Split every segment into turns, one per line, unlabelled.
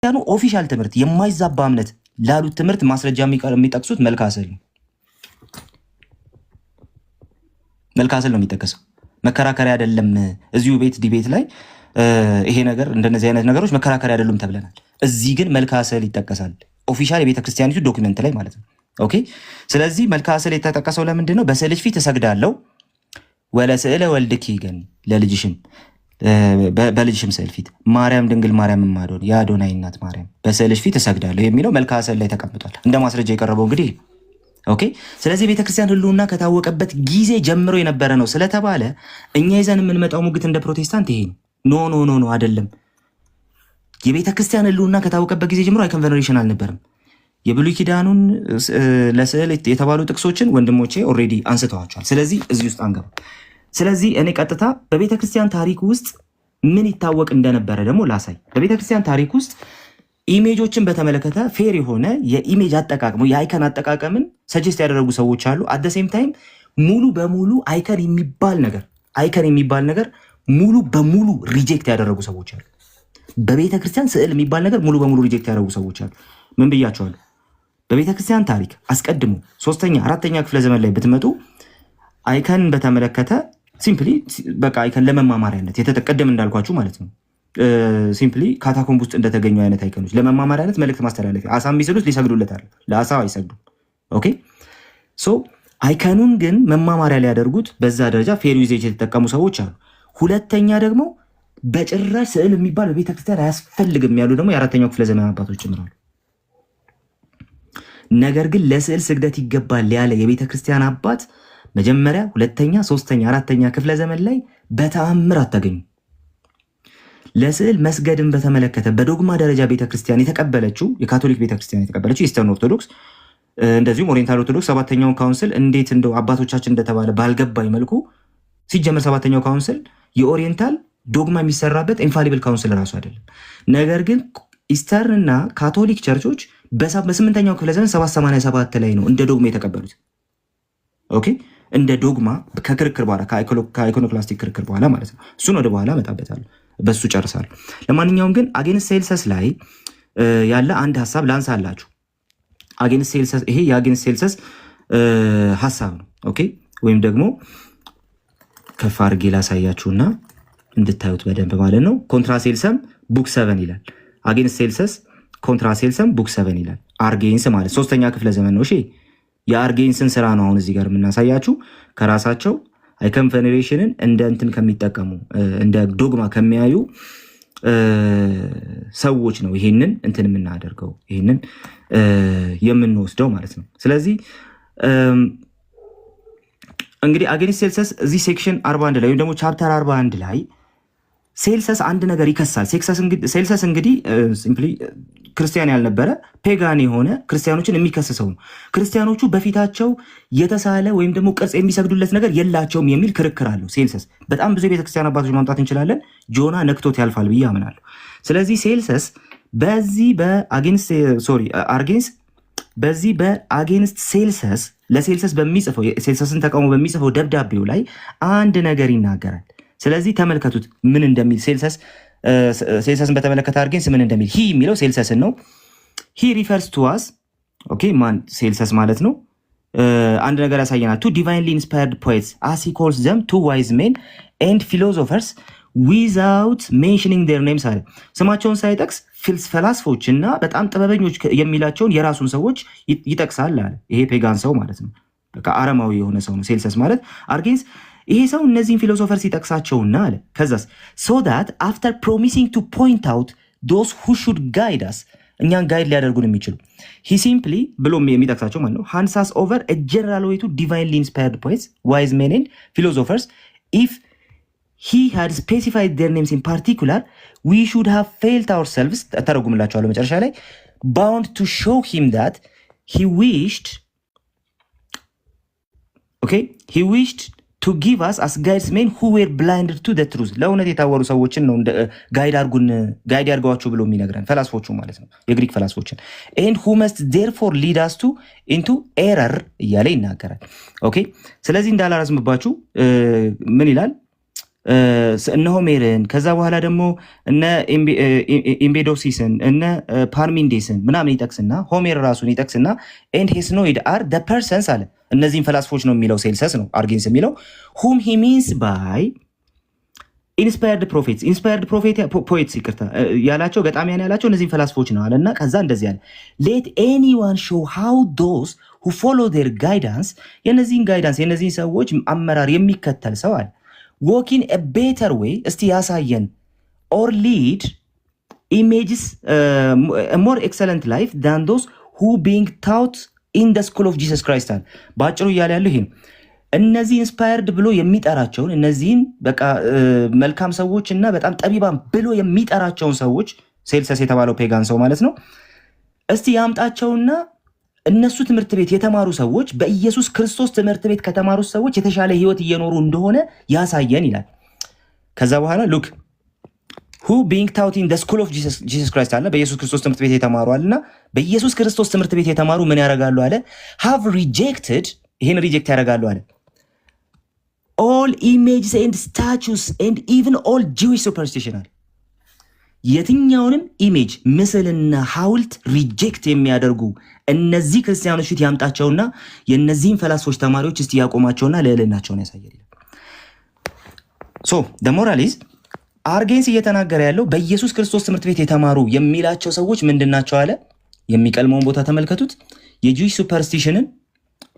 ያኑ ኦፊሻል ትምህርት የማይዛባ እምነት ላሉት ትምህርት ማስረጃ የሚጠቅሱት መልካስል ነው። መልካስል ነው የሚጠቀሰው። መከራከሪያ አይደለም። እዚሁ ቤት ዲቤት ላይ ይሄ ነገር እንደነዚህ አይነት ነገሮች መከራከሪያ አይደሉም ተብለናል። እዚህ ግን መልካስል ይጠቀሳል ኦፊሻል የቤተ ክርስቲያኒቱ ዶክመንት ላይ ማለት ነው። ኦኬ። ስለዚህ መልካስል የተጠቀሰው ለምንድን ነው? በስዕልሽ ፊት እሰግዳለሁ ወለስዕለ ወልድኪ ግን ለልጅሽም በልጅሽም ስዕል ፊት ማርያም ድንግል ማርያም ማዶን የአዶናይ እናት ማርያም በስዕልሽ ፊት እሰግዳለሁ የሚለው መልካስል ላይ ተቀምጧል። እንደ ማስረጃ የቀረበው እንግዲህ ኦኬ። ስለዚህ ቤተክርስቲያን ህልውና ከታወቀበት ጊዜ ጀምሮ የነበረ ነው ስለተባለ እኛ ይዘን የምንመጣው ሙግት እንደ ፕሮቴስታንት ይሄ ነው። ኖ አይደለም። የቤተክርስቲያን ህልውና ከታወቀበት ጊዜ ጀምሮ አይከን ቬነሬሽን አልነበረም። የብሉይ ኪዳኑን ለስዕል የተባሉ ጥቅሶችን ወንድሞቼ ኦልሬዲ አንስተዋቸዋል። ስለዚህ እዚህ ውስጥ አንገባ። ስለዚህ እኔ ቀጥታ በቤተክርስቲያን ታሪክ ውስጥ ምን ይታወቅ እንደነበረ ደግሞ ላሳይ። በቤተክርስቲያን ታሪክ ውስጥ ኢሜጆችን በተመለከተ ፌር የሆነ የኢሜጅ አጠቃቀሙ የአይከን አጠቃቀምን ሰጀስት ያደረጉ ሰዎች አሉ። አት ዘ ሴም ታይም ሙሉ በሙሉ አይከን የሚባል ነገር ሙሉ በሙሉ ሪጀክት ያደረጉ ሰዎች አሉ። በቤተክርስቲያን ስዕል የሚባል ነገር ሙሉ በሙሉ ሪጀክት ያደረጉ ሰዎች አሉ። ምን ብያቸዋለሁ? በቤተክርስቲያን ታሪክ አስቀድሞ 3ኛ 4ኛ ክፍለ ዘመን ላይ ብትመጡ አይከን በተመለከተ ሲምፕሊ በቃ አይከን ለመማማሪያነት የተቀደም እንዳልኳችሁ ማለት ነው። ሲምፕሊ ካታኮምብ ውስጥ እንደተገኙ አይነት አይከኖች ለመማማሪያነት መልእክት ማስተላለፊያ አሳ የሚስሉት ሊሰግዱለታል፣ ለአሳ አይሰግዱም። ኦኬ ሶ አይከኑን ግን መማማሪያ ሊያደርጉት በዛ ደረጃ ፌር ዩዜጅ የተጠቀሙ ሰዎች አሉ። ሁለተኛ ደግሞ በጭራሽ ስዕል የሚባል በቤተክርስቲያን አያስፈልግም ያሉ ደግሞ የ4ኛው ክፍለ ዘመን አባቶች ጭምራሉ። ነገር ግን ለስዕል ስግደት ይገባል ያለ የቤተክርስቲያን አባት መጀመሪያ 2ኛ 3ኛ 4ኛ ክፍለ ዘመን ላይ በተአምር አታገኙ። ለስዕል መስገድን በተመለከተ በዶግማ ደረጃ ቤተክርስቲያን የተቀበለችው የካቶሊክ ቤተክርስቲያን የተቀበለችው ኢስተርን ኦርቶዶክስ እንደዚሁም ኦሪየንታል ኦርቶዶክስ 7ኛውን ካውንስል እንዴት እንደው አባቶቻችን እንደተባለ ባልገባኝ መልኩ ሲጀመር 7ኛው ካውንስል የኦሪየንታል ዶግማ የሚሰራበት ኢንፋሊብል ካውንስል ራሱ አይደለም። ነገር ግን ኢስተርን እና ካቶሊክ ቸርቾች በ8ኛው ክፍለ ዘመን 787 ላይ ነው እንደ ዶግማ የተቀበሉት። ኦኬ እንደ ዶግማ ከክርክር በኋላ ከአይኮኖክላስቲክ ክርክር በኋላ ማለት ነው። እሱን ወደ በኋላ እመጣበታለሁ፣ በሱ ጨርሳለሁ። ለማንኛውም ግን አጌንስት ሴልሰስ ላይ ያለ አንድ ሀሳብ ላንሳላችሁ። አጌንስት ሴልሰስ ይሄ የአጌንስት ሴልሰስ ሀሳብ ነው። ኦኬ ወይም ደግሞ ከፍ አድርጌ ላሳያችሁና እንድታዩት በደንብ ማለት ነው። ኮንትራ ሴልሰም ቡክ 7 ይላል። አጌንስት ሴልሰስ ኮንትራ ሴልሰም ቡክ 7 ይላል። አርጌንስ ማለት 3ኛ ክፍለ ዘመን ነው። እሺ የአርጌንስን ስራ ነው አሁን እዚህ ጋር የምናሳያችሁ። ከራሳቸው አይከን ቬኔሬሽንን እንደ እንትን ከሚጠቀሙ እንደ ዶግማ ከሚያዩ ሰዎች ነው ይሄንን እንትን የምናደርገው ይሄንን የምንወስደው ማለት ነው። ስለዚህ እንግዲህ አጌንስት ሴልሰስ እዚህ ሴክሽን 41 ላይ ወይም ደግሞ ቻፕተር 41 ላይ ሴልሰስ አንድ ነገር ይከሳል። ሴልሰስ እንግዲህ ሲምፕሊ ክርስቲያን ያልነበረ ፔጋን የሆነ ክርስቲያኖችን የሚከስሰው ነው። ክርስቲያኖቹ በፊታቸው የተሳለ ወይም ደግሞ ቅርጽ የሚሰግዱለት ነገር የላቸውም የሚል ክርክር አለው። ሴልሰስ በጣም ብዙ የቤተክርስቲያን አባቶች ማምጣት እንችላለን። ጆና ነክቶት ያልፋል ብዬ አምናለሁ። ስለዚህ ሴልሰስ በዚህ በአጌንስት ሴልሰስ ለሴልሰስ በሚጽፈው ሴልሰስን ተቃውሞ በሚጽፈው ደብዳቤው ላይ አንድ ነገር ይናገራል። ስለዚህ ተመልከቱት ምን እንደሚል ሴልሰስን በተመለከተ አርጌንስ ምን እንደሚል ሂ የሚለው ሴልሰስን ነው። ሂ ሪፈርስ ቱ አስ ኦኬ ማን ሴልሰስ ማለት ነው። አንድ ነገር ያሳየናል። ቱ ዲቫይንሊ ኢንስፓየርድ ፖኤትስ አስ ሂ ኮልስ ዘም ቱ ዋይዝ ሜን ኤንድ ፊሎሶፈርስ ዊዛውት ሜንሽኒንግ ዴር ኔምስ አለ። ስማቸውን ሳይጠቅስ ፈላስፎች እና በጣም ጥበበኞች የሚላቸውን የራሱን ሰዎች ይጠቅሳል አለ። ይሄ ፔጋን ሰው ማለት ነው። በቃ አረማዊ የሆነ ሰው ነው ሴልሰስ ማለት። አርጌንስ ይሄ ሰው እነዚህን ፊሎሶፈርስ ይጠቅሳቸውና አለ ከዛስ ሶ ዳት አፍተር ፕሮሚሲንግ ቱ ፖይንት አውት ዶስ ሁ ሹድ ጋይድ አስ እኛን ጋይድ ሊያደርጉን የሚችሉ ሂ ሲምፕሊ ብሎ የሚጠቅሳቸው ማለት ነው ሃንድስ አስ ኦቨር አ ጀነራል ዌይ ቱ ዲቫይንሊ ኢንስፓየርድ ፖኤትስ ዋይዝ ሜን ኤንድ ፊሎሶፈርስ ኢፍ ሂ ሃድ ስፔሲፋይድ ዴር ኔምስ ኢን ፓርቲኩላር ዊ ሹድ ሃቭ ፌልት አወርሰልቭስ ተረጉምላቸዋለሁ መጨረሻ ላይ ባውንድ ቱ ሾው ሂም ዳት ሂ ዊሽድ to give us as guides men who were blinded to the truth ለእውነት የታወሩ ሰዎችን ነው ጋይድ ያርጓቸው ብሎ የሚነግረን ፈላስፎቹ ማለት ነው የግሪክ ፈላስፎችን and who must therefore lead us into error እያለ ይናገራል። ኦኬ ስለዚህ እንዳላረዝምባችሁ ምን ይላል እነ ሆሜርን ከዛ በኋላ ደግሞ እነ ኢምቤዶሲስን እነ ፓርሚንዴስን ምናምን ይጠቅስና ሆሜር ራሱን ይጠቅስና ኤንድ ሄስኖይድ አር ደ ፐርሰንስ አለ። እነዚህን ፈላስፎች ነው የሚለው ሴልሰስ ነው አርጌንስ የሚለው ሁም ሂ ሚንስ ባይ ኢንስፓየርድ ፕሮፌትስ ኢንስፓየርድ ፖኤትስ ይቅርታ ያላቸው ገጣሚያን ያላቸው እነዚህን ፈላስፎች ነው አለና ከዛ እንደዚህ ያለ ሌት ኤኒዋን ሾው ሃው ዶስ ሁ ፎሎ ዴር ጋይዳንስ የነዚህን ጋይዳንስ የነዚህን ሰዎች አመራር የሚከተል ሰው አለ ዎኪን ኤ ቤተር ዌይ እስቲ ያሳየን ኦር ሊድ ኢሜጅስ ሞር ኤክሰለንት ላይፍ ዳን ዶስ ሁ ቢንግ ታውት ኢን ደ ስኩል ኦፍ ጂሰስ ክራይስት አለ። በአጭሩ እያለ ያለው ይሄ ነው። እነዚህ ኢንስፓየርድ ብሎ የሚጠራቸውን እነዚህን በቃ መልካም ሰዎች እና በጣም ጠቢባን ብሎ የሚጠራቸውን ሰዎች ሴልሰስ የተባለው ፔጋን ሰው ማለት ነው እስቲ ያምጣቸውና እነሱ ትምህርት ቤት የተማሩ ሰዎች በኢየሱስ ክርስቶስ ትምህርት ቤት ከተማሩ ሰዎች የተሻለ ህይወት እየኖሩ እንደሆነ ያሳየን ይላል። ከዛ በኋላ ሉክ who being taught in the school of Jesus Christ አለ በኢየሱስ ክርስቶስ ትምህርት ቤት የተማሩ አለና በኢየሱስ ክርስቶስ ትምህርት ቤት የተማሩ ምን ያደርጋሉ አለ have rejected ይሄን ሪጀክት ያደርጋሉ አለ all images and statues and even all Jewish superstition አለ የትኛውንም ኢሜጅ ምስልና ሐውልት ሪጀክት የሚያደርጉ እነዚህ ክርስቲያኖች ፊት ያምጣቸውና የነዚህን ፈላስፎች ተማሪዎች እስቲ ያቆማቸውና ለለናቸውን ያሳያል። ሶ the moral is አርጌንስ እየተናገረ ያለው በኢየሱስ ክርስቶስ ትምህርት ቤት የተማሩ የሚላቸው ሰዎች ምንድናቸው አለ። የሚቀልመውን ቦታ ተመልከቱት። የጂዊሽ ሱፐርስቲሽንን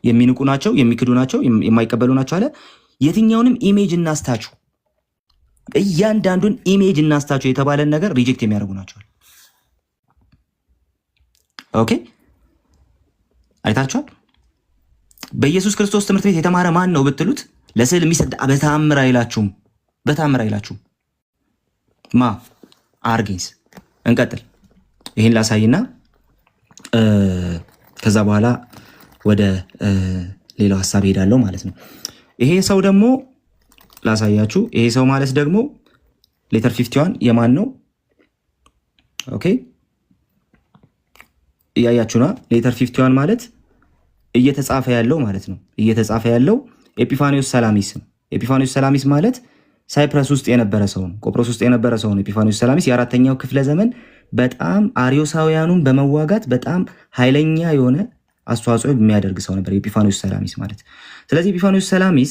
የሚንቁ ናቸው፣ የሚክዱ ናቸው፣ የማይቀበሉ ናቸው አለ። የትኛውንም ኢሜጅ እና ስታቹ እያንዳንዱን ኢሜጅ እና ስታቹ የተባለን ነገር ሪጀክት የሚያደርጉ ናቸው። ኦኬ አይታችኋል። በኢየሱስ ክርስቶስ ትምህርት ቤት የተማረ ማን ነው ብትሉት ለስዕል የሚሰግድ በተአምር አይላችሁም፣ በተአምር አይላችሁም። ማ አርጌንስ። እንቀጥል። ይህን ላሳይና ከዛ በኋላ ወደ ሌላው ሀሳብ ሄዳለሁ ማለት ነው። ይሄ ሰው ደግሞ ላሳያችሁ። ይሄ ሰው ማለት ደግሞ ሌተር 51 የማን ነው? ኦኬ እያያችሁና ሌተር 51 ማለት እየተጻፈ ያለው ማለት ነው። እየተጻፈ ያለው ኤጲፋኒዮስ ሰላሚስ ነው። ኤጲፋኒዮስ ሰላሚስ ማለት ሳይፕረስ ውስጥ የነበረ ሰው ነው። ቆጵሮስ ውስጥ የነበረ ሰው ነው። ኤጲፋኒዮስ ሰላሚስ የአራተኛው ክፍለ ዘመን በጣም አሪዮሳውያኑን በመዋጋት በጣም ኃይለኛ የሆነ አስተዋጽኦ የሚያደርግ ሰው ነበር ኤጲፋኒዮስ ሰላሚስ ማለት። ስለዚህ ኤጲፋኒዮስ ሰላሚስ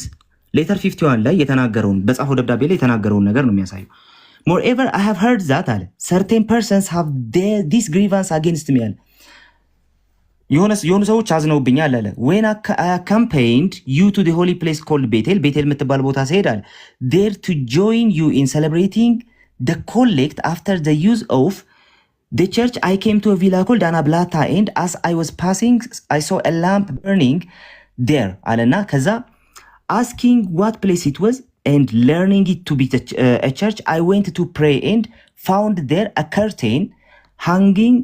ሌተር 51 ላይ የተናገረውን በጻፈው ደብዳቤ ላይ የተናገረውን ነገር ነው የሚያሳየው። moreover I have heard that አለ certain persons have this grievance against me አለ የሆኑ ሰዎች አዝነውብኛል አለ when I accompanied you to the holy place called ቤቴል የምትባል ቦታ ሲሄድ አለ there to join you in celebrating the collect after the use of the church I came to a villa called Anablata and as I was passing I saw a lamp burning there አለና ከዛ asking what place it was and learning it to be a church I went to pray and found there a curtain hanging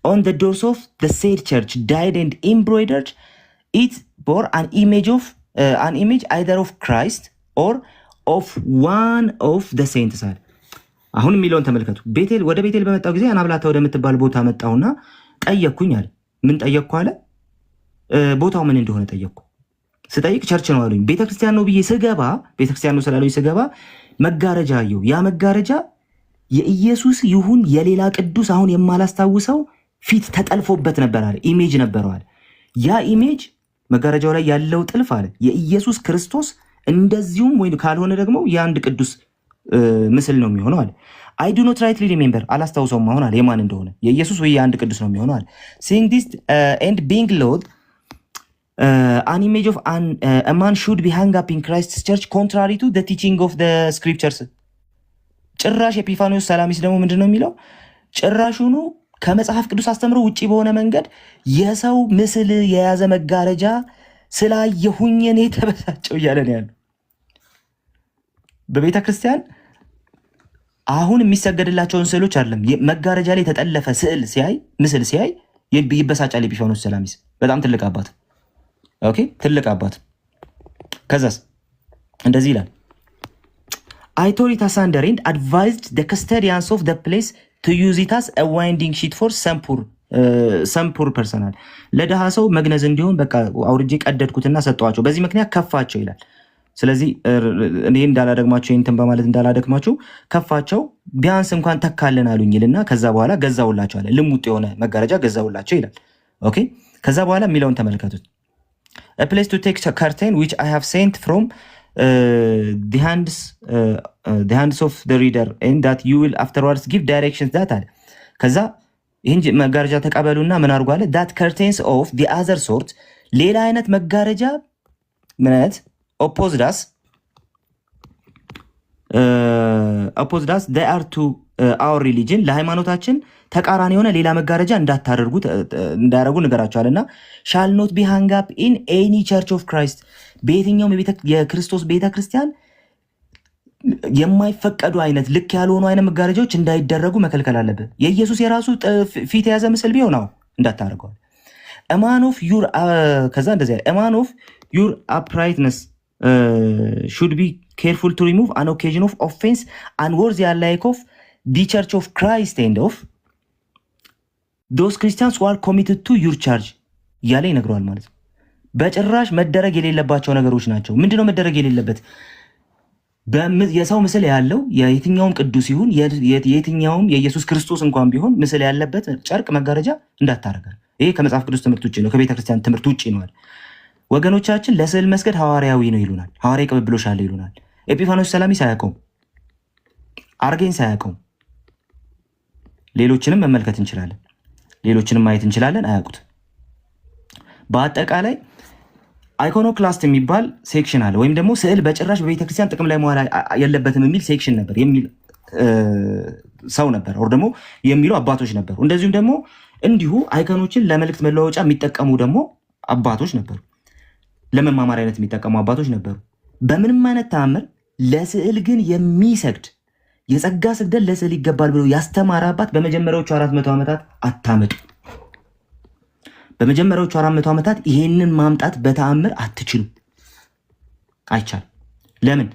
on the doors of the said church dyed and embroidered. It bore an image either of Christ or of one of the saints. አሁን የሚለውን ተመልከቱ። ቤቴል ወደ ቤቴል በመጣው ጊዜ አናብላታ ወደምትባል ቦታ መጣውና ጠየቅኩኝ አለ። ምን ጠየቅኩ አለ? ቦታው ምን እንደሆነ ጠየቅኩ። ስጠይቅ ቸርች ነው አሉኝ። ቤተክርስቲያን ነው ብዬ ስገባ ቤተክርስቲያን ነው ስላሉኝ ስገባ መጋረጃ አየሁ። ያ መጋረጃ የኢየሱስ ይሁን የሌላ ቅዱስ አሁን የማላስታውሰው ፊት ተጠልፎበት ነበር አለ። ኢሜጅ ነበረው አለ። ያ ኢሜጅ መጋረጃው ላይ ያለው ጥልፍ አለ የኢየሱስ ክርስቶስ እንደዚሁም ወይ ካልሆነ ደግሞ የአንድ ቅዱስ ምስል ነው የሚሆነው አለ። I do not rightly remember አላስታውሰውም አሁን አለ የማን እንደሆነ የኢየሱስ ወይ የአንድ ቅዱስ ነው የሚሆነው አለ። Seeing this and being Lord an image of a man should be hung up in Christ's church contrary to the teaching of the scriptures. ጭራሽ ኤጲፋኒዮስ ሰላሚስ ደግሞ ምንድነው የሚለው? ጭራሹኑ ከመጽሐፍ ቅዱስ አስተምሮ ውጪ በሆነ መንገድ የሰው ምስል የያዘ መጋረጃ ስላየሁኝ እኔ ተበሳጨው እያለ ነው ያለው። በቤተ ክርስቲያን አሁን የሚሰገድላቸውን ስዕሎች አይደለም መጋረጃ ላይ የተጠለፈ ስዕል ሲያይ ምስል ሲያይ ይበሳጫል ኤጲፋኒዮስ ሰላሚስ። በጣም ትልቅ አባት ኦኬ ትልቅ አባት። ከዛስ እንደዚህ ይላል I tore it asunder and advised the custodians of the place to use it as a winding sheet for some poor personal ለደሃ ሰው መግነዝ እንዲሆን በቃ አውርጄ ቀደድኩትና ሰጠዋቸው። በዚህ ምክንያት ከፋቸው ይላል። ስለዚህ እኔ እንዳላደግማቸው እንትን በማለት እንዳላደግማቸው ከፋቸው ቢያንስ እንኳን ተካለን አሉኝልና ከዛ በኋላ ገዛውላቸው አለ። ልሙጥ የሆነ መጋረጃ ገዛውላቸው ይላል። ኦኬ ከዛ በኋላ የሚለውን ተመልከቱት። a place to take a curtain which I have sent from the hands of the reader and that you will afterwards give directions that አለ። ከዛ ይህን መጋረጃ ተቀበሉና ምን አድርጉ አለ that curtains of the other sort ሌላ አይነት መጋረጃ ምንነት opposed us they are to our religion ለሃይማኖታችን ተቃራኒ የሆነ ሌላ መጋረጃ እንዳታደርጉ ንገራቸዋልና shall not be hung up in any church of Christ በየትኛውም የክርስቶስ ቤተክርስቲያን የማይፈቀዱ አይነት ልክ ያልሆኑ አይነት መጋረጃዎች እንዳይደረጉ መከልከል አለበት። የኢየሱስ የራሱ ፊት የያዘ ምስል ቢሆን ነው እንዳታደርገው። a man of your ከዛ እንደዚህ a man of your uprightness should be careful to remove an occasion of offense unworthy alike of the church of Christ and of those Christians who are committed to your church ያለ ይነግረዋል ማለት ነው። በጭራሽ መደረግ የሌለባቸው ነገሮች ናቸው። ምንድነው መደረግ የሌለበት? የሰው ምስል ያለው የየትኛውም ቅዱስ ይሁን የየትኛውም የኢየሱስ ክርስቶስ እንኳን ቢሆን ምስል ያለበት ጨርቅ መጋረጃ እንዳታረጋል። ይሄ ከመጽሐፍ ቅዱስ ትምህርት ውጪ ነው፣ ከቤተ ክርስቲያን ትምህርት ውጪ ነው። ወገኖቻችን ለስዕል መስገድ ሐዋርያዊ ነው ይሉናል። ሐዋርያዊ ቅብብሎሽ አለ ይሉናል። ኤጲፋኖስ ሰላሚ ሳያውቀው አርጌን ሳያውቀው ሌሎችንም መመልከት እንችላለን፣ ሌሎችንም ማየት እንችላለን። አያውቁት። በአጠቃላይ አይኮኖክላስት የሚባል ሴክሽን አለ፣ ወይም ደግሞ ስዕል በጭራሽ በቤተክርስቲያን ጥቅም ላይ መዋል የለበትም የሚል ሴክሽን ነበር፣ የሚል ሰው ነበር፣ ወር ደግሞ የሚሉ አባቶች ነበሩ። እንደዚሁም ደግሞ እንዲሁ አይኮኖችን ለመልእክት መለዋወጫ የሚጠቀሙ ደግሞ አባቶች ነበሩ፣ ለመማማሪያነት የሚጠቀሙ አባቶች ነበሩ። በምንም አይነት ተአምር ለስዕል ግን የሚሰግድ የጸጋ ስግደት ለስዕል ይገባል ብሎ ያስተማረ አባት በመጀመሪያዎቹ 400 ዓመታት አታመጡ። በመጀመሪያዎቹ 400 ዓመታት ይሄንን ማምጣት በተአምር አትችሉ፣ አይቻል። ለምን?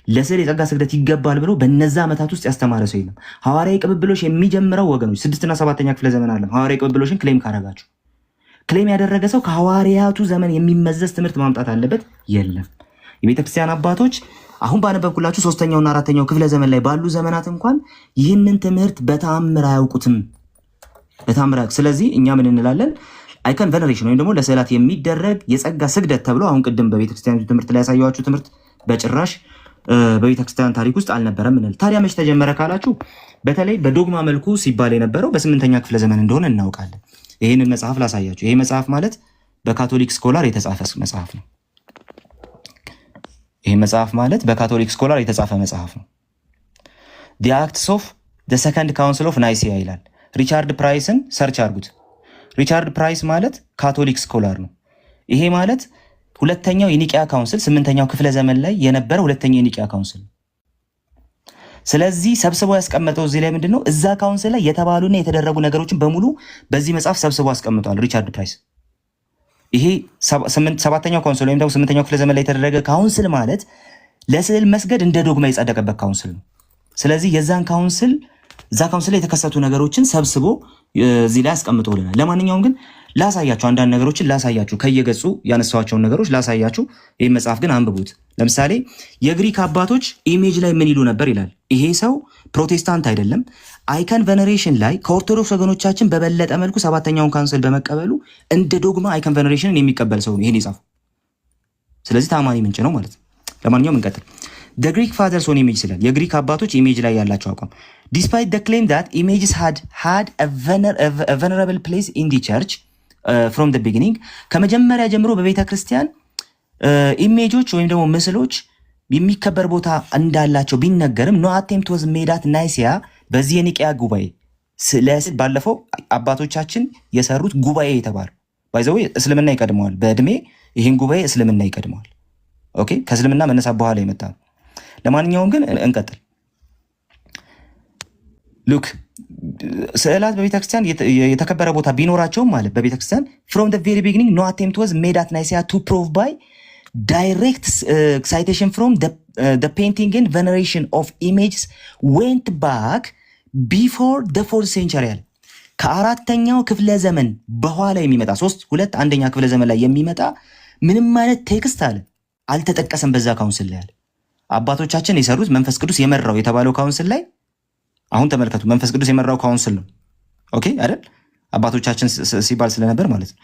ለስዕል የጸጋ ስግደት ይገባል ብሎ በነዛ ዓመታት ውስጥ ያስተማረ ሰው የለም። ሐዋርያዊ ቅብብሎሽ የሚጀምረው ወገኖች 6ኛ እና 7ኛ ክፍለ ዘመን አለ። ሐዋርያዊ ቅብብሎሽን ክሌም ካረጋችሁ ክሌም ያደረገ ሰው ከሐዋርያቱ ዘመን የሚመዘዝ ትምህርት ማምጣት አለበት? የለም። የቤተክርስቲያን አባቶች አሁን ባነበብኩላችሁ 3ኛው እና 4ኛው ክፍለ ዘመን ላይ ባሉ ዘመናት እንኳን ይህንን ትምህርት በተአምር አያውቁትም፣ በተአምር። ስለዚህ እኛ ምን እንላለን? አይከን ቬነሬሽን ወይም ደግሞ ለስዕላት የሚደረግ የጸጋ ስግደት ተብሎ አሁን ቅድም በቤተክርስቲያን ትምህርት ላይ ያሳየኋችሁ ትምህርት በጭራሽ በቤተክርስቲያን ታሪክ ውስጥ አልነበረም እንል። ታዲያ መች ተጀመረ ካላችሁ በተለይ በዶግማ መልኩ ሲባል የነበረው በ8ኛ ክፍለ ዘመን እንደሆነ እናውቃለን። ይህንን መጽሐፍ ላሳያችሁ። ይሄ መጽሐፍ ማለት በካቶሊክ ስኮላር የተጻፈ መጽሐፍ ነው። ይሄ መጽሐፍ ማለት በካቶሊክ ስኮላር የተጻፈ መጽሐፍ ነው። The Acts of the Second Council of Nicaea ይላል። ሪቻርድ ፕራይስን ሰርች አድርጉት። ሪቻርድ ፕራይስ ማለት ካቶሊክ ስኮላር ነው። ይሄ ማለት ሁለተኛው የኒቂያ ካውንስል 8ኛው ክፍለ ዘመን ላይ የነበረ ሁለተኛው የኒቂያ ካውንስል። ስለዚህ ሰብስቦ ያስቀመጠው እዚህ ላይ ምንድነው? እዛ ካውንስል ላይ የተባሉና የተደረጉ ነገሮችን በሙሉ በዚህ መጽሐፍ ሰብስቦ አስቀምጧል ሪቻርድ ፕራይስ። ይሄ 7ኛው ካውንስል ወይም ደግሞ 8ኛው ክፍለ ዘመን ላይ የተደረገ ካውንስል ማለት ለስዕል መስገድ እንደ ዶግማ የጸደቀበት ካውንስል ነው። ስለዚህ የዛን ካውንስል እዛ ካውንስል ላይ የተከሰቱ ነገሮችን ሰብስቦ እዚህ ላይ አስቀምጦልናል። ለማንኛውም ግን ላሳያችሁ፣ አንዳንድ ነገሮችን ላሳያችሁ፣ ከየገጹ ያነሳዋቸውን ነገሮች ላሳያችሁ። ይህ መጽሐፍ ግን አንብቡት። ለምሳሌ የግሪክ አባቶች ኢሜጅ ላይ ምን ይሉ ነበር ይላል። ይሄ ሰው ፕሮቴስታንት አይደለም። አይከን ቬነሬሽን ላይ ከኦርቶዶክስ ወገኖቻችን በበለጠ መልኩ 7ኛውን ካውንስል በመቀበሉ እንደ ዶግማ አይከን ቬነሬሽንን የሚቀበል ሰው ነው ይሄን የጻፈው። ስለዚህ ታማኒ ምንጭ ነው ማለት ነው። ለማንኛውም እንቀጥል። The Greek fathers on image ይላል። የግሪክ አባቶች ኢሜጅ ላይ ያላቸው አቋም despite the claim that images had a venerable place in the church from the beginning ከመጀመሪያ ጀምሮ በቤተ ክርስቲያን ኢሜጆች ወይም ደግሞ ምስሎች የሚከበር ቦታ እንዳላቸው ቢነገርም no attempt was made at Nicaea በዚህ የኒቂያ ጉባኤ ስለዚህ ባለፈው አባቶቻችን የሰሩት ጉባኤ የተባለ ባይዘው እስልምና ይቀድመዋል በእድሜ ይሄን ጉባኤ እስልምና ይቀድመዋል። ኦኬ ከእስልምና መነሳት በኋላ የመጣ። ለማንኛውም ግን እንቀጥል። ሉክ ስዕላት በቤተክርስቲያን የተከበረ ቦታ ቢኖራቸውም ማለት በቤተክርስቲያን from the very beginning no attempt was made at Nicaea to prove by direct citation from the painting and veneration of images went back before the 4th century አለ። ከ4ኛው ክፍለ ዘመን በኋላ የሚመጣ 3 1ኛ ክፍለ ዘመን ላይ የሚመጣ ምንም አይነት ቴክስት አለ አልተጠቀሰም በዛ ካውንስል ላይ አለ። አባቶቻችን የሰሩት መንፈስ ቅዱስ የመራው የተባለው ካውንስል ላይ አሁን ተመልከቱ። መንፈስ ቅዱስ የመራው ካውንስል ነው። ኦኬ አይደል? አባቶቻችን ሲባል ስለነበር ማለት ነው።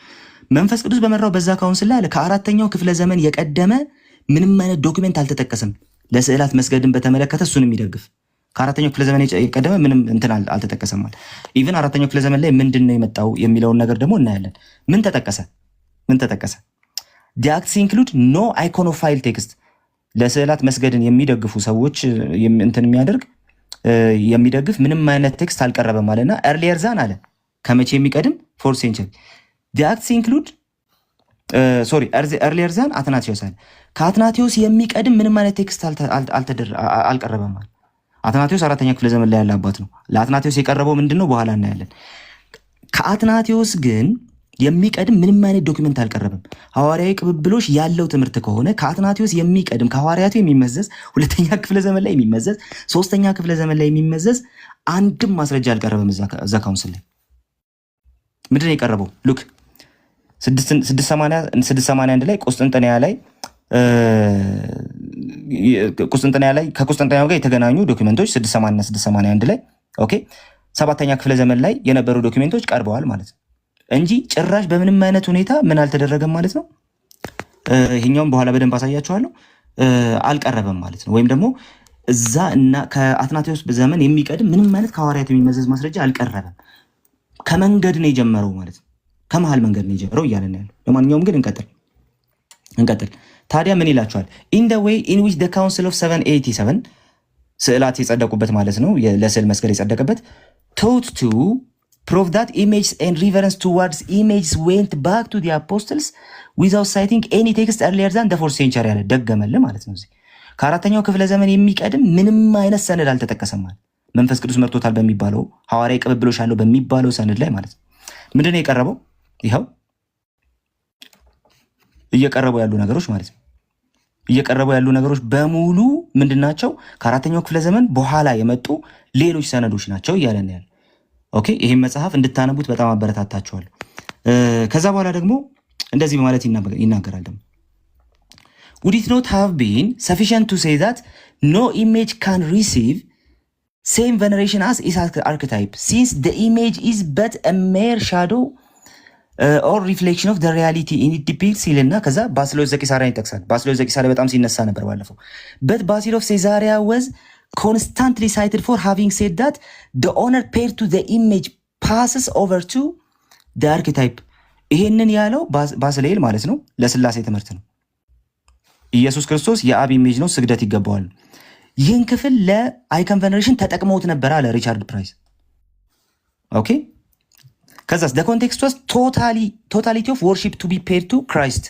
መንፈስ ቅዱስ በመራው በዛ ካውንስል ላይ አለ ከ4ኛው ክፍለ ዘመን የቀደመ ምንም አይነት ዶክመንት አልተጠቀሰም ለስዕላት መስገድን በተመለከተ እሱን የሚደግፍ ከ4ኛው ክፍለ ዘመን የቀደመ ምንም እንትን አልተጠቀሰም ማለት ኢቭን 4ኛው ክፍለ ዘመን ላይ ምንድነው የመጣው የሚለውን ነገር ደግሞ እናያለን። ምን ተጠቀሰ? the acts include no iconophile text ለስዕላት መስገድን የሚደግፉ ሰዎች እንትን የሚደግፍ ምንም አይነት ቴክስት አልቀረበም አለና earlier than አለ ከመቼ የሚቀድም 4th century the acts include earlier than አትናቴዎስ አለ ከአትናቴዎስ የሚቀድም ምንም አይነት ቴክስት አልቀረበም አለ። አትናቴዎስ 4ኛ ክፍለ ዘመን ላይ ያለ አባት ነው። ለአትናቴዎስ የቀረበው ምንድነው በኋላ እናያለን። ከአትናቴዎስ ግን የሚቀድም ምንም አይነት ዶክመንት አልቀረበም። ሐዋርያዊ ቅብብሎሽ ያለው ትምህርት ከሆነ ከአትናቴዎስ የሚቀድም ከሐዋርያቱ የሚመዘዝ 2ኛ ክፍለ ዘመን ላይ የሚመዘዝ 3ኛ ክፍለ ዘመን ላይ የሚመዘዝ አንድም ማስረጃ አልቀረበም። እዛ ካውንስል ላይ ምንድነው የቀረበው? ሉክ 681 ላይ ቁስጥንጥንያ ላይ ከቁስጥንጥንያው ጋር የተገናኙ ዶክመንቶች 681 ላይ ኦኬ 7ኛ ክፍለ ዘመን ላይ የነበሩ ዶክመንቶች ቀርበዋል ማለት ነው እንጂ ጭራሽ በምንም አይነት ሁኔታ ምን አልተደረገም ማለት ነው። ይሄኛውም በኋላ በደንብ አሳያችኋለሁ አልቀረበም ማለት ነው። ወይም ደግሞ እዛ እና ከአትናቴዎስ ዘመን የሚቀድም ምንም አይነት ከሐዋርያት የሚመዘዝ ማስረጃ አልቀረበም። ከመንገድ ነው የጀመረው ማለት ነው። ከመሃል መንገድ ነው የጀመረው እያለን ያለው። ለማንኛውም ግን እንቀጥል። ታዲያ ምን ይላችኋል? in the way in which the council of 787 ስዕላት የጸደቁበት ማለት ነው ለስዕል መስገድ የጸደቀበት taught to prove that images and reverence towards images went back to the apostles without citing any text earlier than the 4th century ያለ ደገመል ማለት ነው። እዚህ ከ4ኛው ክፍለ ዘመን የሚቀድም ምንም አይነት ሰነድ አልተጠቀሰም ማለት መንፈስ ቅዱስ መርቶታል በሚባለው ሐዋርያዊ ቅብብሎሽ አለው በሚባለው ሰነድ ላይ ማለት ነው። ምንድነው የቀረበው? ይኸው እየቀረቡ ያሉ ነገሮች ማለት ነው። እየቀረቡ ያሉ ነገሮች በሙሉ ምንድናቸው? ከ4ኛው ክፍለ ዘመን በኋላ የመጡ ሌሎች ሰነዶች ናቸው እያለን ያለ። ኦኬ ይሄን መጽሐፍ እንድታነቡት በጣም አበረታታችኋለሁ። ከዛ በኋላ ደግሞ እንደዚህ በማለት ይናገራል ደግሞ would it not have been sufficient to say that no image can receive same veneration as its archetype since the image is but a mere shadow or reflection of the reality in it depicts ይልና ከዛ ባሲሎስ ዘቂሳርያን ይጠቅሳል። ባሲሎስ ዘቂሳርያ በጣም ሲነሳ ነበር ባለፈው። but Basil of Caesarea was constantly cited for having said that the honor paid to the image passes over to the archetype ይሄንን ያለው ባስሌል ማለት ነው ለስላሴ ትምህርት ነው። ኢየሱስ ክርስቶስ የአብ ኢሜጅ ነው፣ ስግደት ይገባዋል። ይህን ክፍል ለአይከን ቬነሬሽን ተጠቅመውት ነበር አለ ሪቻርድ ፕራይስ። ኦኬ ከዛስ the context was totality of worship to be paid to Christ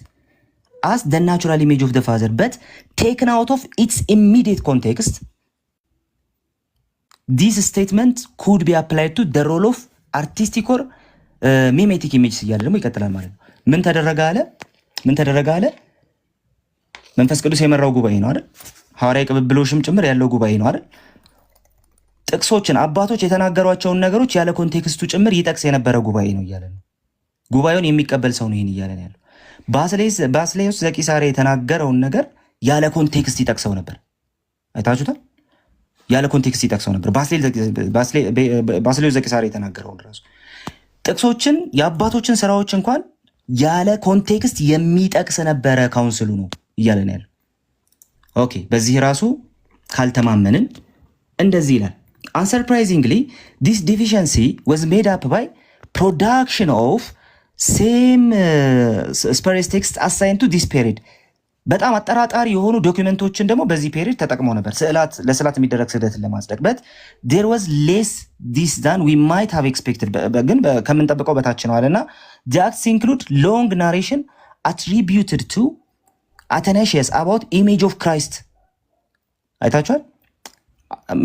as the natural image of the Father but taken out of its immediate context this statement could be applied to the role of artistic or mimetic images እያለ ደግሞ ይቀጥላል ማለት ነው። ምን ተደረገ አለ መንፈስ ቅዱስ የመራው ጉባኤ ነው አይደል? ሐዋርያዊ ቅብብሎሽም ጭምር ያለው ጉባኤ ነው አይደል? ጥቅሶችን አባቶች የተናገሯቸውን ነገሮች ያለ ኮንቴክስቱ ጭምር ይጠቅስ የነበረ ጉባኤ ነው እያለ ነው። ጉባኤውን የሚቀበል ሰው ነው ይሄን እያለ ነው ያለው። ባስሌዮስ ዘቂሳርያ የተናገረውን ነገር ያለ ኮንቴክስት ይጠቅሰው ነበር። አይታችሁታል? ያለ ኮንቴክስት ይጠቅሰው ነበር። ባስሌዮስ ዘቂሳርያ የተናገረውን ራሱ ጥቅሶችን የአባቶችን ስራዎች እንኳን ያለ ኮንቴክስት የሚጠቅስ ነበረ ካውንስሉ ነው እያለ ነው ያለው። ኦኬ በዚህ ራሱ ካልተማመንን እንደዚህ ይላል። Unsurprisingly, this deficiency was made up by production of same spurious text assigned to this period. በጣም አጠራጣሪ የሆኑ ዶክመንቶችን ደግሞ በዚህ ፔሪድ ተጠቅመው ነበር ለስዕላት የሚደረግ ስዕለትን ለማጽደቅ but there was less this than we might have expected ግን ከምንጠብቀው በታች ነው አለና the acts include long narration attributed to Athanasius about image of Christ። አይታችኋል?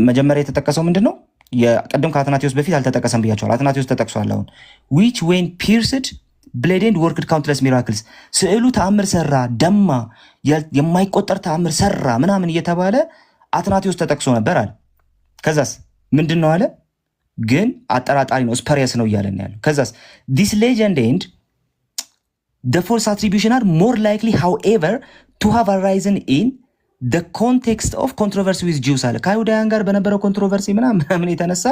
መጀመሪያ የተጠቀሰው ምንድነው? የቀደም ከአትናቴዎስ በፊት አልተጠቀሰም ብያቸዋል። አትናቴዎስ ተጠቅሷል። አሁን which when pierced bled and worked countless miracles ስዕሉ ተአምር ሰራ፣ ደማ፣ የማይቆጠር ተአምር ሰራ ምናምን እየተባለ አትናቴዎስ ተጠቅሶ ነበር አለ። ከዛስ ምንድነው አለ? ግን አጠራጣሪ ነው ስፐሪየስ ነው እያለን ያለው። ከዛስ this legend and the false attribution are more likely however to have arisen in the context of controversy with Jews አለ። ከአይሁዳውያን ጋር በነበረው ኮንትሮቨርሲ ምናምን የተነሳ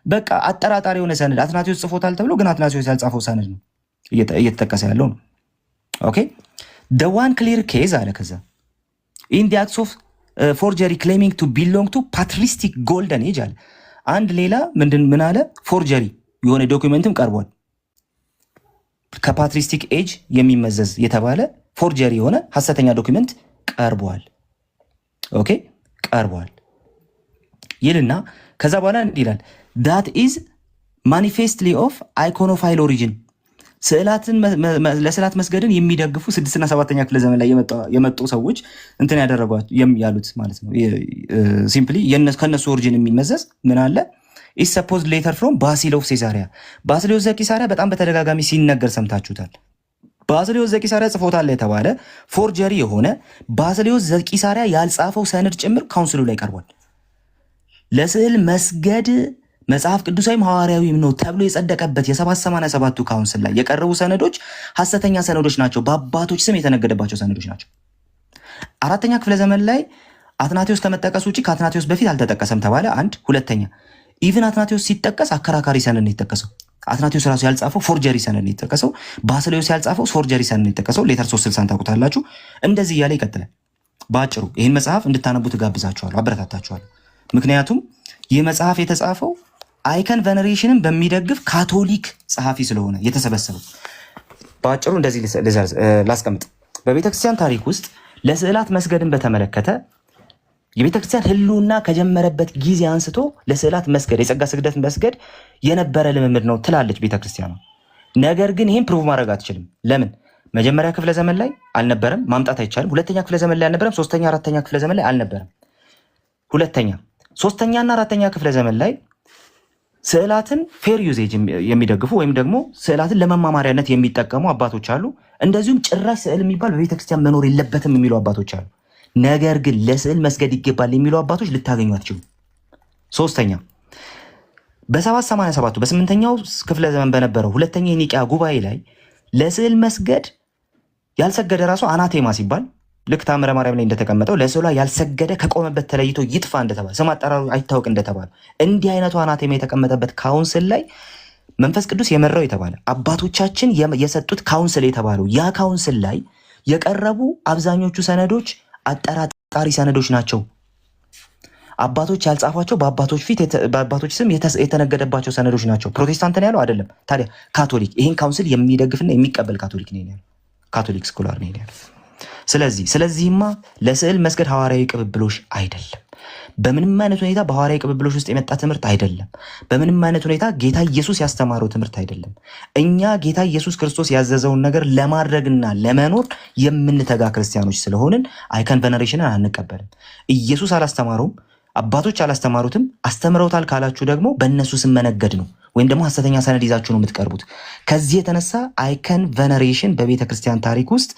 በቃ አጠራጣሪ የሆነ ሰነድ አትናቴዎስ ጽፎታል ተብሎ ግን አትናቴዎስ ያልጻፈው ሰነድ ነው እየተጠቀሰ ያለው ነው። ኦኬ the one clear case አለ። ከዛ in the acts of forgery claiming to belong to patristic golden age አለ። አንድ ሌላ ምን አለ? ፎርጀሪ የሆነ ዶክመንትም ቀርቧል። ከፓትሪስቲክ ኤጅ የሚመዘዝ የተባለ ፎርጀሪ የሆነ ሐሰተኛ ዶክመንት ቀርቧል። ኦኬ ቀርቧል ይልና ከዛ በኋላ እንዲህ ይላል that is manifestly of iconophile origin ለስዕላት መስገድን የሚደግፉ 6 እና 7ኛ ክፍለ ዘመን ላይ የመጡ ሰዎች እንትን ያደረጓቸው ያሉት ማለት ነው። ሲምፕሊ ከነሱ ኦሪጂን የሚመዘዝ ምን አለ? is supposed later from ባሲሎስ ቄሳሪያ። ባሲሎስ ዘቂሳሪያ በጣም በተደጋጋሚ ሲነገር ሰምታችሁታል። ባሲሎስ ዘቂሳሪያ ጽፎታል የተባለ ፎርጀሪ የሆነ ባሲሎስ ዘቂሳሪያ ያልጻፈው ሰነድ ጭምር ካውንስሉ ላይ ቀርቧል። ለስዕል መስገድ መጽሐፍ ቅዱሳዊም ሐዋርያዊም ነው ተብሎ የጸደቀበት የ787ቱ ካውንስል ላይ የቀረቡ ሰነዶች ሐሰተኛ ሰነዶች ናቸው። በአባቶች ስም የተነገደባቸው ሰነዶች ናቸው። 4ኛ ክፍለ ዘመን ላይ አትናቴዎስ ከመጠቀስ ውጪ ከአትናቴዎስ በፊት አልተጠቀሰም ተባለ። አንድ ሁለተኛ ኢቭን አትናቴዎስ ሲጠቀስ አከራካሪ ሰነድ ነው የተጠቀሰው። አትናቴዎስ ራሱ ያልጻፈው ፎርጀሪ ሰነድ ነው የተጠቀሰው። ባሲሎስ ያልጻፈው ፎርጀሪ ሰነድ ነው የተጠቀሰው። ሌተር 360 ታውቁታላችሁ። እንደዚህ እያለ ይቀጥላል። በአጭሩ ይህን መጽሐፍ እንድታነቡ ትጋብዛችኋለሁ፣ አበረታታችኋለሁ። ምክንያቱም ይህ መጽሐፍ የተጻፈው አይከን ቬነሬሽንን በሚደግፍ ካቶሊክ ጸሐፊ ስለሆነ የተሰበሰበው። በአጭሩ እንደዚህ ላስቀምጥ። በቤተክርስቲያን ታሪክ ውስጥ ለስዕላት መስገድን በተመለከተ የቤተክርስቲያን ሕልውና ከጀመረበት ጊዜ አንስቶ ለስዕላት መስገድ የጸጋ ስግደት መስገድ የነበረ ልምምድ ነው ትላለች ቤተክርስቲያኗ። ነገር ግን ይህን ፕሩቭ ማድረግ አትችልም። ለምን? መጀመሪያ ክፍለ ዘመን ላይ አልነበረም፣ ማምጣት አይቻልም። 2ኛ ክፍለ ዘመን ላይ አልነበረም፣ 3ኛ 4ኛ ክፍለ ዘመን ላይ አልነበረም። ሁለተኛ 3ኛና 4ኛ ክፍለ ዘመን ላይ ስዕላትን ፌር ዩዜጅ የሚደግፉ ወይም ደግሞ ስዕላትን ለመማማሪያነት የሚጠቀሙ አባቶች አሉ። እንደዚሁም ጭራሽ ስዕል የሚባል በቤተክርስቲያን መኖር የለበትም የሚሉ አባቶች አሉ። ነገር ግን ለስዕል መስገድ ይገባል የሚሉ አባቶች ልታገኙ አትችሉም። ሶስተኛ በ787 በ8ኛው ክፍለ ዘመን በነበረው 2ኛ የኒቂያ ጉባኤ ላይ ለስዕል መስገድ ያልሰገደ ራሱ አናቴማ ሲባል ልክ ታምረ ማርያም ላይ እንደተቀመጠው ለስዕሏ ያልሰገደ ከቆመበት ተለይቶ ይጥፋ እንደተባለ ስም አጠራሩ አይታወቅ እንደተባለ እንዲህ አይነቱ አናቴማ የተቀመጠበት ካውንስል ላይ መንፈስ ቅዱስ የመራው የተባለ አባቶቻችን የሰጡት ካውንስል የተባለው ያ ካውንስል ላይ የቀረቡ አብዛኞቹ ሰነዶች አጠራጣሪ ሰነዶች ናቸው። አባቶች ያልጻፏቸው በአባቶች ስም የተነገደባቸው ሰነዶች ናቸው። ፕሮቴስታንት ነው ያለው አይደለም። ታዲያ ካቶሊክ ይህን ካውንስል የሚደግፍና የሚቀበል ካቶሊክ ነው ያለው። ካቶሊክ ስኮላር ነው ያለው። ስለዚህማ ለስዕል መስገድ ሐዋርያዊ ቅብብሎሽ አይደለም። በምንም አይነት ሁኔታ በሐዋርያዊ ቅብብሎሽ ውስጥ የመጣ ትምህርት አይደለም። በምንም አይነት ሁኔታ ጌታ ኢየሱስ ያስተማረው ትምህርት አይደለም። እኛ ጌታ ኢየሱስ ክርስቶስ ያዘዘውን ነገር ለማድረግና ለመኖር የምንተጋ ክርስቲያኖች ስለሆንን አይከን ቬነሬሽንን አንቀበልም። ኢየሱስ አላስተማረውም፣ አባቶች አላስተማሩትም። አስተምረውታል ካላችሁ ደግሞ በእነሱ ስም መነገድ ነው፣ ወይም ደግሞ ሐሰተኛ ሰነድ ይዛችሁ ነው የምትቀርቡት። ከዚህ የተነሳ አይከን ቬነሬሽን በቤተ ክርስቲያን ታሪክ ውስጥ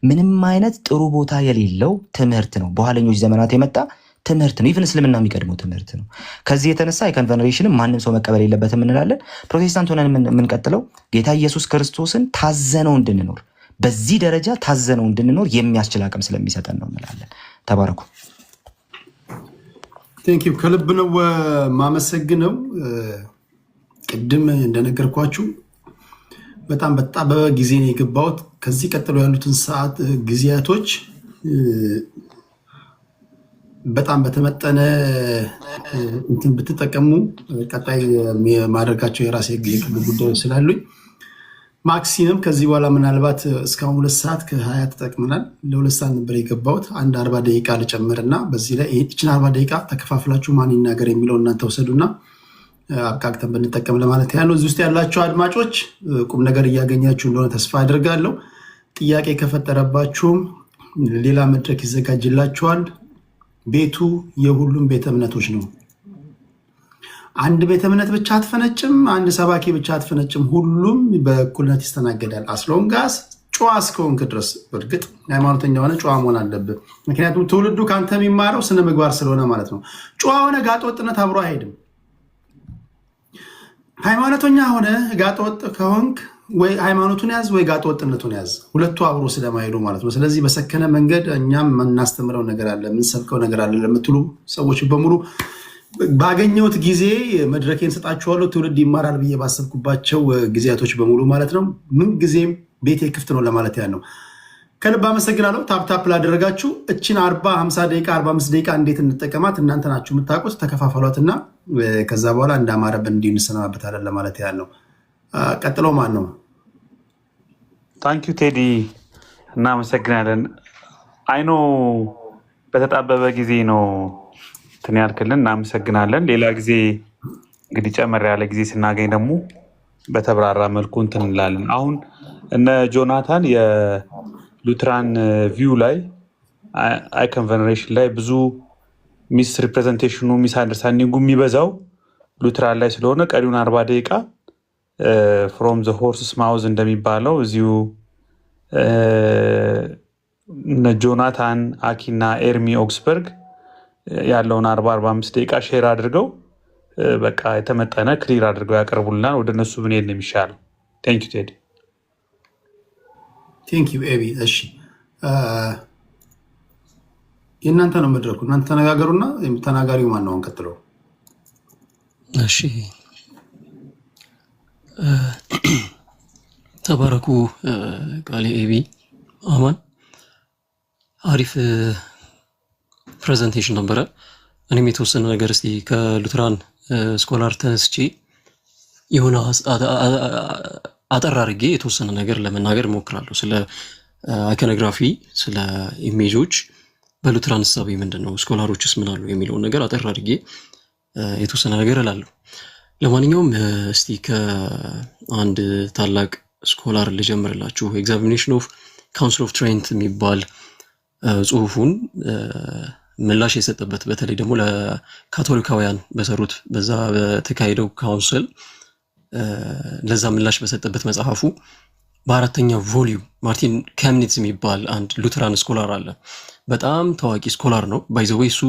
ምንም አይነት ጥሩ ቦታ የሌለው ትምህርት ነው። በኋለኞች ዘመናት የመጣ ትምህርት ነው። ኢቭን እስልምና የሚቀድመው ትምህርት ነው። ከዚህ የተነሳ አይከን ቬነሬሽንን ማንም ሰው መቀበል የለበትም እንላለን። ፕሮቴስታንት ሆነን የምንቀጥለው ጌታ ኢየሱስ ክርስቶስን ታዘነው እንድንኖር በዚህ ደረጃ ታዘነው እንድንኖር የሚያስችል አቅም ስለሚሰጠን ነው እንላለን። ተባረኩ።
ቴንኪው። ከልብ ነው ማመሰግነው። ቅድም እንደነገርኳችሁ በጣም በጊዜ ነው የገባሁት። ከዚህ ቀጥሎ ያሉትን ሰዓት ጊዜያቶች በጣም በተመጠነ እንትን ብትጠቀሙ ቀጣይ ማድረጋቸው የራሴ ጉዳዮች ስላሉኝ ማክሲመም ከዚህ በኋላ ምናልባት እስካሁን 2 ሰዓት ከ20 ተጠቅመናል። ለ2 ሰዓት ነበር የገባሁት። አንድ 40 ደቂቃ ልጨምርና በዚህ ላይ ይህችን 40 ደቂቃ ተከፋፍላችሁ ማን ይናገር የሚለው እናንተ ወሰዱና አብቃቅተን ብንጠቀም ለማለት ያለው። እዚህ ውስጥ ያላችሁ አድማጮች ቁም ነገር እያገኛችሁ እንደሆነ ተስፋ አድርጋለሁ። ጥያቄ ከፈጠረባችሁም ሌላ መድረክ ይዘጋጅላችኋል። ቤቱ የሁሉም ቤተ እምነቶች ነው። አንድ ቤተ እምነት ብቻ አትፈነጭም፣ አንድ ሰባኪ ብቻ አትፈነጭም። ሁሉም በእኩልነት ይስተናገዳል። አስሎንጋስ ጨዋ እስከሆንክ ድረስ። በእርግጥ ሃይማኖተኛ ሆነ ጨዋ መሆን አለብህ። ምክንያቱም ትውልዱ ከአንተ የሚማረው ስነ ምግባር ስለሆነ ማለት ነው። ጨዋ ሆነ ጋጠወጥነት አብሮ አይሄድም። ሃይማኖተኛ ሆነ ጋጠወጥ ከሆንክ ወይ ሃይማኖቱን ያዝ ወይ ጋጥ ወጥነቱን ያዝ፣ ሁለቱ አብሮ ስለማይሄዱ ማለት ነው። ስለዚህ በሰከነ መንገድ እኛም የምናስተምረው ነገር አለ፣ የምንሰብከው ነገር አለ ለምትሉ ሰዎች በሙሉ ባገኘሁት ጊዜ መድረኬን ሰጣችኋለሁ። ትውልድ ይማራል ብዬ ባሰብኩባቸው ጊዜያቶች በሙሉ ማለት ነው። ምን ጊዜም ቤቴ ክፍት ነው ለማለት ያን ነው። ከልብ አመሰግናለሁ። ታፕታፕ ላደረጋችሁ እችን 40 50 ደቂቃ 45 ደቂቃ እንዴት እንጠቀማት እናንተ ናችሁ የምታውቁት። ተከፋፈሏትና ከዛ በኋላ እንዳማረብን እንዲህ እንሰናበታለን ለማለት ያን ነው። ቀጥሎ ማን ነው?
ታንኪዩ ቴዲ፣ እናመሰግናለን። አይኖ በተጣበበ ጊዜ ነው እንትን ያልክልን፣ እናመሰግናለን። ሌላ ጊዜ እንግዲህ ጨመር ያለ ጊዜ ስናገኝ ደግሞ በተብራራ መልኩ እንትን እንላለን። አሁን እነ ጆናታን የሉትራን ቪው ላይ አይከን ቬነሬሽን ላይ ብዙ ሚስ ሪፕሬዘንቴሽኑ ሚስ አንደርስታንዲንጉ የሚበዛው ሉትራን ላይ ስለሆነ ቀሪውን 40 ደቂቃ ፍሮም ዘ ሆርስስ ማውዝ እንደሚባለው እዚሁ ጆናታን አኪና ኤርሚ ኦክስበርግ ያለውን 40-45 ደቂቃ ሼር አድርገው በቃ የተመጠነ ክሊር አድርገው ያቀርቡልናል። ወደ እነሱ ብንሄድ ነው የሚሻለው። ቴንክ ዩ ቴዲ።
ቴንክ ዩ ኤቢ። እሺ የእናንተ ነው መድረኩ፣ እናንተ ተነጋገሩና ተናጋሪው ማን ነው? አንቀጥለው።
እሺ ተባረኩ። ቃሌ ኤቢ አማን አሪፍ ፕሬዘንቴሽን ነበረ። እኔም የተወሰነ ነገር እስቲ ከሉትራን ስኮላር ተነስቼ የሆነ አጠር አድርጌ የተወሰነ ነገር ለመናገር እሞክራለሁ። ስለ አይኮኖግራፊ፣ ስለ ኢሜጆች በሉትራን እሳቤ ምንድን ነው፣ ስኮላሮችስ ምን አሉ የሚለውን ነገር አጠር አድርጌ የተወሰነ ነገር እላለሁ። ለማንኛውም እስቲ ከአንድ ታላቅ ስኮላር ልጀምርላችሁ። ኤግዛሚኔሽን ኦፍ ካውንስል ኦፍ ትሬንት የሚባል ጽሁፉን ምላሽ የሰጠበት በተለይ ደግሞ ለካቶሊካውያን በሰሩት በዛ በተካሄደው ካውንስል ለዛ ምላሽ በሰጠበት መጽሐፉ በአራተኛው ቮሊዩም ማርቲን ካምኒትዝ የሚባል አንድ ሉትራን ስኮላር አለ። በጣም ታዋቂ ስኮላር ነው። ባይዘዌይ እሱ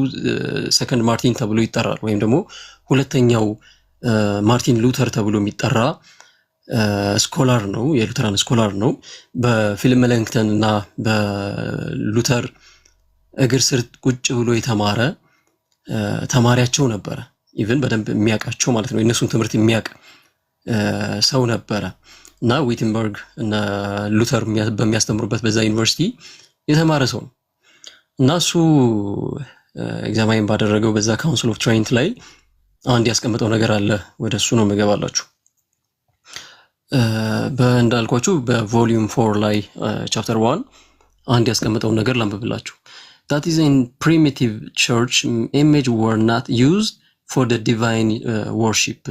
ሰከንድ ማርቲን ተብሎ ይጠራል፣ ወይም ደግሞ ሁለተኛው ማርቲን ሉተር ተብሎ የሚጠራ ስኮላር ነው። የሉተራን ስኮላር ነው። በፊልም መለንክተን እና በሉተር እግር ስር ቁጭ ብሎ የተማረ ተማሪያቸው ነበረ። ኢቨን በደንብ የሚያውቃቸው ማለት ነው። የእነሱን ትምህርት የሚያውቅ ሰው ነበረ እና ዊትንበርግ እና ሉተር በሚያስተምሩበት በዛ ዩኒቨርሲቲ የተማረ ሰው ነው እና እሱ ኤግዛማይን ባደረገው በዛ ካውንስል ኦፍ ትሬንት ላይ አንድ ያስቀመጠው ነገር አለ። ወደ እሱ ነው መገባላችሁ። እንዳልኳችሁ በቮሊዩም 4 ላይ ቻፕተር 1 አንድ ያስቀመጠውን ነገር ላንብብላችሁ። That is in primitive church image were not used for the divine worship.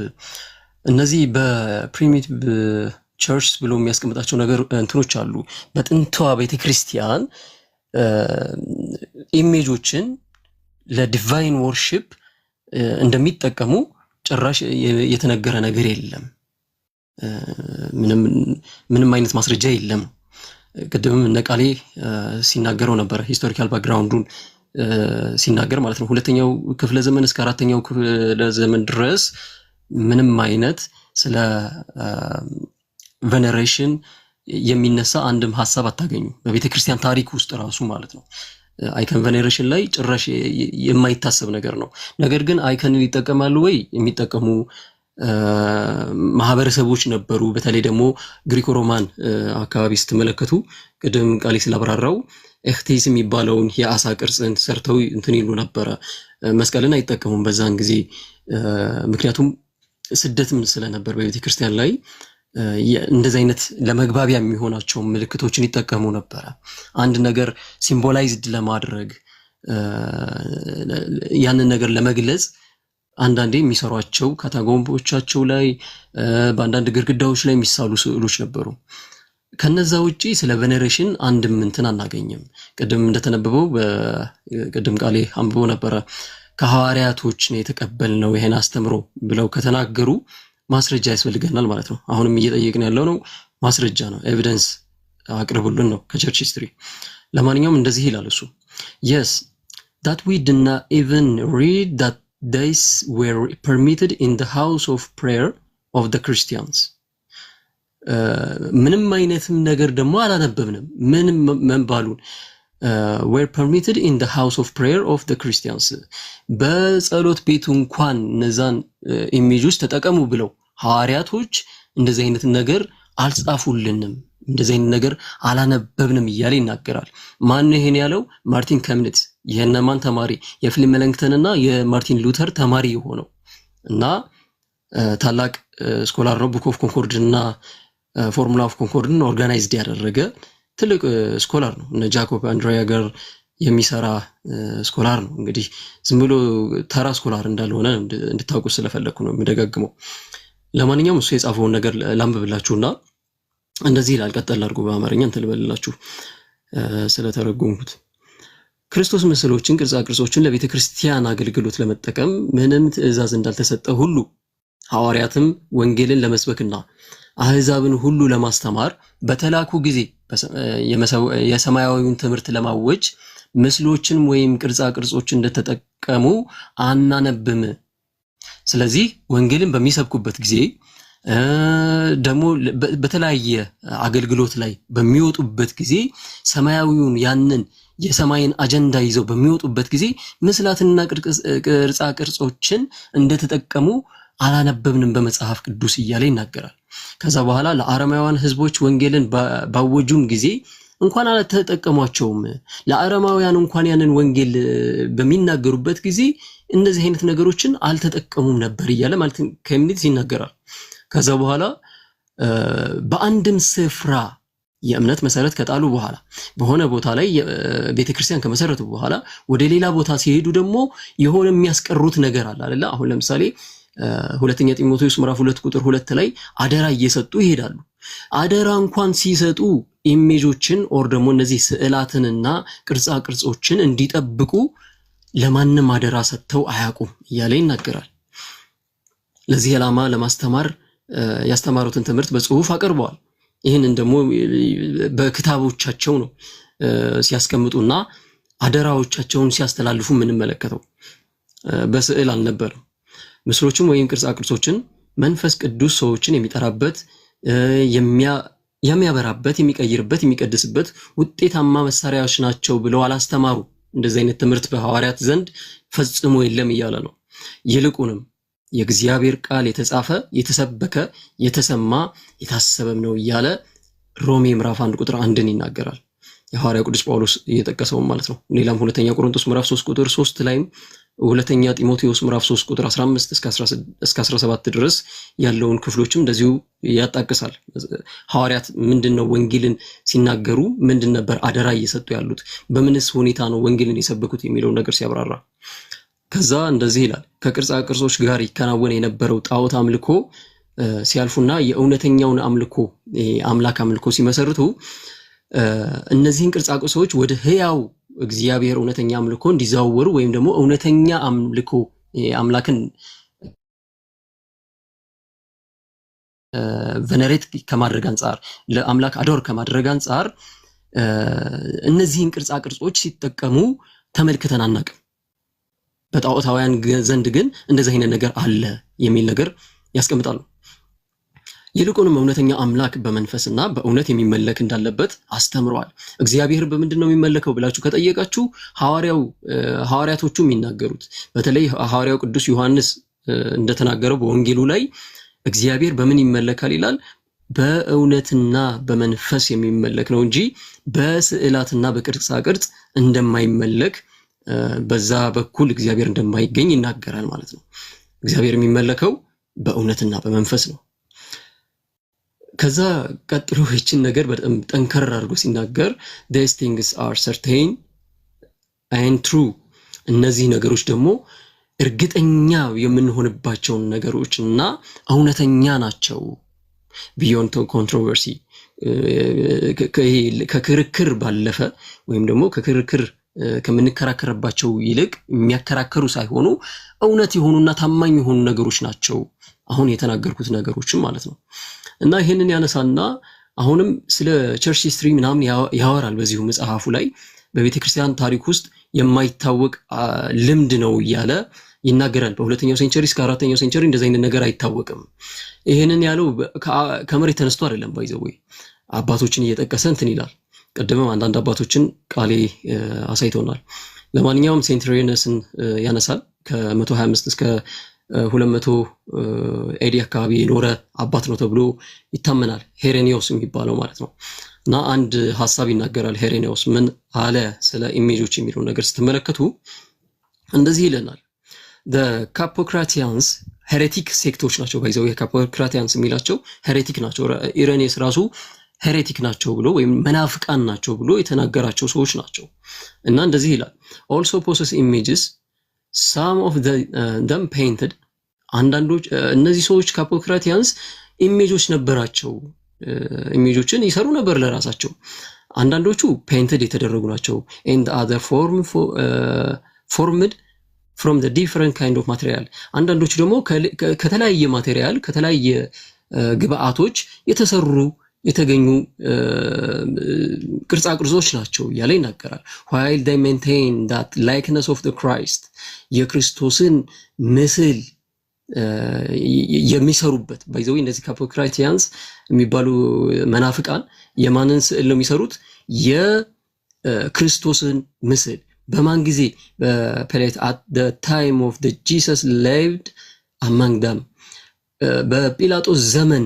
እነዚህ በፕሪሚቲቭ ቸርች ብሎ የሚያስቀምጣቸው ነገር እንትኖች አሉ። በጥንቷ ቤተክርስቲያን ኢሜጆችን ለዲቫይን ወርሺፕ እንደሚጠቀሙ ጭራሽ የተነገረ ነገር የለም። ምንም አይነት ማስረጃ የለም። ቅድምም ነቃሌ ሲናገረው ነበር፣ ሂስቶሪካል ባክግራውንዱን ሲናገር ማለት ነው። ሁለተኛው ክፍለ ዘመን እስከ አራተኛው ክፍለ ዘመን ድረስ ምንም አይነት ስለ ቬነሬሽን የሚነሳ አንድም ሐሳብ አታገኙ በቤተክርስቲያን ታሪክ ውስጥ ራሱ ማለት ነው። አይከን ቬነሬሽን ላይ ጭራሽ የማይታሰብ ነገር ነው። ነገር ግን አይከንን ይጠቀማሉ ወይ? የሚጠቀሙ ማህበረሰቦች ነበሩ። በተለይ ደግሞ ግሪኮ ሮማን አካባቢ ስትመለከቱ ቅድም ቃሌ ስላብራራው ኤክቴስ የሚባለውን የአሳ ቅርጽን ሰርተው እንትን ይሉ ነበረ። መስቀልን አይጠቀሙም በዛን ጊዜ፣ ምክንያቱም ስደትም ስለነበር በቤተክርስቲያን ላይ እንደዚህ አይነት ለመግባቢያ የሚሆናቸው ምልክቶችን ይጠቀሙ ነበረ። አንድ ነገር ሲምቦላይዝድ ለማድረግ ያንን ነገር ለመግለጽ አንዳንዴ የሚሰሯቸው ካታጎምቦቻቸው ላይ በአንዳንድ ግድግዳዎች ላይ የሚሳሉ ስዕሎች ነበሩ። ከነዛ ውጪ ስለ ቬነሬሽን አንድም እንትን አናገኝም። ቅድም እንደተነበበው በቅድም ቃሌ አንብቦ ነበረ። ከሐዋርያቶች ነው የተቀበልነው ይሄን አስተምሮ ብለው ከተናገሩ ማስረጃ ያስፈልገናል ማለት ነው። አሁንም እየጠየቅን ያለው ነው ማስረጃ ነው፣ ኤቪደንስ አቅርቡልን ነው ከቸርች ሂስትሪ። ለማንኛውም እንደዚህ ይላል እሱ yes that we did not even read that these were permitted in the house of prayer of the Christians. ምንም አይነትም ነገር ደግሞ አላነበብንም። ምንም መንባሉን were permitted in the house of prayer of the Christians በጸሎት ቤቱ እንኳን እነዛን ኢሜጆች ተጠቀሙ ብለው ሐዋርያቶች እንደዚህ አይነት ነገር አልጻፉልንም፣ እንደዚህ አይነት ነገር አላነበብንም እያለ ይናገራል። ማን ነው ይሄን ያለው? ማርቲን ከምኒት የነማን ተማሪ? የፊሊፕ መለንክተንና የማርቲን ሉተር ተማሪ የሆነው እና ታላቅ ስኮላር ነው። ቡክ ኦፍ ኮንኮርድ እና ፎርሙላ ኦፍ ኮንኮርድን ኦርጋናይዝድ ያደረገ ትልቅ ስኮላር ነው። እነ ጃኮብ አንድሪያ ጋር የሚሰራ ስኮላር ነው። እንግዲህ ዝም ብሎ ተራ ስኮላር እንዳልሆነ እንድታውቁ ስለፈለኩ ነው የምደጋግመው። ለማንኛውም እሱ የጻፈውን ነገር ላንብብላችሁና እንደዚህ ይላል። ቀጠል አድርጎ በአማርኛ እንትን ልበልላችሁ ስለተረጎምኩት። ክርስቶስ ምስሎችን፣ ቅርጻ ቅርጾችን ለቤተ ክርስቲያን አገልግሎት ለመጠቀም ምንም ትእዛዝ እንዳልተሰጠ ሁሉ ሐዋርያትም ወንጌልን ለመስበክና አህዛብን ሁሉ ለማስተማር በተላኩ ጊዜ የሰማያዊውን ትምህርት ለማወጅ ምስሎችን ወይም ቅርጻ ቅርጾችን እንደተጠቀሙ አናነብም። ስለዚህ ወንጌልን በሚሰብኩበት ጊዜ ደግሞ በተለያየ አገልግሎት ላይ በሚወጡበት ጊዜ ሰማያዊውን ያንን የሰማይን አጀንዳ ይዘው በሚወጡበት ጊዜ ምስላትና ቅርጻ ቅርጾችን እንደተጠቀሙ አላነበብንም በመጽሐፍ ቅዱስ እያለ ይናገራል። ከዛ በኋላ ለአረማውያን ህዝቦች ወንጌልን ባወጁም ጊዜ እንኳን አልተጠቀሟቸውም። ለአረማውያን እንኳን ያንን ወንጌል በሚናገሩበት ጊዜ እንደዚህ አይነት ነገሮችን አልተጠቀሙም ነበር እያለ ማለት ከምኒት ይናገራል። ከዛ በኋላ በአንድም ስፍራ የእምነት መሰረት ከጣሉ በኋላ በሆነ ቦታ ላይ ቤተክርስቲያን ከመሰረቱ በኋላ ወደ ሌላ ቦታ ሲሄዱ ደግሞ የሆነ የሚያስቀሩት ነገር አለ አይደል? አሁን ለምሳሌ ሁለተኛ ጢሞቴዎስ ምዕራፍ 2 ቁጥር 2 ላይ አደራ እየሰጡ ይሄዳሉ። አደራ እንኳን ሲሰጡ ኢሜጆችን ኦር ደግሞ እነዚህ ስዕላትንና ቅርጻ ቅርጾችን እንዲጠብቁ ለማንም አደራ ሰጥተው አያውቁም እያለ ይናገራል። ለዚህ ዓላማ ለማስተማር ያስተማሩትን ትምህርት በጽሁፍ አቀርበዋል። ይህንን ደግሞ በክታቦቻቸው ነው ሲያስቀምጡና አደራዎቻቸውን ሲያስተላልፉ የምንመለከተው። በስዕል አልነበረም። ምስሎችን ወይም ቅርጻ ቅርጾችን መንፈስ ቅዱስ ሰዎችን የሚጠራበት፣ የሚያበራበት፣ የሚቀይርበት፣ የሚቀድስበት ውጤታማ መሳሪያዎች ናቸው ብለው አላስተማሩ። እንደዚህ አይነት ትምህርት በሐዋርያት ዘንድ ፈጽሞ የለም እያለ ነው። ይልቁንም የእግዚአብሔር ቃል የተጻፈ፣ የተሰበከ፣ የተሰማ፣ የታሰበም ነው እያለ ሮሜ ምዕራፍ 1 ቁጥር 1ን ይናገራል። የሐዋርያው ቅዱስ ጳውሎስ እየጠቀሰው ማለት ነው። ሌላም ሁለተኛ ቆሮንቶስ ምዕራፍ 3 ቁጥር 3 ላይም ሁለተኛ ጢሞቴዎስ ምዕራፍ 3 ቁጥር 15 እስከ 17 ድረስ ያለውን ክፍሎችም እንደዚሁ ያጣቅሳል። ሐዋርያት ምንድነው ወንጌልን ሲናገሩ ምንድን ነበር አደራ እየሰጡ ያሉት፣ በምንስ ሁኔታ ነው ወንጌልን የሰበኩት የሚለው ነገር ሲያብራራ ከዛ እንደዚህ ይላል። ከቅርጻ ቅርጾች ጋር ይከናወን የነበረው ጣዖት አምልኮ ሲያልፉና የእውነተኛውን አምልኮ አምላክ አምልኮ ሲመሰርቱ እነዚህን ቅርጻ ቅርጾች ወደ ህያው እግዚአብሔር እውነተኛ አምልኮ እንዲዛወሩ ወይም ደግሞ እውነተኛ አምልኮ አምላክን ቨነሬት ከማድረግ አንፃር ለአምላክ አዶር ከማድረግ አንፃር እነዚህን ቅርጻ ቅርጾች ሲጠቀሙ ተመልክተን አናውቅም። በጣዖታውያን ዘንድ ግን እንደዚህ አይነት ነገር አለ የሚል ነገር ያስቀምጣሉ። ይልቁንም እውነተኛ አምላክ በመንፈስና በእውነት የሚመለክ እንዳለበት አስተምረዋል። እግዚአብሔር በምንድነው የሚመለከው ብላችሁ ከጠየቃችሁ ሐዋርያቶቹ የሚናገሩት በተለይ ሐዋርያው ቅዱስ ዮሐንስ እንደተናገረው በወንጌሉ ላይ እግዚአብሔር በምን ይመለካል ይላል? በእውነትና በመንፈስ የሚመለክ ነው እንጂ በስዕላትና በቅርጻ ቅርጽ እንደማይመለክ በዛ በኩል እግዚአብሔር እንደማይገኝ ይናገራል ማለት ነው። እግዚአብሔር የሚመለከው በእውነትና በመንፈስ ነው። ከዛ ቀጥሎ ይህችን ነገር በጣም ጠንከር አድርጎ ሲናገር these things are certain and true እነዚህ ነገሮች ደግሞ እርግጠኛ የምንሆንባቸውን ነገሮችና እውነተኛ ናቸው። beyond controversy ከክርክር ባለፈ ወይም ደግሞ ከክርክር ከምንከራከርባቸው ይልቅ የሚያከራከሩ ሳይሆኑ እውነት የሆኑና ታማኝ የሆኑ ነገሮች ናቸው አሁን የተናገርኩት ነገሮችም ማለት ነው። እና ይሄንን ያነሳና አሁንም ስለ ቸርች ሂስትሪ ምናምን ያወራል በዚሁ መጽሐፉ ላይ በቤተክርስቲያን ታሪክ ውስጥ የማይታወቅ ልምድ ነው እያለ ይናገራል። በሁለተኛው ሴንቸሪ እስከ አራተኛው ሴንቸሪ እንደዚህ አይነት ነገር አይታወቅም። ይሄንን ያለው ከመሬት ተነስቶ አይደለም። ባይዘው አባቶችን እየጠቀሰ እንትን ይላል። ቀደምም አንዳንድ አባቶችን ቃሌ አሳይቶናል። ለማንኛውም ሴንት ኢሬኒየስን ያነሳል። ከ125 እስከ 200 ኤዲ አካባቢ የኖረ አባት ነው ተብሎ ይታመናል። ሄሬኒዮስ የሚባለው ማለት ነው። እና አንድ ሐሳብ ይናገራል። ሄሬኒዮስ ምን አለ ስለ ኢሜጆች የሚለው ነገር ስትመለከቱ እንደዚህ ይለናል። the ካፖክራቲያንስ ሄሬቲክ ሴክቶች ናቸው። ባይዘው የካፖክራቲያንስ የሚላቸው ሄሬቲክ ናቸው። ኢሬኒየስ ራሱ ሄሬቲክ ናቸው ብሎ ወይም መናፍቃን ናቸው ብሎ የተናገራቸው ሰዎች ናቸው። እና እንደዚህ ይላል also possess images some of them painted አንዳንዶች እነዚህ ሰዎች ካፖክራቲያንስ ኢሜጆች ነበራቸው። ኢሜጆችን ይሰሩ ነበር ለራሳቸው። አንዳንዶቹ ፔይንትድ የተደረጉ ናቸው and other formed from the different kind of material አንዳንዶቹ ደግሞ ከተለያየ ማቴሪያል ከተለያየ ግብአቶች የተገኙ ቅርጻ ቅርጾች ናቸው ያለ ይናገራል። while they maintain that likeness of the Christ የክርስቶስን ምስል የሚሰሩበት ባይዘው እነዚህ ካፖክራቲያንስ የሚባሉ መናፍቃን የማንን ስዕል ነው የሚሰሩት? የክርስቶስን ምስል በማን ጊዜ? በፕሌት at the time of the Jesus lived among them በጲላጦስ ዘመን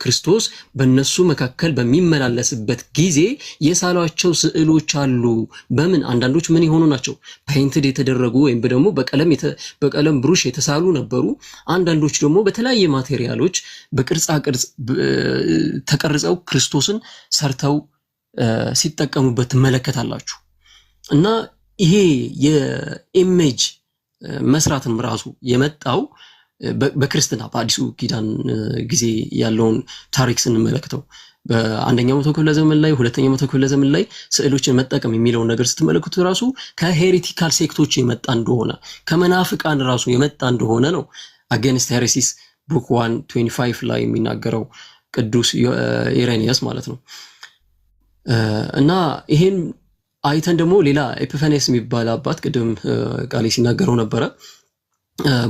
ክርስቶስ በእነሱ መካከል በሚመላለስበት ጊዜ የሳሏቸው ስዕሎች አሉ። በምን አንዳንዶች ምን የሆኑ ናቸው? ፔይንትድ የተደረጉ ወይም ደግሞ በቀለም ብሩሽ የተሳሉ ነበሩ። አንዳንዶች ደግሞ በተለያየ ማቴሪያሎች በቅርጻ ቅርጽ ተቀርጸው ክርስቶስን ሰርተው ሲጠቀሙበት ትመለከታላችሁ። እና ይሄ የኢሜጅ መስራትም ራሱ የመጣው በክርስትና በአዲሱ ኪዳን ጊዜ ያለውን ታሪክ ስንመለከተው በአንደኛው መቶ ክፍለ ዘመን ላይ ሁለተኛው መቶ ክፍለ ዘመን ላይ ስዕሎችን መጠቀም የሚለውን ነገር ስትመለከቱ ራሱ ከሄሬቲካል ሴክቶች የመጣ እንደሆነ ከመናፍቃን ራሱ የመጣ እንደሆነ ነው አጌንስት ሄሬሲስ ቡክ 125 ላይ የሚናገረው ቅዱስ ኢሬኒየስ ማለት ነው። እና ይሄን አይተን ደግሞ ሌላ ኤፒፋኒየስ የሚባል አባት ቅድም ቃሌ ሲናገረው ነበረ።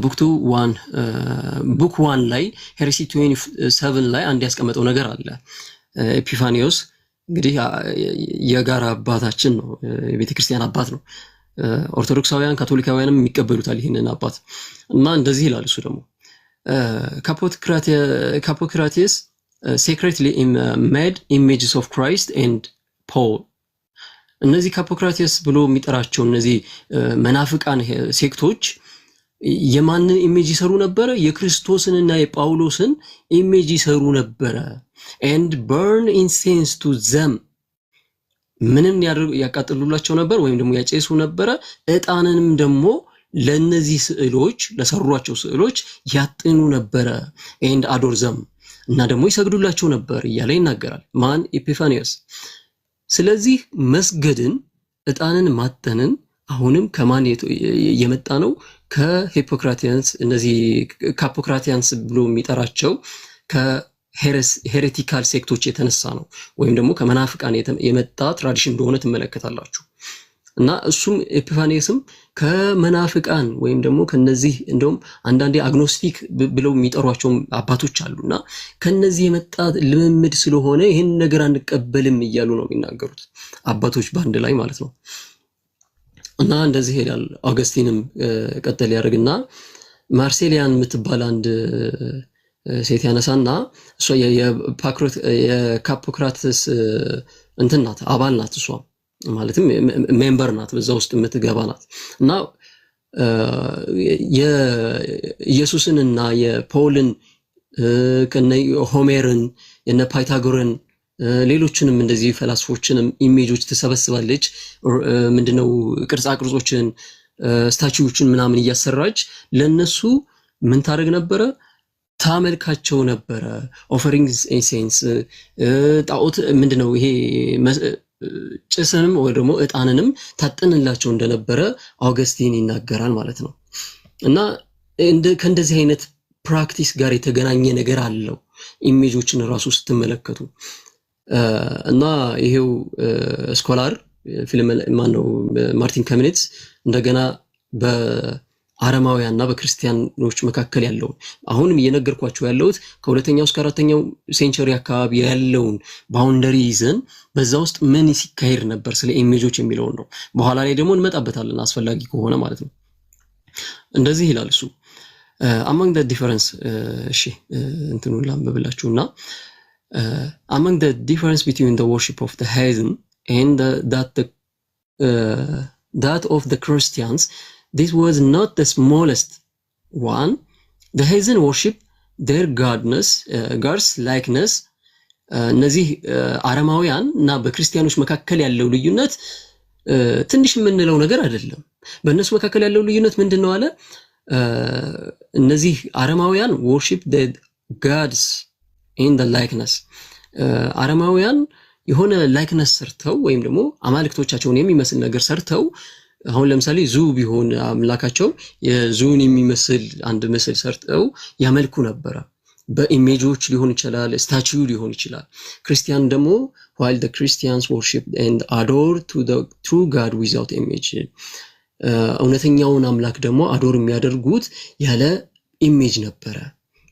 ቡክ 1 ላይ ሄሬሲ 27 ላይ አንድ ያስቀመጠው ነገር አለ። ኤፒፋኒዮስ እንግዲህ የጋራ አባታችን ነው፣ የቤተክርስቲያን አባት ነው። ኦርቶዶክሳውያን ካቶሊካውያንም የሚቀበሉታል ይሄንን አባት። እና እንደዚህ ይላል እሱ ደግሞ ካፖክራቲስ secretly made images of Christ and Paul እነዚህ ካፖክራቲስ ብሎ የሚጠራቸው እነዚህ መናፍቃን ሴክቶች የማንን ኢሜጅ ይሰሩ ነበር? የክርስቶስንና የጳውሎስን ኢሜጅ ይሰሩ ነበር። and burn incense to them ምንም ያቃጥሉላቸው ነበር ወይም ደግሞ ያጨሱ ነበር። ዕጣንንም ደግሞ ለነዚህ ስዕሎች ለሰሯቸው ስዕሎች ያጥኑ ነበር። and adore them እና ደግሞ ይሰግዱላቸው ነበር እያለ ይናገራል። ማን? ኤፒፋኒየስ። ስለዚህ መስገድን ዕጣንን ማጠንን አሁንም ከማን የመጣ ነው? ከሂፖክራቲያንስ እነዚህ ካፖክራቲያንስ ብሎ የሚጠራቸው ከሄሬቲካል ሴክቶች የተነሳ ነው ወይም ደግሞ ከመናፍቃን የመጣ ትራዲሽን እንደሆነ ትመለከታላችሁ። እና እሱም ኤፒፋኒየስም ከመናፍቃን ወይም ደግሞ ከነዚህ እንደውም አንዳንዴ አግኖስቲክ ብለው የሚጠሯቸው አባቶች አሉና ከነዚህ የመጣ ልምምድ ስለሆነ ይሄን ነገር አንቀበልም እያሉ ነው የሚናገሩት አባቶች ባንድ ላይ ማለት ነው። እና እንደዚህ ይላል። አውገስቲንም ቀጠል ያደርግና ማርሴሊያን የምትባል አንድ ሴት ያነሳና እሷ የካፖክራትስ እንትን ናት፣ አባል ናት። እሷ ማለትም ሜምበር ናት፣ በዛ ውስጥ የምትገባ ናት። እና የኢየሱስንና የፖልን ከነ ሆሜርን የነ ፓይታጎረን ሌሎችንም እንደዚህ ፈላስፎችንም ኢሜጆች ተሰበስባለች። ምንድነው ቅርጻ ቅርጾችን ስታቹዎችን ምናምን እያሰራች ለነሱ ምን ታደርግ ነበረ? ታመልካቸው ነበረ። ኦፈሪንግስ ኢንሴንስ ጣዖት ምንድነው ይሄ ጭስንም ወይ ደግሞ ዕጣንንም ታጥንላቸው እንደነበረ አውገስቲን ይናገራል ማለት ነው። እና ከእንደዚህ አይነት ፕራክቲስ ጋር የተገናኘ ነገር አለው ኢሜጆችን ራሱ ስትመለከቱ። እና ይሄው ስኮላር ፊልም ማነው ማርቲን ከሚኔትስ እንደገና አረማውያንና በክርስቲያኖች መካከል ያለውን አሁንም እየነገርኳቸው ያለሁት ከሁለተኛው እስከ አራተኛው ሴንቸሪ አካባቢ ያለውን ባውንደሪ ይዘን በዛ ውስጥ ምን ሲካሄድ ነበር ስለ ኢሜጆች የሚለውን ነው። በኋላ ላይ ደግሞ እንመጣበታለን አስፈላጊ ከሆነ ማለት ነው። እንደዚህ ይላል እሱ among the difference እሺ እንትኑን ላንብብላችሁና among the difference between the worship of the heathen and that of the Christians, this was not the smallest one. The heathen worship their gods likeness. እነዚህ አረማውያን እና በክርስቲያኖች መካከል ያለው ልዩነት ትንሽ የምንለው ነገር አይደለም። በእነሱ መካከል ያለው ልዩነት ምንድነው አለ? እነዚህ አረማውያን worship the gods in the likeness. አረማውያን የሆነ ላይክነስ ሰርተው ወይም ደግሞ አማልክቶቻቸውን የሚመስል ነገር ሰርተው አሁን ለምሳሌ ዙ ቢሆን አምላካቸው የዙን የሚመስል አንድ ምስል ሰርተው ያመልኩ ነበር። በኢሜጆች ሊሆን ይችላል፣ ስታቹ ሊሆን ይችላል። ክርስቲያን ደግሞ while the Christians worship and adore to the true God without image, እውነተኛውን አምላክ ደግሞ አዶር የሚያደርጉት ያለ ኢሜጅ ነበረ።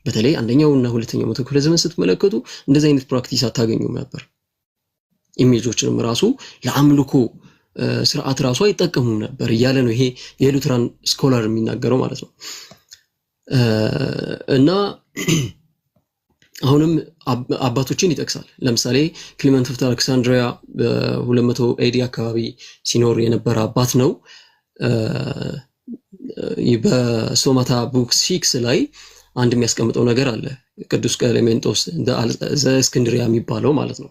በተለይ አንደኛውና ሁለተኛው መቶ ክፍለ ዘመን ስትመለከቱ እንደዚህ አይነት ፕራክቲስ አታገኙም ነበር። ኢሜጆችንም ራሱ ለአምልኮ ስርዓት ራሱ አይጠቀሙም ነበር እያለ ነው ይሄ የሉትራን ስኮላር የሚናገረው ማለት ነው። እና አሁንም አባቶችን ይጠቅሳል። ለምሳሌ ክሊመንት ኦፍ አሌክሳንድሪያ በ200 ኤዲ አካባቢ ሲኖር የነበረ አባት ነው። በሶማታ ቡክ 6 ላይ አንድ የሚያስቀምጠው ነገር አለ። ቅዱስ ቀሌሜንጦስ ዘእስክንድሪያ የሚባለው ማለት ነው።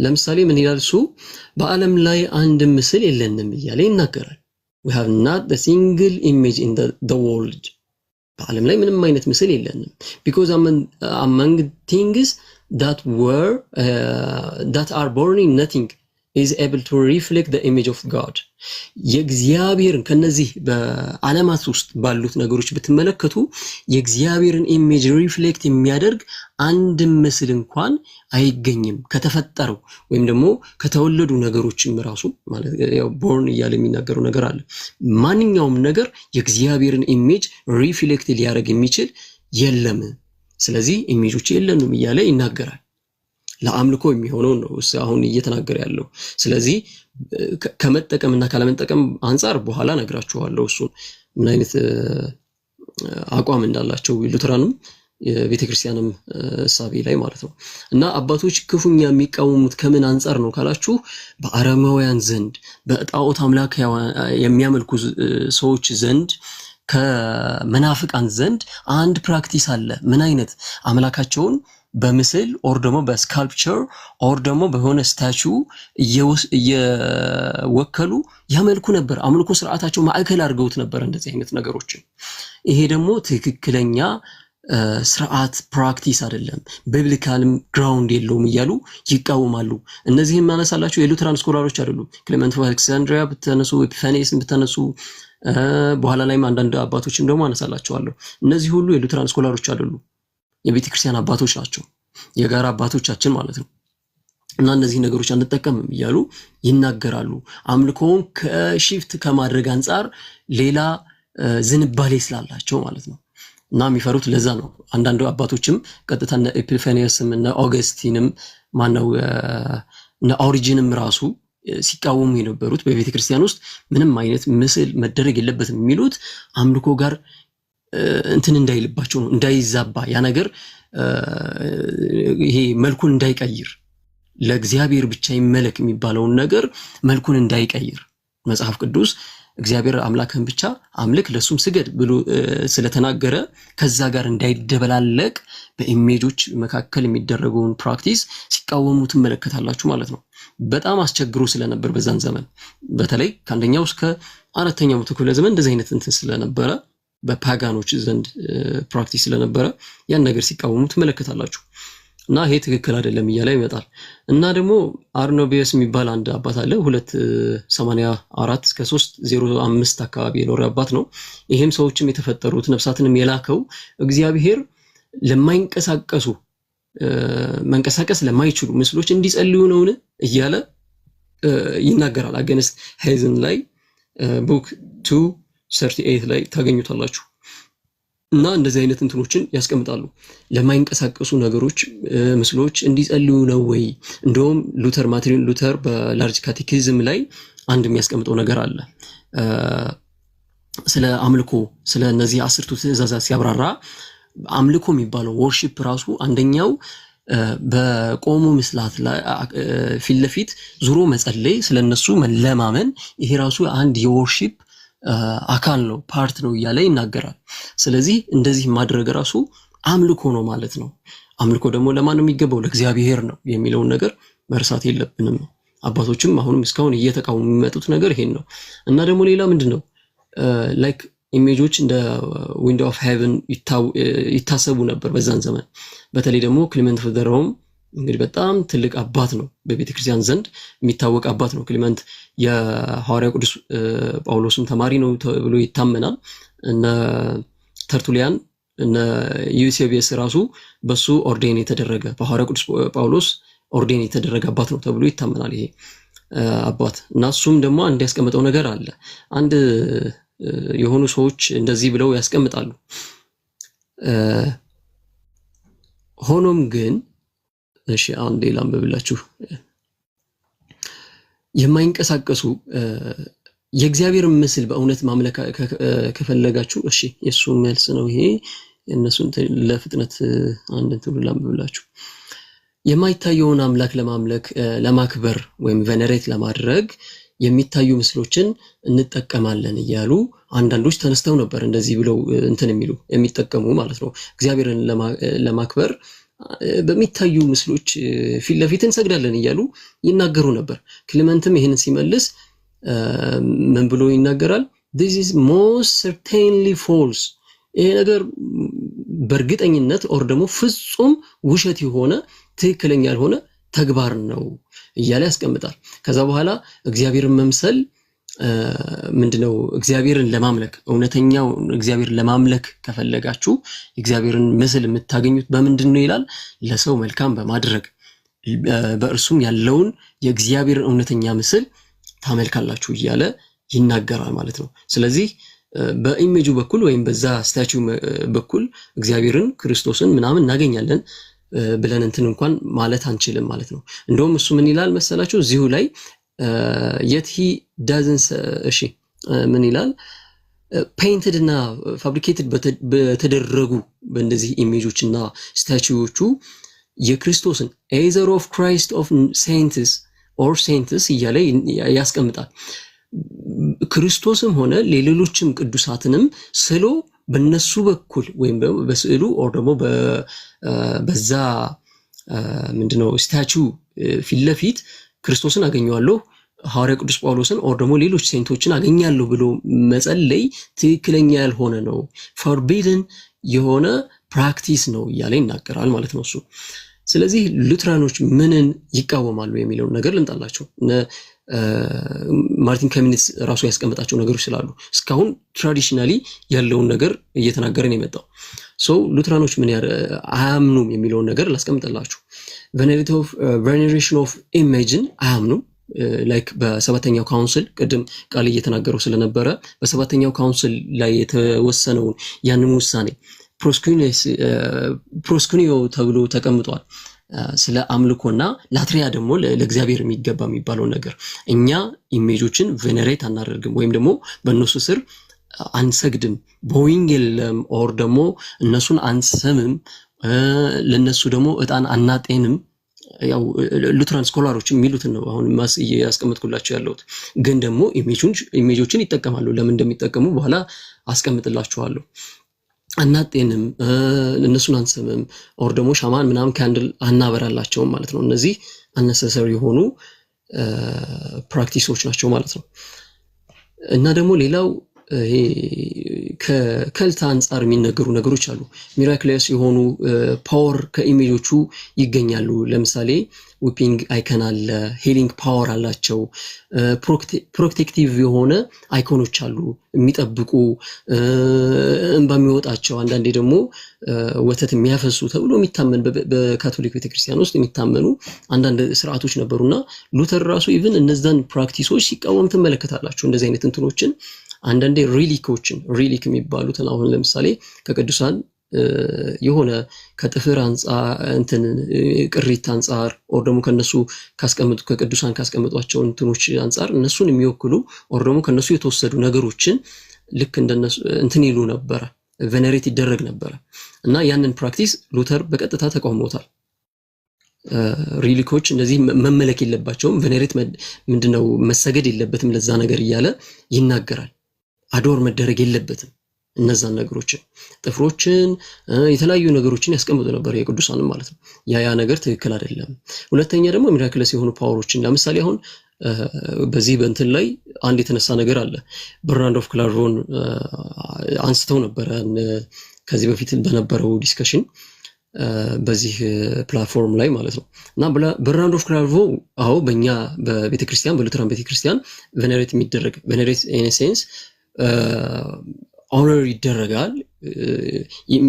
ለምሳሌ ምን ይላል እሱ? በዓለም ላይ አንድ ምስል የለንም እያለ ይናገራል። we have not the single image in the world. በዓለም ላይ ምንም አይነት ምስል የለንም because among things that are born in nothing is able to reflect the image of God. የእግዚአብሔርን ከነዚህ በዓለማት ውስጥ ባሉት ነገሮች ብትመለከቱ የእግዚአብሔርን ኢሜጅ ሪፍሌክት የሚያደርግ አንድ ምስል እንኳን አይገኝም ከተፈጠረው ወይም ደግሞ ከተወለዱ ነገሮችም ራሱ ማለት ያው ቦርን እያለ የሚናገረው ነገር አለ። ማንኛውም ነገር የእግዚአብሔርን ኢሜጅ ሪፍሌክት ሊያደርግ የሚችል የለም። ስለዚህ ኢሜጆች የለንም እያለ ይናገራል። ለአምልኮ የሚሆነው ነው አሁን እየተናገረ ያለው። ስለዚህ ከመጠቀምና ካለመጠቀም አንፃር በኋላ ነግራችኋለሁ እሱን ምን አይነት አቋም እንዳላቸው ሉተራንም የቤተክርስቲያንም ሳቢ ላይ ማለት ነው። እና አባቶች ክፉኛ የሚቃወሙት ከምን አንፃር ነው ካላችሁ በአረማውያን ዘንድ በጣዖት አምላክ የሚያመልኩ ሰዎች ዘንድ ከመናፍቃን ዘንድ አንድ ፕራክቲስ አለ። ምን አይነት አምላካቸውን በምስል ኦር ደግሞ በስካልፕቸር ኦር ደግሞ በሆነ ስታቹ እየወከሉ ያመልኩ ነበር። አምልኮ ስርዓታቸው ማዕከል አድርገውት ነበር እንደዚህ አይነት ነገሮችን። ይሄ ደግሞ ትክክለኛ ስርዓት ፕራክቲስ አይደለም፣ ቢብሊካልም ግራውንድ የለውም እያሉ ይቃወማሉ። እነዚህም ማነሳላችሁ የሉትራን ስኮላሮች አይደሉም። ክሌመንት ኦፍ አሌክሳንድሪያ ብትነሱ፣ ኤፒፋኒስን ብትነሱ፣ በኋላ ላይም አንዳንድ አባቶችም ደግሞ አነሳላችኋለሁ። እነዚህ ሁሉ የሉትራን ስኮላሮች አይደሉም፣ የቤተክርስቲያን አባቶች ናቸው፣ የጋራ አባቶቻችን ማለት ነው። እና እነዚህ ነገሮች አንጠቀምም እያሉ ይናገራሉ። አምልኮውን ከሺፍት ከማድረግ አንፃር ሌላ ዝንባሌ ስላላቸው ማለት ነው። እና የሚፈሩት ለዛ ነው። አንዳንድ አባቶችም ቀጥታ እነ ኤፒፋኒየስም እነ ኦገስቲንም ማነው እነ ኦሪጂንም ራሱ ሲቃወሙ የነበሩት በቤተክርስቲያን ውስጥ ምንም አይነት ምስል መደረግ የለበትም የሚሉት አምልኮ ጋር እንትን እንዳይልባቸው ነው፣ እንዳይዛባ ያ ነገር ይሄ መልኩን እንዳይቀይር ለእግዚአብሔር ብቻ ይመለክ የሚባለውን ነገር መልኩን እንዳይቀይር መጽሐፍ ቅዱስ እግዚአብሔር አምላክን ብቻ አምልክ ለሱም ስገድ ብሎ ስለተናገረ ከዛ ጋር እንዳይደበላለቅ በኢሜጆች መካከል የሚደረገውን ፕራክቲስ ሲቃወሙ ትመለከታላችሁ ማለት ነው። በጣም አስቸግሮ ስለነበር በዛን ዘመን በተለይ ከአንደኛው እስከ አራተኛው መቶ ክፍለ ዘመን እንደዚህ አይነት እንትን ስለነበረ በፓጋኖች ዘንድ ፕራክቲስ ስለነበረ ያን ነገር ሲቃወሙ ትመለከታላችሁ። እና ይሄ ትክክል አይደለም እያለ ይመጣል። እና ደግሞ አርኖቢየስ የሚባል አንድ አባት አለ 284 እስከ 305 አካባቢ የኖረ አባት ነው። ይሄም ሰዎችም የተፈጠሩት ነፍሳትንም የላከው እግዚአብሔር ለማይንቀሳቀሱ መንቀሳቀስ ለማይችሉ ምስሎች እንዲጸልዩ ነውን እያለ ይናገራል። አገንስት ሄዝን ላይ ቡክ 2 38 ላይ ታገኙታላችሁ። እና እንደዚህ አይነት እንትኖችን ያስቀምጣሉ። ለማይንቀሳቀሱ ነገሮች ምስሎች እንዲጸልዩ ነው ወይ? እንደውም ማርቲን ሉተር በላርጅ ካቴኪዝም ላይ አንድ የሚያስቀምጠው ነገር አለ። ስለ አምልኮ ስለ እነዚህ 10ቱ ትእዛዛት ሲያብራራ አምልኮ የሚባለው ወርሺፕ ራሱ አንደኛው በቆሙ ምስላት ፊት ለፊት ዙሮ መጸለይ፣ ስለነሱ መለማመን፣ ይሄ ራሱ አንድ የወርሺፕ አካል ነው፣ ፓርት ነው እያለ ይናገራል። ስለዚህ እንደዚህ ማድረግ ራሱ አምልኮ ነው ማለት ነው። አምልኮ ደግሞ ለማን ነው የሚገባው? ለእግዚአብሔር ነው የሚለውን ነገር መርሳት የለብንም። አባቶችም አሁንም እስካሁን እየተቃወሙ የሚመጡት ነገር ይሄን ነው። እና ደግሞ ሌላ ምንድነው ላይክ ኢሜጆች እንደ ዊንዶው ኦፍ ሄቨን ይታሰቡ ነበር በዛን ዘመን። በተለይ ደግሞ ክሊመንት ኦፍ ዘ ሮም እንግዲህ በጣም ትልቅ አባት ነው፣ በቤተክርስቲያን ዘንድ የሚታወቅ አባት ነው። ክሊመንት የሐዋርያው ቅዱስ ጳውሎስም ተማሪ ነው ተብሎ ይታመናል። እነ ተርቱሊያን እነ ዩሴቢየስ ራሱ በሱ ኦርዴን የተደረገ በሐዋርያው ቅዱስ ጳውሎስ ኦርዴን የተደረገ አባት ነው ተብሎ ይታመናል ይሄ አባት። እና እሱም ደግሞ አንድ ያስቀምጠው ነገር አለ። አንድ የሆኑ ሰዎች እንደዚህ ብለው ያስቀምጣሉ። ሆኖም ግን እሺ አሁን ሌላ አንብብላችሁ የማይንቀሳቀሱ የእግዚአብሔር ምስል በእውነት ማምለክ ከፈለጋችሁ እሺ የሱ መልስ ነው ይሄ። እነሱን ለፍጥነት አንድ ትብሉ አንብብላችሁ የማይታየውን አምላክ ለማምለክ ለማክበር ወይም ቬነሬት ለማድረግ የሚታዩ ምስሎችን እንጠቀማለን እያሉ አንዳንዶች ተነስተው ነበር። እንደዚህ ብለው የሚጠቀሙ ማለት ነው። እግዚአብሔርን ለማክበር በሚታዩ ምስሎች ፊት ለፊት እንሰግዳለን እያሉ ይናገሩ ነበር። ክሊመንትም ይህንን ሲመልስ ምን ብሎ ይናገራል? this is most certainly false ይሄ ነገር በእርግጠኝነት ኦር ደግሞ ፍጹም ውሸት የሆነ ትክክለኛ ያልሆነ ተግባር ነው እያለ ያስቀምጣል። ከዛ በኋላ እግዚአብሔርን መምሰል ምንድነው? እግዚአብሔርን ለማምለክ እውነተኛው እግዚአብሔርን ለማምለክ ከፈለጋችሁ እግዚአብሔርን ምስል የምታገኙት በምንድነው ይላል? ለሰው መልካም በማድረግ በእርሱም ያለውን የእግዚአብሔርን እውነተኛ ምስል ታመልካላችሁ እያለ ይናገራል ማለት ነው። ስለዚህ በኢሜጁ በኩል ወይም በዛ ስታቹ በኩል እግዚአብሔርን ክርስቶስን ምናምን እናገኛለን ብለን እንኳን ማለት አንችልም ማለት ነው። እንደውም እሱ ምን ይላል መሰላችሁ እዚሁ ላይ yet he doesn't እሺ ምን ይላል? ፔይንትድ እና ፋብሪኬትድ በተደረጉ በእንደዚህ ኢሜጆች እና ስታቹዎቹ የክርስቶስን either of Christ of saints or saints እያለ ያስቀምጣል። ክርስቶስም ሆነ ሌሎችም ቅዱሳትንም ስሎ በነሱ በኩል ወይም በስዕሉ ኦር ደግሞ በዛ ምንድነው ስታቹ ፊት ለፊት ክርስቶስን አገኘዋለሁ ሐዋርያ ቅዱስ ጳውሎስን ኦር ደግሞ ሌሎች ሴንቶችን አገኛለሁ ብሎ መጸለይ ትክክለኛ ያልሆነ ነው፣ ፎርቢድን የሆነ ፕራክቲስ ነው እያለ ይናገራል ማለት ነው እሱ። ስለዚህ ሉትራኖች ምንን ይቃወማሉ የሚለውን ነገር ልምጣላቸው። ማርቲን ከሚኒስ ራሱ ያስቀመጣቸው ነገሮች ስላሉ እስካሁን ትራዲሽናሊ ያለውን ነገር እየተናገረን የመጣው ሶ ሉትራኖች ምን አያምኑም የሚለውን ነገር ላስቀምጥላችሁ። ቬኔሬሽን ኦፍ ኢሜጅን አያምኑም። ላይክ በሰባተኛው ካውንስል ቅድም ቃል እየተናገረው ስለነበረ በሰባተኛው ካውንስል ላይ የተወሰነውን ያንን ውሳኔ ፕሮስኩኒዮ ተብሎ ተቀምጧል። ስለ አምልኮና ላትሪያ ደግሞ ለእግዚአብሔር የሚገባ የሚባለው ነገር እኛ ኢሜጆችን ቬነሬት አናደርግም ወይም ደግሞ በእነሱ ስር አንሰግድም፣ ቦይንግ የለም ኦር ደግሞ እነሱን አንሰምም፣ ለነሱ ደግሞ እጣን አናጤንም። ያው ሉትራን ስኮላሮች የሚሉትን ነው አሁን ያስቀምጥኩላችሁ ያለሁት። ግን ደግሞ ኢሜጆችን ይጠቀማሉ። ለምን እንደሚጠቀሙ በኋላ አስቀምጥላችኋለሁ። አናጤንም፣ እነሱን አንሰምም ኦር ደግሞ ሻማን ምናምን ካንድል አናበራላቸውም ማለት ነው። እነዚህ አነሰሰሪ የሆኑ ፕራክቲሶች ናቸው ማለት ነው። እና ደግሞ ሌላው ይሄ ከከልት አንጻር የሚነገሩ ነገሮች አሉ። ሚራክለስ የሆኑ ፓወር ከኢሜጆቹ ይገኛሉ። ለምሳሌ ዊፒንግ አይከን አለ፣ ሂሊንግ ፓወር አላቸው፣ ፕሮቴክቲቭ የሆነ አይኮኖች አሉ የሚጠብቁ እንባ የሚወጣቸው፣ አንዳንዴ ደግሞ ወተት የሚያፈሱ ተብሎ የሚታመን በካቶሊክ ቤተክርስቲያን ውስጥ የሚታመኑ አንዳንድ ስርዓቶች ነበሩና ሉተር ራሱ ኢቭን እነዛን ፕራክቲሶች ሲቃወም ትመለከታላችሁ። እንደዚህ አይነት እንትኖችን አንዳንዴ ሪሊክ የሚባሉትን አሁን ለምሳሌ ከቅዱሳን የሆነ ከጥፍር አንፃር እንትን ቅሪት አንፃር ኦር ደግሞ ከነሱ ከቅዱሳን ካስቀመጧቸው እንትኖች አንፃር እነሱን የሚወክሉ ኦር ደግሞ ከነሱ የተወሰዱ ነገሮችን ልክ እንደነሱ እንትን ይሉ ነበር ቬነሬት ይደረግ ነበር እና ያንን ፕራክቲስ ሉተር በቀጥታ ተቃውሞታል። ሪሊኮች እንደዚህ መመለክ የለባቸውም ቬነሬት ምንድነው መሰገድ የለበትም ለዛ ነገር እያለ ይናገራል። አዶር መደረግ የለበትም እነዛን ነገሮችን ጥፍሮችን የተለያዩ ነገሮችን ያስቀምጡ ነበር የቅዱሳንም ማለት ነው። ያ ነገር ትክክል አይደለም። ሁለተኛ ደግሞ ሚራክለስ የሆኑ ፓወሮችን ለምሳሌ አሁን በዚህ በእንትን ላይ አንድ የተነሳ ነገር አለ። በርናርድ ኦፍ ክላርቮን አንስተው ነበር ከዚህ በፊት በነበረው ዲስከሽን በዚህ ፕላትፎርም ላይ ማለት ነው። እና በርናርድ ኦፍ ክላርቮ አዎ በእኛ በቤተክርስቲያን በሉተራን ቤተክርስቲያን ቬነሬት የሚደረግ ቬነሬት ኢን ሴንስ ኦነር ይደረጋል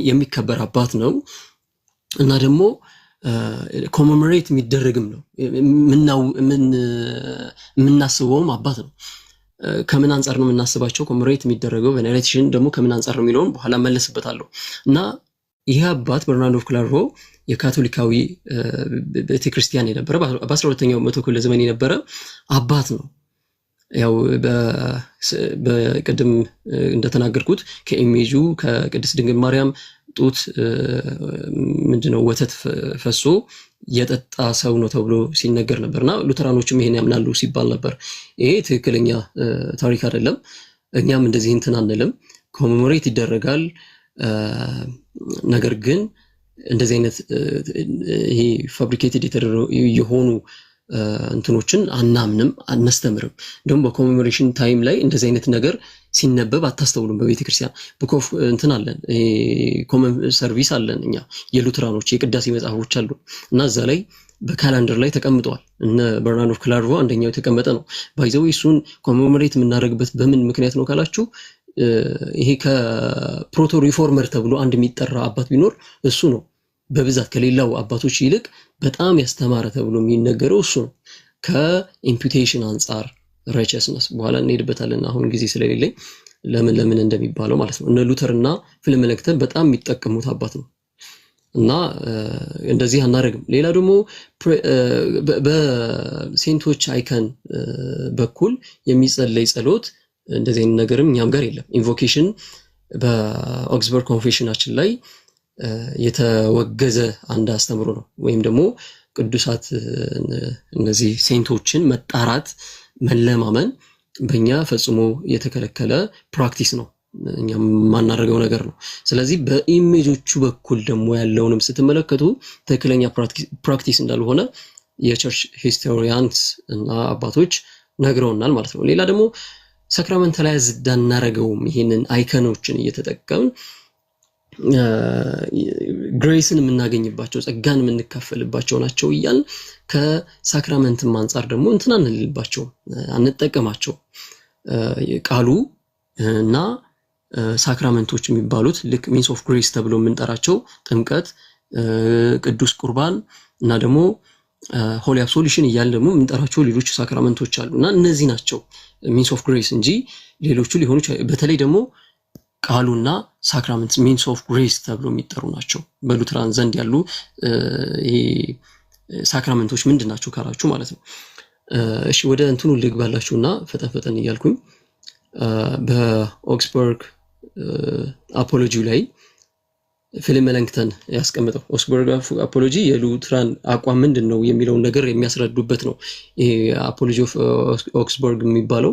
የሚከበር አባት ነው እና ደግሞ ኮሜሞሬት የሚደረግም ነው የምናስበውም አባት ነው። ከምን አንፃር ነው የምናስባቸው ኮሜሞሬት የሚደረገው ቬነሬሽን ደግሞ ከምን አንፃር ነው የሚለውን በኋላ መለስበታለሁ። እና ይሄ አባት በርናርድ ኦፍ ክላርቮ የካቶሊካዊ ቤተክርስቲያን የነበረ በ12ኛው መቶ ክፍለ ዘመን የነበረ አባት ነው። ያው በቅድም እንደተናገርኩት ከኢሜጁ ከቅድስት ድንግል ማርያም ጡት ምንድነው ወተት ፈሶ የጠጣ ሰው ነው ተብሎ ሲነገር ነበርና ሉተራኖችም ይሄን ያምናሉ ሲባል ነበር። ይሄ ትክክለኛ ታሪክ አይደለም። እኛም እንደዚህ እንትን አንልም። ኮሜሞሬት ይደረጋል። ነገር ግን እንደዚህ አይነት ይሄ ፋብሪኬትድ የሆኑ እንትኖችን አናምንም አናስተምርም። እንደውም በኮሜሞሬሽን ታይም ላይ እንደዚህ አይነት ነገር ሲነበብ አታስተውሉም። በቤተክርስቲያን ቡኮፍ እንትን አለን ኮመን ሰርቪስ አለን እኛ የሉተራኖች የቅዳሴ መጽሐፎች አሉ እና እዛ ላይ በካላንደር ላይ ተቀምጠዋል። እነ በርናርድ ኦፍ ክላርቮ አንደኛው የተቀመጠ ነው። ባይዘው እሱን ኮሜሞሬት የምናደርግበት በምን ምክንያት ነው ካላችሁ ይሄ ከፕሮቶ ሪፎርመር ተብሎ አንድ የሚጠራ አባት ቢኖር እሱ ነው። በብዛት ከሌላው አባቶች ይልቅ በጣም ያስተማረ ተብሎ የሚነገረው እሱ ነው። ከኢምፑቴሽን አንፃር ራይቸስነስ በኋላ እንሄድበታለን አሁን ጊዜ ስለሌለኝ ለምን እንደሚባለው ማለት ነው። እነ ሉተርና ፍልመለክተን በጣም የሚጠቀሙት አባት ነው እና እንደዚህ አናረግም። ሌላ ደግሞ በሴንቶች አይከን በኩል የሚጸለይ ጸሎት እንደዚህ አይነት ነገርም እኛም ጋር የለም። ኢንቮኬሽን በኦክስበርግ ኮንፌሽናችን ላይ የተወገዘ አንድ አስተምሮ ነው። ወይም ደግሞ ቅዱሳት እነዚህ ሴንቶችን መጣራት መለማመን በእኛ ፈጽሞ የተከለከለ ፕራክቲስ ነው። እኛ ማናደርገው ነገር ነው። ስለዚህ በኢሜጆቹ በኩል ደግሞ ያለውንም ስትመለከቱ ትክክለኛ ፕራክቲስ እንዳልሆነ የቸርች ሂስቶሪያንስ እና አባቶች ነግረውናል ማለት ነው። ሌላ ደግሞ ሳክራመንታላይዝ እንዳናረገውም ይሄንን አይከኖችን እየተጠቀምን ግሬስን የምናገኝባቸው ጸጋን የምንካፈልባቸው ናቸው እያል ከሳክራመንትም አንፃር ደግሞ እንትን አንልባቸው አንጠቀማቸው። ቃሉ እና ሳክራመንቶች የሚባሉት ልክ ሚንስ ኦፍ ግሬስ ተብሎ የምንጠራቸው ጥምቀት፣ ቅዱስ ቁርባን እና ደግሞ ሆሊ አብሶሉሽን እያልን ደግሞ የምንጠራቸው ሌሎች ሳክራመንቶች አሉና እነዚህ ናቸው ሚንስ ኦፍ ግሬስ እንጂ ሌሎቹ ሊሆኑ በተለይ ደግሞ ቃሉና ሳክራመንት ሚንስ ኦፍ ግሬስ ተብሎ የሚጠሩ ናቸው። በሉተራን ዘንድ ያሉ ሳክራመንቶች ምንድናቸው ካላችሁ ማለት ነው። እሺ ወደ እንትኑ ልግባላችሁና ፈጠን እያልኩኝ በኦክስበርግ አፖሎጂ ላይ ፍልመለንክተን ያስቀምጠው ኦክስበርግ አፖሎጂ የሉተራን አቋም ምንድነው የሚለውን ነገር የሚያስረዱበት ነው። ይሄ አፖሎጂ ኦፍ ኦክስበርግ የሚባለው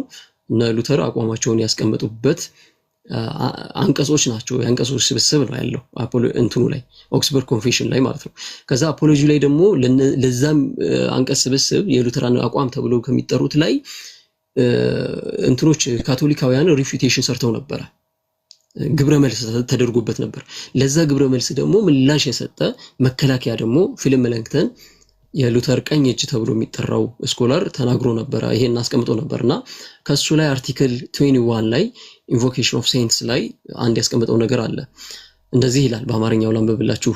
እና ሉተር አቋማቸውን ያስቀምጡበት አንቀጾች ናቸው። የአንቀጾች ስብስብ ነው ያለው እንትኑ ላይ ኦክስበርግ ኮንፌሽን ላይ ማለት ነው። ከዛ አፖሎጂ ላይ ደግሞ ለዛም አንቀጽ ስብስብ የሉተራን አቋም ተብሎ ከሚጠሩት ላይ እንትኖች ካቶሊካውያን ሪፊዩቴሽን ሰርተው ነበር። ግብረ መልስ ተደርጎበት ነበር። ለዛ ግብረ መልስ ደግሞ ምላሽ የሰጠ መከላከያ ደግሞ ፍልመለንክተን የሉተር ቀኝ እጅ ተብሎ የሚጠራው ስኮላር ተናግሮ ነበር። ይሄን አስቀምጦ ነበርና ከሱ ላይ አርቲክል 21 ላይ ኢንቮኬሽን ኦፍ ሴንትስ ላይ አንድ ያስቀምጠው ነገር አለ። እንደዚህ ይላል። በአማርኛው ላንብብላችሁ።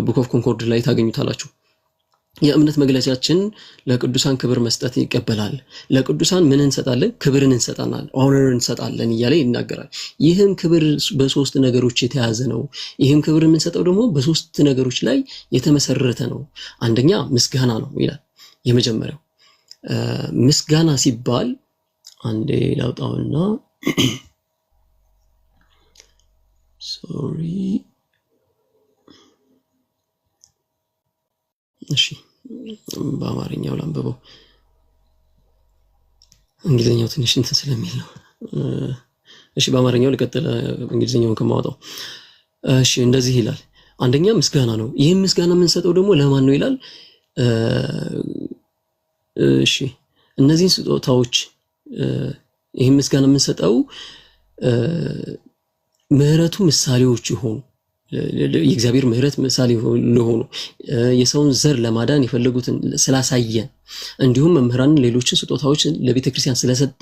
ቡክ ኦፍ ኮንኮርድ ላይ ታገኙታላችሁ። የእምነት መግለጫችን ለቅዱሳን ክብር መስጠት ይቀበላል። ለቅዱሳን ምን እንሰጣለን? ክብርን እንሰጣለን፣ ኦነር እንሰጣለን እያለ ይናገራል። ይህም ክብር በሶስት ነገሮች የተያዘ ነው። ይህም ክብር የምንሰጠው ደግሞ በሶስት ነገሮች ላይ የተመሰረተ ነው። አንደኛ ምስጋና ነው ይላል። የመጀመሪያው ምስጋና ሲባል አንዴ ላውጣውና ሶሪ እሺ በአማርኛው ላንብበው፣ እንግሊዝኛው ትንሽ እንትን ስለሚል ነው። እሺ በአማርኛው ልቀጥል እንግሊዝኛውን ከማወጣው። እሺ እንደዚህ ይላል። አንደኛ ምስጋና ነው። ይህም ምስጋና የምንሰጠው ደግሞ ለማን ነው ይላል። እሺ እነዚህን ስጦታዎች ይህም ምስጋና የምንሰጠው ምህረቱ ምሳሌዎች ይሆኑ የእግዚአብሔር ምህረት ምሳሌ ለሆኑ የሰውን ዘር ለማዳን የፈለጉትን ስላሳየን እንዲሁም መምህራን ሌሎችን ስጦታዎች ለቤተክርስቲያን ስለሰጠ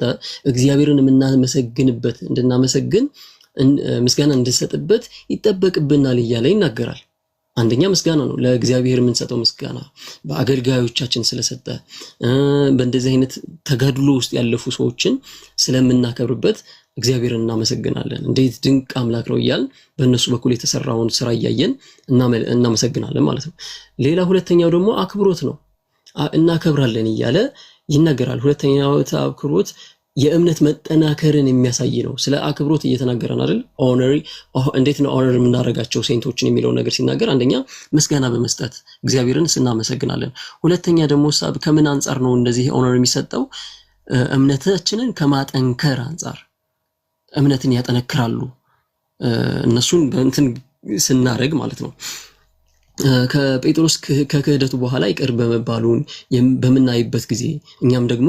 እግዚአብሔርን የምናመሰግንበት እንድናመሰግን ምስጋና እንድንሰጥበት ይጠበቅብናል እያለ ይናገራል። አንደኛ ምስጋና ነው። ለእግዚአብሔር የምንሰጠው ምስጋና በአገልጋዮቻችን ስለሰጠ በእንደዚህ አይነት ተጋድሎ ውስጥ ያለፉ ሰዎችን ስለምናከብርበት እግዚአብሔርን እናመሰግናለን። እንዴት ድንቅ አምላክ ነው እያልን በእነሱ በኩል የተሰራውን ስራ እያየን እናመሰግናለን ማለት ነው። ሌላ ሁለተኛው ደግሞ አክብሮት ነው። እናከብራለን እያለ ይናገራል። ሁለተኛው አክብሮት የእምነት መጠናከርን የሚያሳይ ነው። ስለ አክብሮት እየተናገረን አይደል? ኦነሪ እንዴት ነው ኦነር የምናደርጋቸው ሴንቶችን የሚለው ነገር ሲናገር አንደኛ ምስጋና በመስጠት እግዚአብሔርን ስናመሰግናለን። ሁለተኛ ደግሞ ከምን አንጻር ነው እንደዚህ ኦነር የሚሰጠው? እምነታችንን ከማጠንከር አንጻር እምነትን ያጠነክራሉ። እነሱን በእንትን ስናደርግ ማለት ነው። ከጴጥሮስ ከክህደቱ በኋላ ይቅር በመባሉን በምናይበት ጊዜ እኛም ደግሞ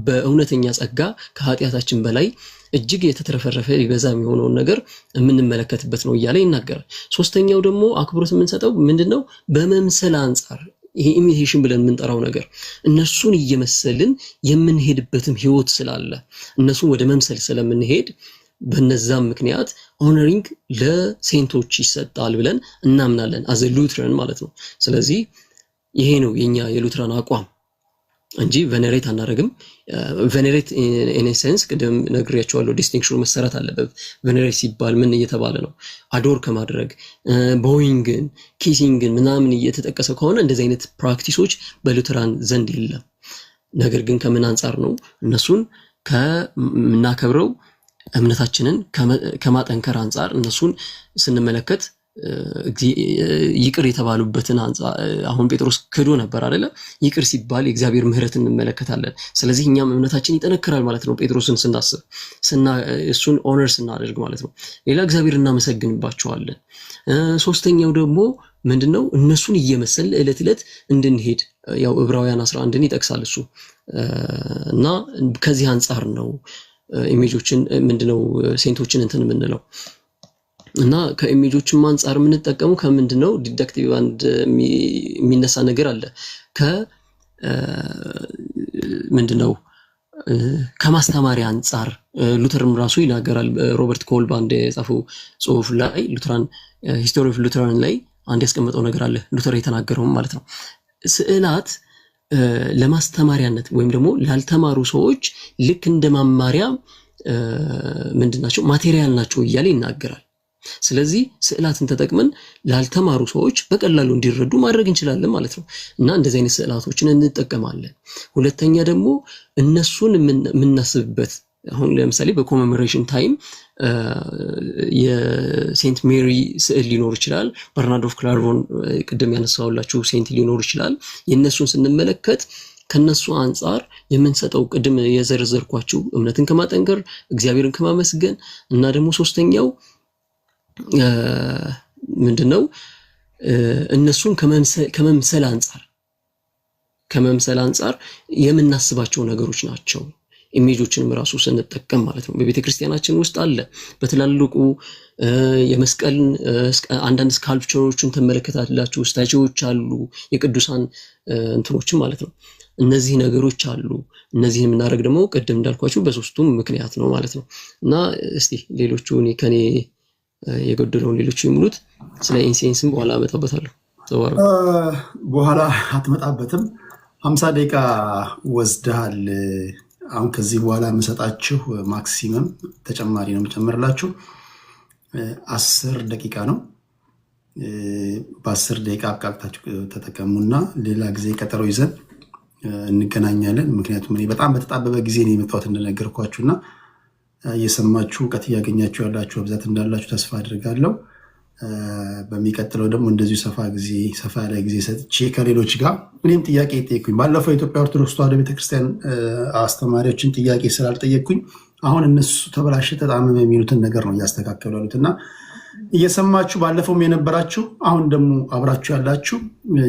በእውነተኛ ጸጋ ከኃጢአታችን በላይ እጅግ የተትረፈረፈ ይበዛ የሚሆነውን ነገር የምንመለከትበት ነው እያለ ይናገራል። ሶስተኛው ደግሞ አክብሮት የምንሰጠው ምንድነው? በመምሰል አንጻር ይሄ ኢሚቴሽን ብለን የምንጠራው ነገር እነሱን እየመሰልን የምንሄድበትም ህይወት ስላለ እነሱን ወደ መምሰል ስለምንሄድ በነዛም ምክንያት ኦነሪንግ ለሴንቶች ይሰጣል ብለን እናምናለን አዘ ሉትራን ማለት ነው። ስለዚህ ይሄ ነው የኛ የሉትራን አቋም እንጂ ቬነሬት አናደርግም። ቬነሬት ኢን ሴንስ ቅድም ነግሬያቸዋለሁ፣ ዲስቲንክሽኑ መሰረት አለበት። ቬነሬት ሲባል ምን እየተባለ ነው? አዶር ከማድረግ ቦይንግን፣ ኪሲንግን ምናምን እየተጠቀሰ ከሆነ እንደዚህ አይነት ፕራክቲሶች በሉትራን ዘንድ የለም። ነገር ግን ከምን አንጻር ነው? እነሱን ከምናከብረው እምነታችንን ከማጠንከር አንጻር እነሱን ስንመለከት ይቅር የተባሉበትን አንጻር አሁን ጴጥሮስ ክዶ ነበር አይደለ? ይቅር ሲባል የእግዚአብሔር ምህረት እንመለከታለን። ስለዚህ እኛም እምነታችን ይጠነክራል ማለት ነው። ጴጥሮስን ስናስብ እሱን ኦነር ስናደርግ ማለት ነው። ሌላ እግዚአብሔር እናመሰግንባቸዋለን። ሶስተኛው ደግሞ ምንድነው? እነሱን እየመሰል ዕለት ዕለት እንድንሄድ ያው ዕብራውያን 11ን ይጠቅሳል እሱ እና ከዚህ አንጻር ነው ኢሜጆችን ምንድነው ሴንቶችን እንትን የምንለው እና ከኢሜጆችን አንጻር የምንጠቀመው ከምንድነው? ዲዳክቲቭ አንድ የሚነሳ ነገር አለ ምንድነው ከማስተማሪያ አንጻር ሉተርም ራሱ ይናገራል። ሮበርት ኮልባንድ የጻፈው ጽሁፍ ላይ ሉተራን ሂስቶሪ ኦፍ ሉተራን ላይ አንድ ያስቀመጠው ነገር አለ፣ ሉተር የተናገረው ማለት ነው። ስዕላት ለማስተማሪያነት ወይም ደግሞ ላልተማሩ ሰዎች ልክ እንደ ማማሪያ ምንድናቸው? ማቴሪያል ናቸው እያለ ይናገራል። ስለዚህ ስዕላትን ተጠቅመን ላልተማሩ ሰዎች በቀላሉ እንዲረዱ ማድረግ እንችላለን ማለት ነው እና እንደዚህ አይነት ስዕላቶችን እንጠቀማለን። ሁለተኛ ደግሞ እነሱን የምናስብበት አሁን ለምሳሌ በኮሜሞሬሽን ታይም የሴንት ሜሪ ስዕል ሊኖር ይችላል። በርናርድ ኦፍ ክላርቮን ቅድም ያነሳውላችሁ ሴንት ሊኖር ይችላል። የነሱን ስንመለከት ከነሱ አንጻር የምንሰጠው ቅድም የዘረዘርኳችሁ እምነትን ከማጠንከር እግዚአብሔርን ከማመስገን እና ደግሞ ሶስተኛው ምንድነው? እነሱን ከመምሰል አንጻር የምናስባቸው ነገሮች ናቸው። ኢሜጆችንም ራሱ ስንጠቀም ማለት ነው። በቤተክርስቲያናችን ውስጥ አለ። በትላልቁ የመስቀልን አንዳንድ ስካልፕቸሮችን ተመለከታላችሁ። ስታቹዎች አሉ፣ የቅዱሳን እንትኖችን ማለት ነው። እነዚህ ነገሮች አሉ። እነዚህን የምናደርግ ደግሞ ቅድም እንዳልኳችሁ በሶስቱም ምክንያት ነው ማለት ነው እና እስቲ ሌሎቹ ከኔ የጎደለውን ሌሎቹ ይሙሉት። ስለ ኢንሴንስም በኋላ አመጣበታለሁ።
በኋላ አትመጣበትም። 50 ደቂቃ ወስደሃል። አሁን ከዚህ በኋላ የምሰጣችሁ ማክሲመም ተጨማሪ ነው የምጨምርላችሁ 10 ደቂቃ ነው። በ10 ደቂቃ አብቃቅታችሁ ተጠቀሙና ሌላ ጊዜ ቀጠሮ ይዘን እንገናኛለን። ምክንያቱም እኔ በጣም በተጣበበ ጊዜ ነው የመጣሁት እንደነገርኳችሁና እየሰማችሁ እውቀት እያገኛችሁ ያላችሁ በብዛት እንዳላችሁ ተስፋ አድርጋለሁ። በሚቀጥለው ደግሞ እንደዚሁ ሰፋ ያለ ጊዜ ሰጥቼ ከሌሎች ጋር እኔም ጥያቄ ጠየቅኩኝ። ባለፈው የኢትዮጵያ ኦርቶዶክስ ተዋሕዶ ቤተክርስቲያን አስተማሪዎችን ጥያቄ ስላልጠየቅኩኝ አሁን እነሱ ተበላሸ ተጣመመ የሚሉትን ነገር ነው እያስተካከሉ ያሉት እና እየሰማችሁ ባለፈውም የነበራችሁ አሁን ደግሞ አብራችሁ ያላችሁ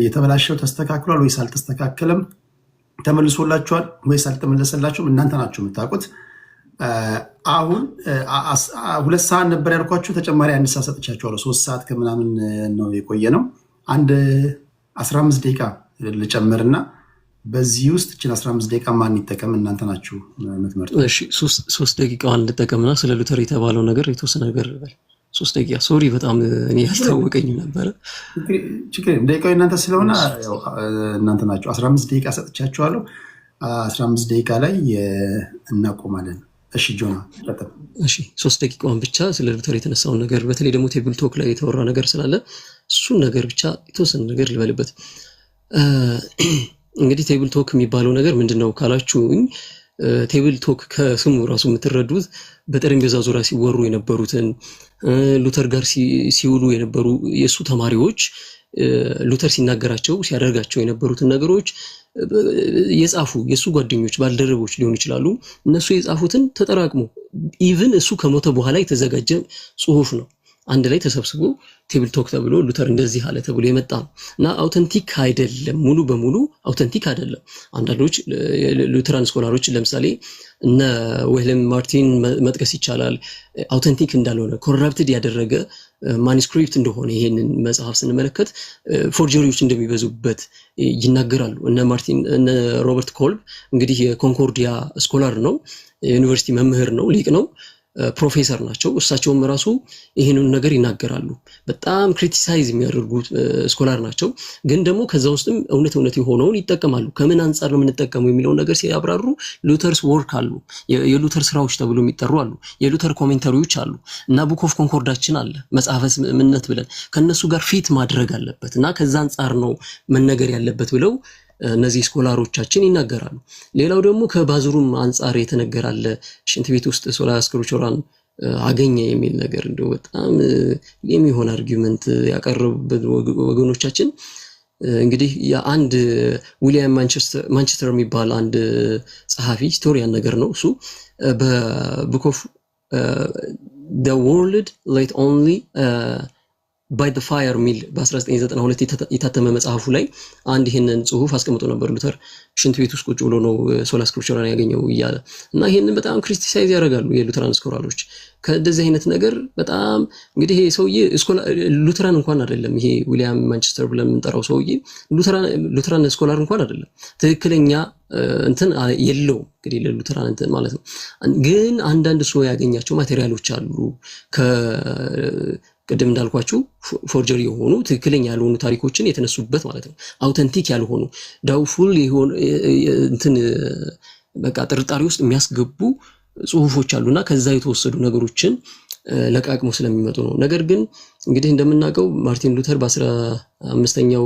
የተበላሸው ተስተካክሏል ወይስ አልተስተካከለም፣ ተመልሶላችኋል ወይስ አልተመለሰላችሁም እናንተ ናችሁ የምታውቁት። አሁን 2 ሰዓት ነበር ያልኳችሁ፣ ተጨማሪ 1 ሰዓት ሰጥቻችኋለሁ። 3 ሰዓት ከምናምን ነው የቆየ ነው። አንድ 15 ደቂቃ ልጨምርና በዚህ ውስጥ እችን 15 ደቂቃ ማን ይጠቀም? እናንተ ናችሁ የምትመርጡ።
እሺ 3 ደቂቃዋን ልጠቀምና ስለ ሉተር የተባለው ነገር የተወሰነ ነገር ልበል። 3 ደቂቃ ሶሪ፣ በጣም እኔ ያስታወቀኝ ነበረ።
ደቂቃው እናንተ ስለሆነ እናንተ ናችሁ። 15 ደቂቃ ሰጥቻችኋለሁ። 15 ደቂቃ ላይ እናቆማለን። እሺ ጆና ቀጥል።
እሺ 3 ደቂቃዋን ብቻ ስለ ሉተር የተነሳውን ነገር በተለይ ደግሞ ቴብል ቶክ ላይ የተወራ ነገር ስላለ እሱን ነገር ብቻ የተወሰነ ነገር ልበልበት። እንግዲህ ቴብል ቶክ የሚባለው ነገር ምንድነው ካላችሁኝ፣ ቴብል ቶክ ከስሙ ራሱ የምትረዱት በጠረጴዛ ዙሪያ ሲወሩ የነበሩትን ሉተር ጋር ሲውሉ የነበሩ የሱ ተማሪዎች ሉተር ሲናገራቸው ሲያደርጋቸው የነበሩትን ነገሮች የጻፉ የሱ ጓደኞች ባልደረቦች ሊሆኑ ይችላሉ። እነሱ የጻፉትን ተጠራቅሞ ኢቭን እሱ ከሞተ በኋላ የተዘጋጀ ጽሁፍ ነው አንድ ላይ ተሰብስቦ ቴብል ቶክ ተብሎ ሉተር እንደዚህ አለ ተብሎ የመጣ ነው እና አውተንቲክ አይደለም፣ ሙሉ በሙሉ አውተንቲክ አይደለም። አንዳንዶች ሉተራን ስኮላሮች ለምሳሌ እነ ዊልሄም ማርቲን መጥቀስ ይቻላል። አውተንቲክ እንዳልሆነ ኮራፕትድ ያደረገ ማኑስክሪፕት እንደሆነ ይሄንን መጽሐፍ ስንመለከት ፎርጀሪዎች እንደሚበዙበት ይናገራሉ። እነ ሮበርት ኮልብ እንግዲህ የኮንኮርዲያ ስኮላር ነው፣ የዩኒቨርሲቲ መምህር ነው፣ ሊቅ ነው፣ ፕሮፌሰር ናቸው። እሳቸውም ራሱ ይሄንን ነገር ይናገራሉ። በጣም ክሪቲሳይዝ የሚያደርጉት ስኮላር ናቸው። ግን ደግሞ ከዛ ውስጥም እውነት የሆነውን ይጠቀማሉ። ከምን አንጻር ነው የምንጠቀመው የሚለውን ነገር ሲያብራሩ ሉተርስ ወርክ አሉ፣ የሉተር ስራዎች ተብሎ የሚጠሩ አሉ፣ የሉተር ኮሜንታሪዎች አሉ እና ቡክ ኦፍ ኮንኮርዳችን አለ፣ መጽሐፈ ስምምነት ብለን ከነሱ ጋር ፊት ማድረግ አለበት እና ከዛ አንጻር ነው መነገር ያለበት ብለው እነዚህ ስኮላሮቻችን ይናገራሉ። ሌላው ደግሞ ከባዝሩም አንጻር የተነገራለ ሽንት ቤት ውስጥ ሶላ ስክሪፕቸራን አገኘ የሚል ነገር እንደው በጣም የሚሆን አርጊውመንት ያቀረቡበት ወገኖቻችን እንግዲህ የአንድ ዊሊያም ማንቸስተር የሚባል አንድ ጸሐፊ ሂስቶሪያን ነገር ነው። እሱ በቡክ ኦፍ the world late only by the fire ሚል በ1992 የታተመ መጽሐፉ ላይ አንድ ይሄንን ጽሁፍ አስቀምጦ ነበር። ሉተር ሽንት ቤት ውስጥ ቁጭ ብሎ ነው ሶላ ስክሪፕቸራን ያገኘው ይያለ እና ይሄንን በጣም ክሪቲሳይዝ ያደርጋሉ የሉተራን ስኮላሮች። ከዚህ አይነት ነገር በጣም እንግዲህ ይሄ ሰውዬ ሉተራን እንኳን አይደለም፣ ይሄ ዊሊያም ማንቸስተር ብለን የምንጠራው ሰውዬ ሉተራን ስኮላር እንኳን አይደለም። ትክክለኛ እንትን የለውም እንግዲህ ለሉተራን እንትን ማለት ነው። ግን አንዳንድ ሰው ያገኛቸው ማቴሪያሎች አሉ ቅድም እንዳልኳችሁ ፎርጀሪ የሆኑ ትክክለኛ ያልሆኑ ታሪኮችን የተነሱበት ማለት ነው። አውተንቲክ ያልሆኑ ዳውፉል የሆኑ እንትን በቃ ጥርጣሬ ውስጥ የሚያስገቡ ጽሁፎች አሉና ከዛ የተወሰዱ ነገሮችን ለቃቅሞ ስለሚመጡ ነው። ነገር ግን እንግዲህ እንደምናውቀው ማርቲን ሉተር በ15ኛው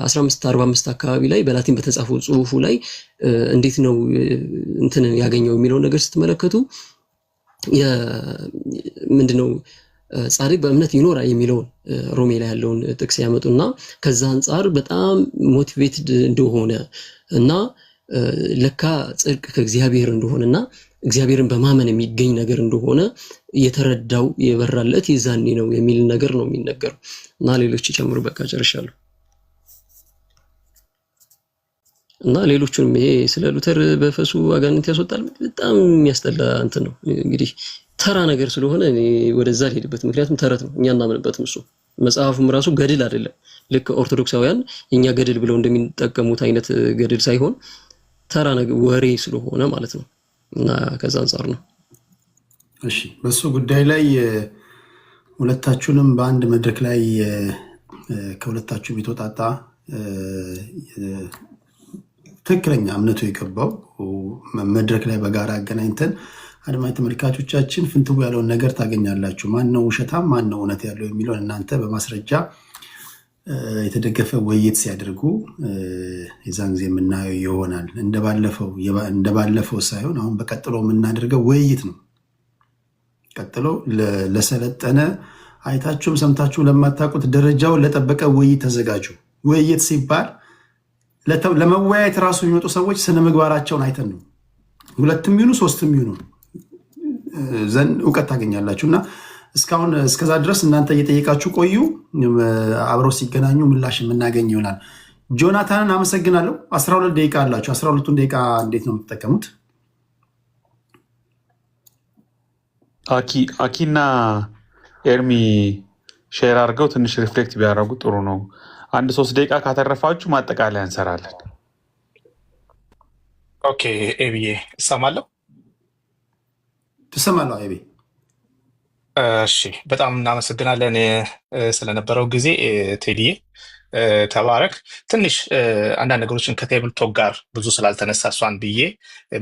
1545 አካባቢ ላይ በላቲን በተጻፈው ጽሁፉ ላይ እንዴት ነው እንትን ያገኘው የሚለው ነገር ስትመለከቱ ምንድነው ጻድቅ በእምነት ይኖራል የሚለውን ሮሜ ላይ ያለውን ጥቅስ ያመጡና ከዛ አንፃር በጣም ሞቲቬትድ እንደሆነ እና ለካ ጽድቅ ከእግዚአብሔር እንደሆነና እግዚአብሔርን በማመን የሚገኝ ነገር እንደሆነ የተረዳው የበራለት የዛኔ ነው የሚል ነገር ነው የሚነገረው እና ሌሎች ይጨምሩ። በቃ ጨርሻለሁ። እና ሌሎቹንም ይሄ ስለ ሉተር በፈሱ አጋንንት ያስወጣል በጣም የሚያስጠላ እንትን ነው። እንግዲህ ተራ ነገር ስለሆነ እኔ ወደዛ ልሄድበት፣ ምክንያቱም ተረት ነው፣ እኛ እናምንበትም። እሱ መጽሐፉም ራሱ ገድል አይደለም። ልክ ኦርቶዶክሳውያን የኛ ገድል ብለው እንደሚጠቀሙት አይነት ገድል ሳይሆን ተራ ነገር ወሬ ስለሆነ ማለት ነው። እና ከዛ አንፃር ነው።
እሺ በሱ ጉዳይ ላይ ሁለታችሁንም በአንድ መድረክ ላይ ከሁለታችሁም የተወጣጣ ትክክለኛ እምነቱ የገባው መድረክ ላይ በጋራ አገናኝተን አድማጭ ተመልካቾቻችን ፍንትው ያለውን ነገር ታገኛላችሁ። ማን ነው ውሸታም፣ ማን ነው እውነት ያለው የሚለውን እናንተ በማስረጃ የተደገፈ ውይይት ሲያደርጉ የዛን ጊዜ የምናየው ይሆናል። እንደባለፈው ሳይሆን አሁን በቀጥሎ የምናደርገው ውይይት ነው። ቀጥሎ ለሰለጠነ አይታችሁም ሰምታችሁ ለማታውቁት ደረጃውን ለጠበቀ ውይይት ተዘጋጁ። ውይይት ሲባል ለመወያየት ራሱ የሚመጡ ሰዎች ስነ ምግባራቸውን አይተን ነው። ሁለትም ይሁኑ ሶስትም ይሁኑ ዘንድ እውቀት ታገኛላችሁ እና እስካሁን እስከዛ ድረስ እናንተ እየጠየቃችሁ ቆዩ። አብረው ሲገናኙ ምላሽ የምናገኝ ይሆናል። ጆናታንን አመሰግናለሁ። 12 ደቂቃ አላችሁ። 12ቱን ደቂቃ እንዴት ነው የምትጠቀሙት?
አኪና ኤርሚ ሼር አድርገው ትንሽ ሪፍሌክት ቢያደርጉ ጥሩ ነው። 1-3 ደቂቃ ካተረፋችሁ ማጠቃለያ እንሰራለን።
ኦኬ ኤቢዬ እሰማለሁ።
ትሰማለህ ኤቢ?
እሺ በጣም እናመሰግናለን ስለነበረው ጊዜ ቴዲዬ፣ ተባረክ። ትንሽ አንዳንድ ነገሮችን ከቴብል ቶክ ጋር ብዙ ስላልተነሳ እሷን ብዬ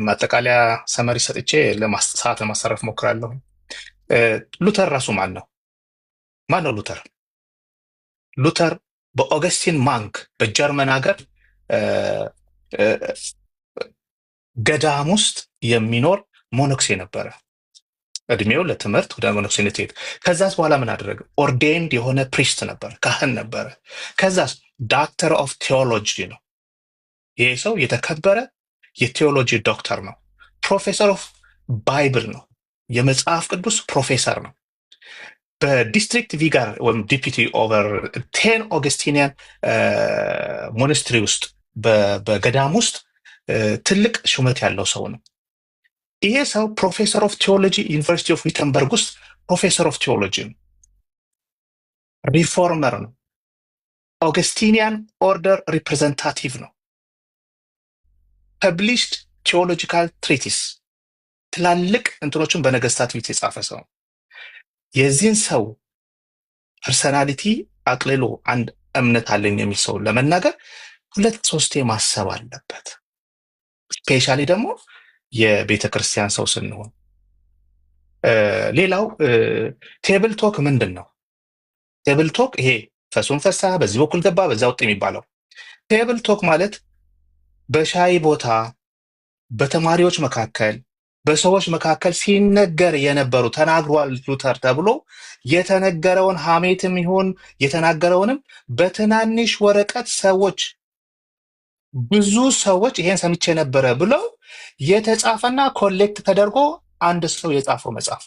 ማጠቃለያ ሰመሪ ሰጥቼ ሰዓት ለማሳረፍ ሞክራለሁ። ሉተር ራሱ ማን ነው? ማን ነው ሉተር? ሉተር በኦገስቲን ማንክ በጀርመን ሀገር ገዳም ውስጥ የሚኖር ሞኖክሴ ነበረ። እድሜው ለትምህርት ወደ ሞኖክሴነት ሄደ። ከዛስ በኋላ ምን አደረገ? ኦርዴንድ የሆነ ፕሪስት ነበር፣ ካህን ነበረ። ከዛስ ዳክተር ኦፍ ቴዎሎጂ ነው። ይሄ ሰው የተከበረ የቴዎሎጂ ዶክተር ነው። ፕሮፌሰር ኦፍ ባይብል ነው። የመጽሐፍ ቅዱስ ፕሮፌሰር ነው። በዲስትሪክት ቪጋር ወይም ዲፒቲ ኦቨር 10 ኦገስቲኒያን ሞናስትሪ ውስጥ በገዳም ውስጥ ትልቅ ሹመት ያለው ሰው ነው። ይሄ ሰው ፕሮፌሰር ኦፍ ቴዎሎጂ ዩኒቨርሲቲ ኦፍ ዊተንበርግ ውስጥ ፕሮፌሰር ኦፍ ቴዎሎጂ ነው። ሪፎርመር ነው። ኦገስቲኒያን ኦርደር ሪፕሬዘንታቲቭ ነው። ፐብሊሽድ ቴዎሎጂካል ትሪቲስ ትላልቅ እንትኖችን በነገስታት ፊት የጻፈ ሰው ነው። የዚህን ሰው ፐርሰናሊቲ አቅልሎ አንድ እምነት አለኝ የሚል ሰው ለመናገር 2-3 ማሰብ አለበት። ስፔሻሊ ደግሞ የቤተ ክርስቲያን ሰው ስንሆን። ሌላው ቴብል ቶክ ምንድን ነው? ቴብል ቶክ ይሄ ፈሱን ፈሳ በዚህ በኩል ገባ በዛ ወጥ የሚባለው ቴብል ቶክ ማለት በሻይ ቦታ በተማሪዎች መካከል በሰዎች መካከል ሲነገር የነበሩ ተናግሯል ሉተር ተብሎ የተነገረውን ሐሜትም ይሁን የተናገረውንም በትናንሽ ወረቀት ሰዎች ብዙ ሰዎች ይሄን ሰምቼ ነበረ ብለው የተጻፈና ኮሌክት ተደርጎ አንድ ሰው የጻፈው መጽሐፍ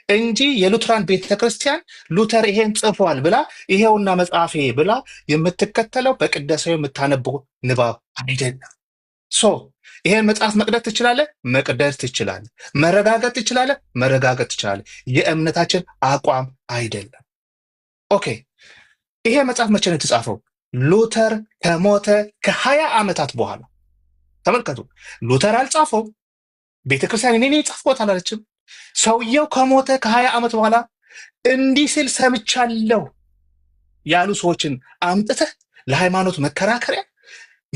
እንጂ የሉትራን ቤተክርስቲያን ሉተር ይሄን ጽፏል ብላ ይሄውና መጽሐፌ ብላ የምትከተለው በቅደሳው የምታነበው ንባብ አይደለም። ይሄን መጽሐፍ መቅደስ ትችላለህ፣ መቅደስ ትችላለህ። መረጋገጥ ትችላለህ፣ መረጋገጥ ትችላለህ። የእምነታችን አቋም አይደለም። ኦኬ፣ ይሄ መጽሐፍ መቼ ነው የተጻፈው? ሉተር ከሞተ ከ20 ዓመታት በኋላ። ተመልከቱ፣ ሉተር አልጻፈው፣ ቤተክርስቲያን እኔ የጻፍኩት አላለችም። ሰውየው ከሞተ ከ20 ዓመት በኋላ እንዲህ ሲል ሰምቻለሁ ያሉ ሰዎችን አምጥተህ ለሃይማኖት መከራከሪያ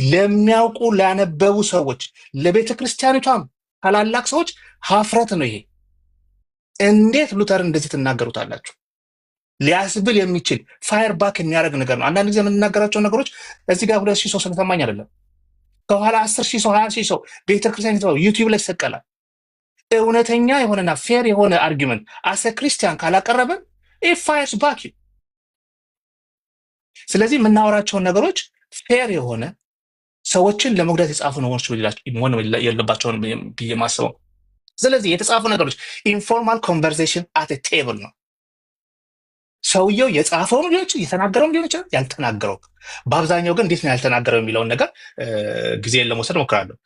ለሚያውቁ ላነበቡ ሰዎች ለቤተ ክርስቲያኒቷም ታላላቅ ሰዎች ሀፍረት ነው ይሄ። እንዴት ሉተር እንደዚህ ትናገሩታላችሁ? ሊያስብል የሚችል ፋየር ባክ የሚያደርግ ነገር ነው። አንዳንድ ጊዜ የምንናገራቸው ነገሮች እዚህ ጋር 2000 ሰው ስለሰማኝ አይደለም፣ ከኋላ 10,000 ሰው 20,000 ሰው ቤተክርስቲያን ዩቲዩብ ላይ ይሰቀላል። እውነተኛ የሆነና ፌር የሆነ አርጊመንት አሰ ክርስቲያን ካላቀረበን ፋየርስ ባክ። ስለዚህ የምናወራቸውን ነገሮች ፌር የሆነ ሰዎችን ለመጉዳት የጻፉ ነገሮች መሆን የለባቸውን ብዬ ማስበው። ስለዚህ የተጻፉ ነገሮች ኢንፎርማል ኮንቨርሴሽን አት ቴብል ነው። ሰውየው የጻፈውም ሊሆን ይችላል፣ የተናገረውም ሊሆን ይችላል፣ ያልተናገረው። በአብዛኛው ግን እንዴት ነው ያልተናገረው የሚለውን ነገር ጊዜን ለመውሰድ ሞክራለሁ።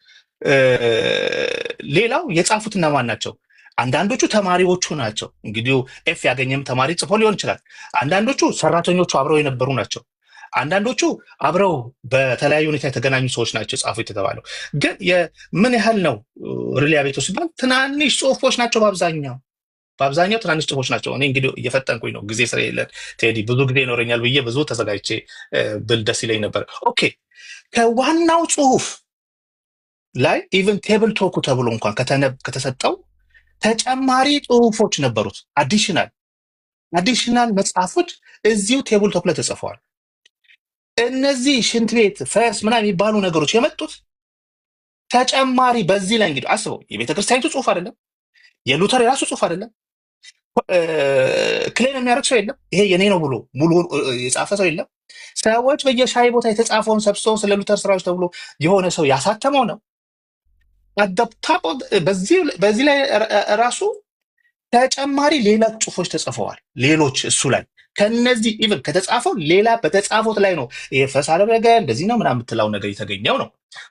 ሌላው የጻፉት እነማን ናቸው? አንዳንዶቹ ተማሪዎቹ ናቸው። እንግዲህ ኤፍ ያገኘም ተማሪ ጽፎ ሊሆን ይችላል። አንዳንዶቹ ሰራተኞቹ አብረው የነበሩ ናቸው። አንዳንዶቹ አብረው በተለያዩ ሁኔታ የተገናኙ ሰዎች ናቸው ጻፉ የተባለው። ግን ምን ያህል ነው ሪሊያቤቶ ሲባል ትናንሽ ጽሁፎች ናቸው በአብዛኛው። በአብዛኛው ትናንሽ ጽሁፎች ናቸው። እኔ እንግዲህ እየፈጠንኩኝ ነው፣ ጊዜ ስለሌለን ቴዲ፣ ብዙ ጊዜ ይኖረኛል ብዬ ብዙ ተዘጋጅቼ ብል ደስ ይለኝ ነበር። ኦኬ ከዋናው ጽሁፍ ላይ ኢቨን ቴብል ቶኩ ተብሎ እንኳን ከተሰጠው ተጨማሪ ጽሁፎች ነበሩት። አዲሽናል መጽሐፎች እዚሁ ቴብል ቶክ ላይ ተጽፈዋል። እነዚህ ሽንት ቤት ፈርስ ምናምን የሚባሉ ነገሮች የመጡት ተጨማሪ በዚህ ላይ እንግዲህ አስበው፣ የቤተክርስቲያኒቱ ጽሁፍ አይደለም፣ የሉተር የራሱ ጽሁፍ አይደለም፣ ክሌም የሚያደርግ ሰው የለም፣ ይሄ የኔ ነው ብሎ ሙሉ የጻፈ ሰው የለም። ሰዎች በየሻይ ቦታ የተጻፈውን ሰብስበው ስለ ሉተር ስራዎች ተብሎ የሆነ ሰው ያሳተመው ነው። በዚህ ላይ ራሱ ተጨማሪ ሌላ ጽሁፎች ተጽፈዋል። ሌሎች እሱ ላይ ከነዚህ ኢቭን ከተጻፈው ሌላ በተጻፉት ላይ ነው ይሄ ፈስ አደረገ እንደዚህ ነው ምናምን የምትለው ነገር የተገኘው ነው።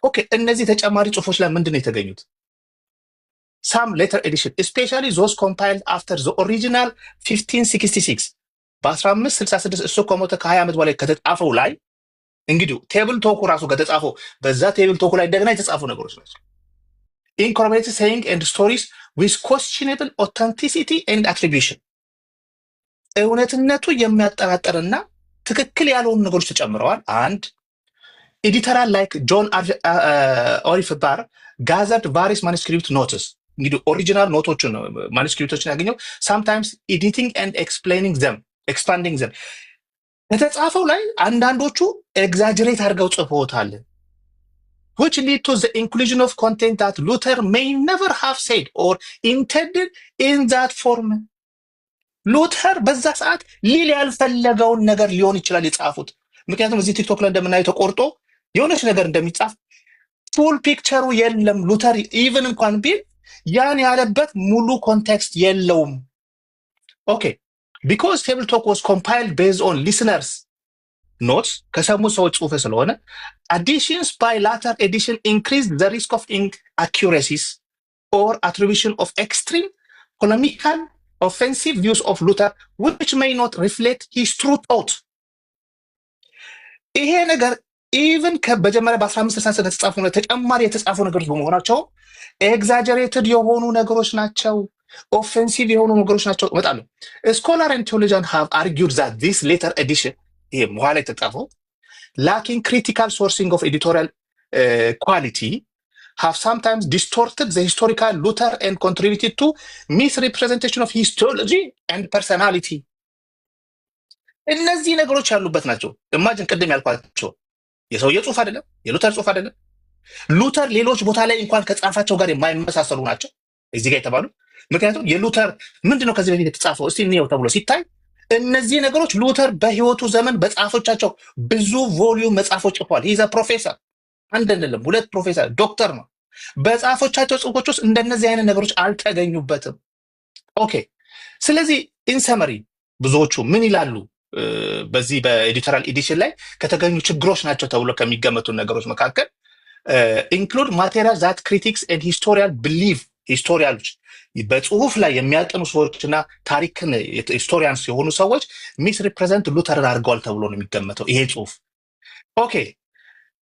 ኦኬ እነዚህ ተጨማሪ ጽሁፎች ላይ ምንድን ነው የተገኙት? ሳም ሌተር ኤዲሽን ስፔሻሊ ዞስ ኮምፓይልድ አፍተር ዘ ኦሪጂናል 1566 በ1566 እሱ ከሞተ ከ20 ዓመት በላይ ከተጻፈው ላይ እንግዲህ ቴብል ቶኩ ራሱ ከተጻፈው በዛ ቴብል ቶኩ ላይ እንደገና የተጻፉ ነገሮች ናቸው። incorporated saying and stories with questionable authenticity and attribution እውነትነቱ የሚያጠራጥርና ትክክል ያልሆኑ ነገሮች ተጨምረዋል። አንድ ኤዲተራል ላይክ ጆን ኦሪፍ ባር ጋዘርድ ቫሪስ ማኑስክሪፕት ኖትስ እንግዲህ ኦሪጂናል ኖቶችን ማኑስክሪፕቶችን ያገኘው sometimes editing and expanding them ከተጻፈው ላይ አንዳንዶቹ ኤግዛጀሬት አድርገው ጽፈውታል which lead to the inclusion of content that Luther may never have said or intended in that form. ሉተር በዛ ሰዓት ሊል ያልፈለገውን ነገር ሊሆን ይችላል የጻፉት። ምክንያቱም እዚህ ቲክቶክ ላይ እንደምናየው ተቆርጦ የሆነች ነገር እንደሚጻፍ ፉል ፒክቸሩ የለም። ሉተር ኢቭን እንኳን ቢል ያን ያለበት ሙሉ ኮንቴክስት የለውም። ኦኬ because table talk was compiled based on listeners notes ከሰሙ ሰዎች ጽሁፍ ስለሆነ additions by later edition increased the risk of inaccuracies or attribution of extreme polemical offensive views of Luther which may not reflect his true thought. ይሄ ነገር ኢቭን በመጀመሪያ በ1566 የተጻፉ ተጨማሪ የተጻፉ ነገሮች በመሆናቸው ኤግዛጀሬትድ የሆኑ ነገሮች ናቸው፣ ኦፌንሲቭ የሆኑ ነገሮች ናቸው። እመጣለሁ። ስኮላር ኤንድ ቴዎሎጂያን ሃቭ አርጊውድ ዛት ዲስ ሌተር ኤዲሽን ይሄ በኋላ የተጻፈው lacking critical sourcing of editorial quality have sometimes distorted the historical Luther and contributed to misrepresentation of his theology and personality. እነዚህ ነገሮች ያሉበት ናቸው። ኢማጂን ቅድም ያልኳቸው የሰውየ ጽሁፍ አይደለም፣ የሉተር ጽሁፍ አይደለም። ሉተር ሌሎች ቦታ ላይ እንኳን ከጻፋቸው ጋር የማይመሳሰሉ ናቸው እዚህ ጋር የተባሉ። ምክንያቱም የሉተር ምንድነው ከዚህ በፊት የተጻፈው እስቲ እንየው ተብሎ ሲታይ እነዚህ ነገሮች ሉተር በህይወቱ ዘመን በጻፎቻቸው ብዙ ቮሊዩም መጽሐፎች ጽፏል። ይዘ ፕሮፌሰር አንድ አይደለም ሁለት ፕሮፌሰር ዶክተር ነው። በጻፎቻቸው ጽሁፎች ውስጥ እንደነዚህ አይነት ነገሮች አልተገኙበትም። ኦኬ ስለዚህ ኢንሰመሪ ብዙዎቹ ምን ይላሉ? በዚህ በኤዲቶሪያል ኤዲሽን ላይ ከተገኙ ችግሮች ናቸው ተብሎ ከሚገመቱ ነገሮች መካከል ኢንክሉድ ማቴሪያል ዛት ክሪቲክስ ኤንድ ሂስቶሪያል ቢሊቭ ሂስቶሪያሎች በጽሁፍ ላይ የሚያጠኑ ሰዎችና ታሪክን ሂስቶሪያንስ የሆኑ ሰዎች ሚስ ሪፕሬዘንት ሉተርን አድርገዋል ተብሎ ነው የሚገመተው ይሄ ጽሁፍ። ኦኬ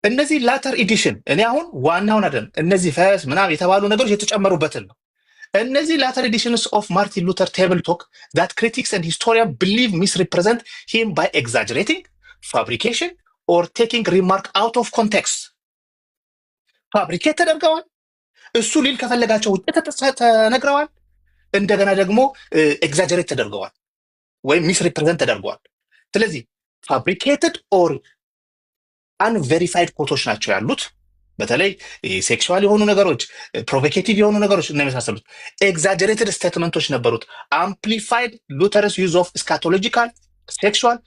እነዚህ ላተር ኤዲሽን እኔ አሁን ዋናውን አይደለም እነዚህ ፈስ ምናምን የተባሉ ነገሮች የተጨመሩበትን ነው። እነዚህ later editions of Martin Luther table talk that critics and historians believe misrepresent him by exaggerating, fabrication, or taking remark out of context. Fabricate ተደርገዋል። እሱ ሊል ከፈለጋቸው ውጭ ተነግረዋል። እንደገና ደግሞ exaggerate ተደርገዋል ወይም misrepresent ተደርገዋል። ስለዚህ fabricated or unverified ኮቶች ናቸው ያሉት። በተለይ ሴክሹዋል የሆኑ ነገሮች ፕሮቮኬቲቭ የሆኑ ነገሮች እና የመሳሰሉት ኤግዛጀሬትድ ስቴትመንቶች ነበሩት። አምፕሊፋይድ ሉተርስ ዩዝ ኦፍ ስካቶሎጂካል ሴክሹዋል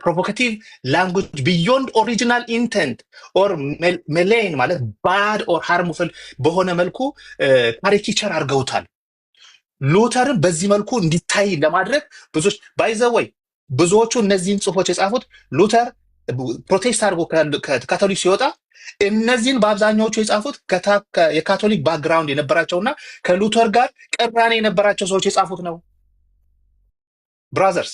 ፕሮቮኬቲቭ ላንጉጅ ቢዮንድ ኦሪጂናል ኢንቴንት ኦር ሜሌን ማለት ባድ ኦር ሃርሙፍል በሆነ መልኩ ካሪኬቸር አድርገውታል። ሉተርን በዚህ መልኩ እንዲታይ ለማድረግ ብዙዎች ባይዘወይ ብዙዎቹ እነዚህን ጽሁፎች የጻፉት ሉተር ፕሮቴስት አድርጎ ከካቶሊክ ሲወጣ እነዚህን በአብዛኛዎቹ የጻፉት የካቶሊክ ባክግራውንድ የነበራቸውና ከሉተር ጋር ቅራኔ የነበራቸው ሰዎች የጻፉት ነው ብራዘርስ።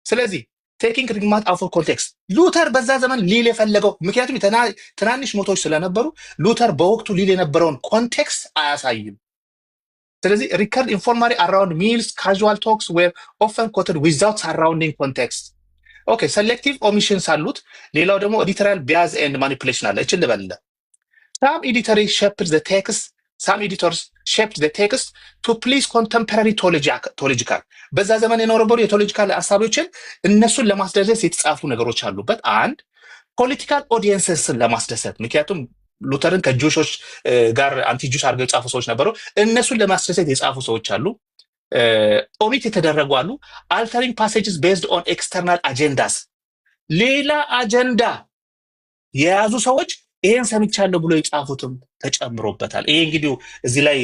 ስለዚህ ቴኪንግ ሪማርክ አውት ኦፍ ኮንቴክስት ሉተር በዛ ዘመን ሊል የፈለገው ምክንያቱም ትናንሽ ኖቶች ስለነበሩ ሉተር በወቅቱ ሊል የነበረውን ኮንቴክስት አያሳይም። ስለዚህ ሪከርድ ኢንፎርማሊ አራውንድ ሚልስ ካዥዋል ቶክስ ዌር ኦፈን ኮትድ ዊዛውት ሰራውንዲንግ ኮንቴክስት። ኦኬ ሰሌክቲቭ ኦሚሽንስ አሉት። ሌላው ደግሞ ኤዲቶሪያል ቢያዝ ኤንድ ማኒፑሌሽን አለ። እችን ልበልለ some editors shaped the text to please contemporary theological በዛ ዘመን የነበሩ የቴዎሎጂካል ሐሳቦችን እነሱን ለማስደሰት የተጻፉ ነገሮች አሉበት። አንድ ፖለቲካል ኦዲየንስስን ለማስደሰት ምክንያቱም ሉተርን ከጁሾች ጋር አንቲ ጁሽ አድርገው የጻፉ ሰዎች ነበሩ። እነሱን ለማስደሰት የጻፉ ሰዎች አሉ። ኦሚት የተደረጉ አሉ። altering passages based on external agendas ሌላ አጀንዳ የያዙ ሰዎች ይሄን ሰምቻለሁ ብሎ የጻፉትም ተጨምሮበታል። ይሄ እንግዲህ እዚህ ላይ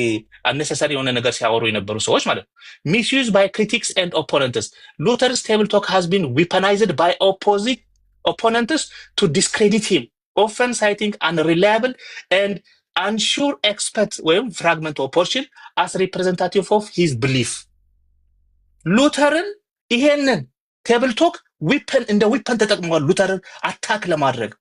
unnecessary የሆነ ነገር ሲያወሩ የነበሩ ሰዎች ማለት ነው። misuse by critics and opponents Luther's table talk has been weaponized by opponents to discredit him, often citing unreliable and unsure expert ወይም fragment or portion as representative of his belief ሉተርን ይሄንን ቴብል ቶክ እንደ ዊፐን ተጠቅመዋል ሉተርን አታክ ለማድረግ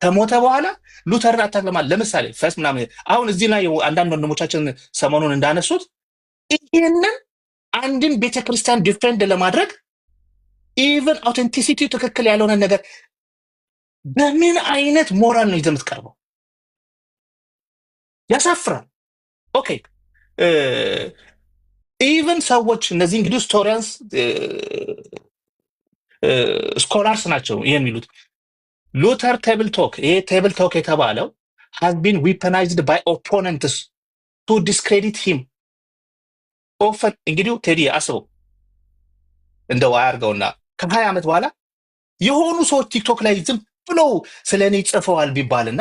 ከሞተ በኋላ ሉተርን አታክ ለማድረግ ለምሳሌ ፈስ ምናምን አሁን እዚህ ላይ አንዳንድ ወንድሞቻችን ሰሞኑን እንዳነሱት ይሄንን አንድን ቤተክርስቲያን ዲፌንድ ለማድረግ ኢቭን አውተንቲሲቲ ትክክል ያልሆነ ነገር በምን አይነት ሞራል ነው የምትቀርበው? ያሳፍራል። ኦኬ ኢቭን ሰዎች እነዚህ እንግዲህ ስቶሪያንስ ስኮላርስ ናቸው ይሄን የሚሉት ሉተር ቴብል ቶክ ይሄ ቴብል ቶክ የተባለው has been weaponized by opponents to discredit him often እንግዲህ ቴዲ አስበው እንደው አያርገውና ከ20 ዓመት በኋላ የሆኑ ሰዎች ቲክቶክ ላይ ዝም ብለው ስለኔ ጽፈዋል ቢባልና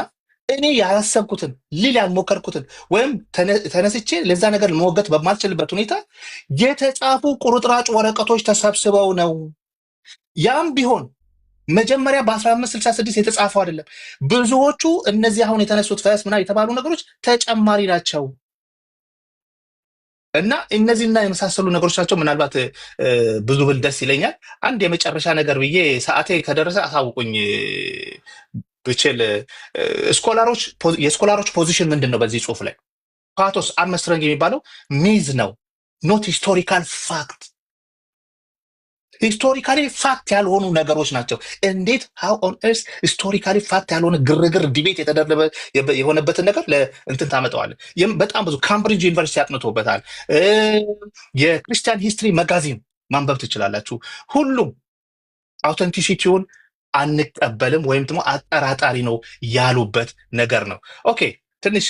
እኔ ያላሰብኩትን ሊል ያልሞከርኩትን ወይም ተነስቼ ለዛ ነገር ለመወገት በማልችልበት ሁኔታ የተጻፉ ቁርጥራጭ ወረቀቶች ተሰብስበው ነው። ያም ቢሆን መጀመሪያ በ1566 የተጻፈው አይደለም። ብዙዎቹ እነዚህ አሁን የተነሱት ፈስ ምና የተባሉ ነገሮች ተጨማሪ ናቸው እና እነዚህና የመሳሰሉ ነገሮች ናቸው። ምናልባት ብዙ ብል ደስ ይለኛል። አንድ የመጨረሻ ነገር ብዬ ሰዓቴ ከደረሰ አሳውቁኝ ብችል። የስኮላሮች ፖዚሽን ምንድን ነው በዚህ ጽሁፍ ላይ? ፓቶስ አርምስትሮንግ የሚባለው ሚዝ ነው ኖት ሂስቶሪካል ፋክት። ሂስቶሪካሊ ፋክት ያልሆኑ ነገሮች ናቸው። እንዴት ሃው ኦን ኤርስ ሂስቶሪካሊ ፋክት ያልሆነ ግርግር ዲቤት የተደረበ የሆነበትን ነገር ለእንትን ታመጣዋለህ። በጣም ብዙ ካምብሪጅ ዩኒቨርሲቲ ያጥንቶበታል። የክርስቲያን ሂስትሪ መጋዚን ማንበብ ትችላላችሁ። ሁሉም አውተንቲሲቲውን አንቀበልም ወይም ደግሞ አጠራጣሪ ነው ያሉበት ነገር ነው። ኦኬ ትንሽ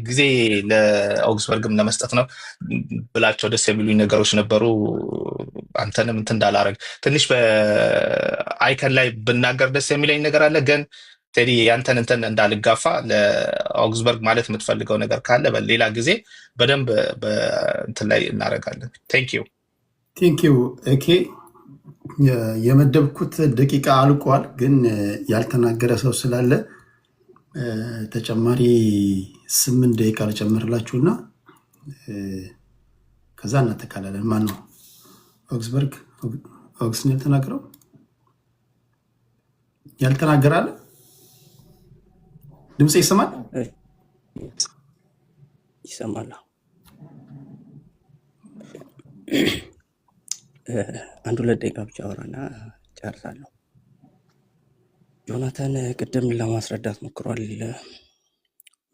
ጊዜ ለኦግስበርግም ለመስጠት ነው ብላቸው ደስ የሚሉኝ ነገሮች ነበሩ። አንተንም እንትን እንዳላረግ ትንሽ በአይከን ላይ ብናገር ደስ የሚለኝ ነገር አለ። ግን ቴዲ ያንተን እንትን እንዳልጋፋ ለኦግስበርግ ማለት የምትፈልገው ነገር ካለ በሌላ ጊዜ በደንብ እንትን ላይ እናደርጋለን። ቴንክ ዩ
ኦኬ የመደብኩት ደቂቃ አልቋል፣ ግን ያልተናገረ ሰው ስላለ ተጨማሪ 8 ደቂቃ ልጨምርላችሁና ከዛ እናጠቃላለን። ማን ነው ኦግስበርግ? ኦግስን ያልተናገረው ያልተናገራለ? ድምጽ ይሰማል?
ይሰማል። አንድ 2 ደቂቃ ብቻ አወራና ጨርሳለሁ። ጆናታን ቅድም ለማስረዳት ሞክሯል።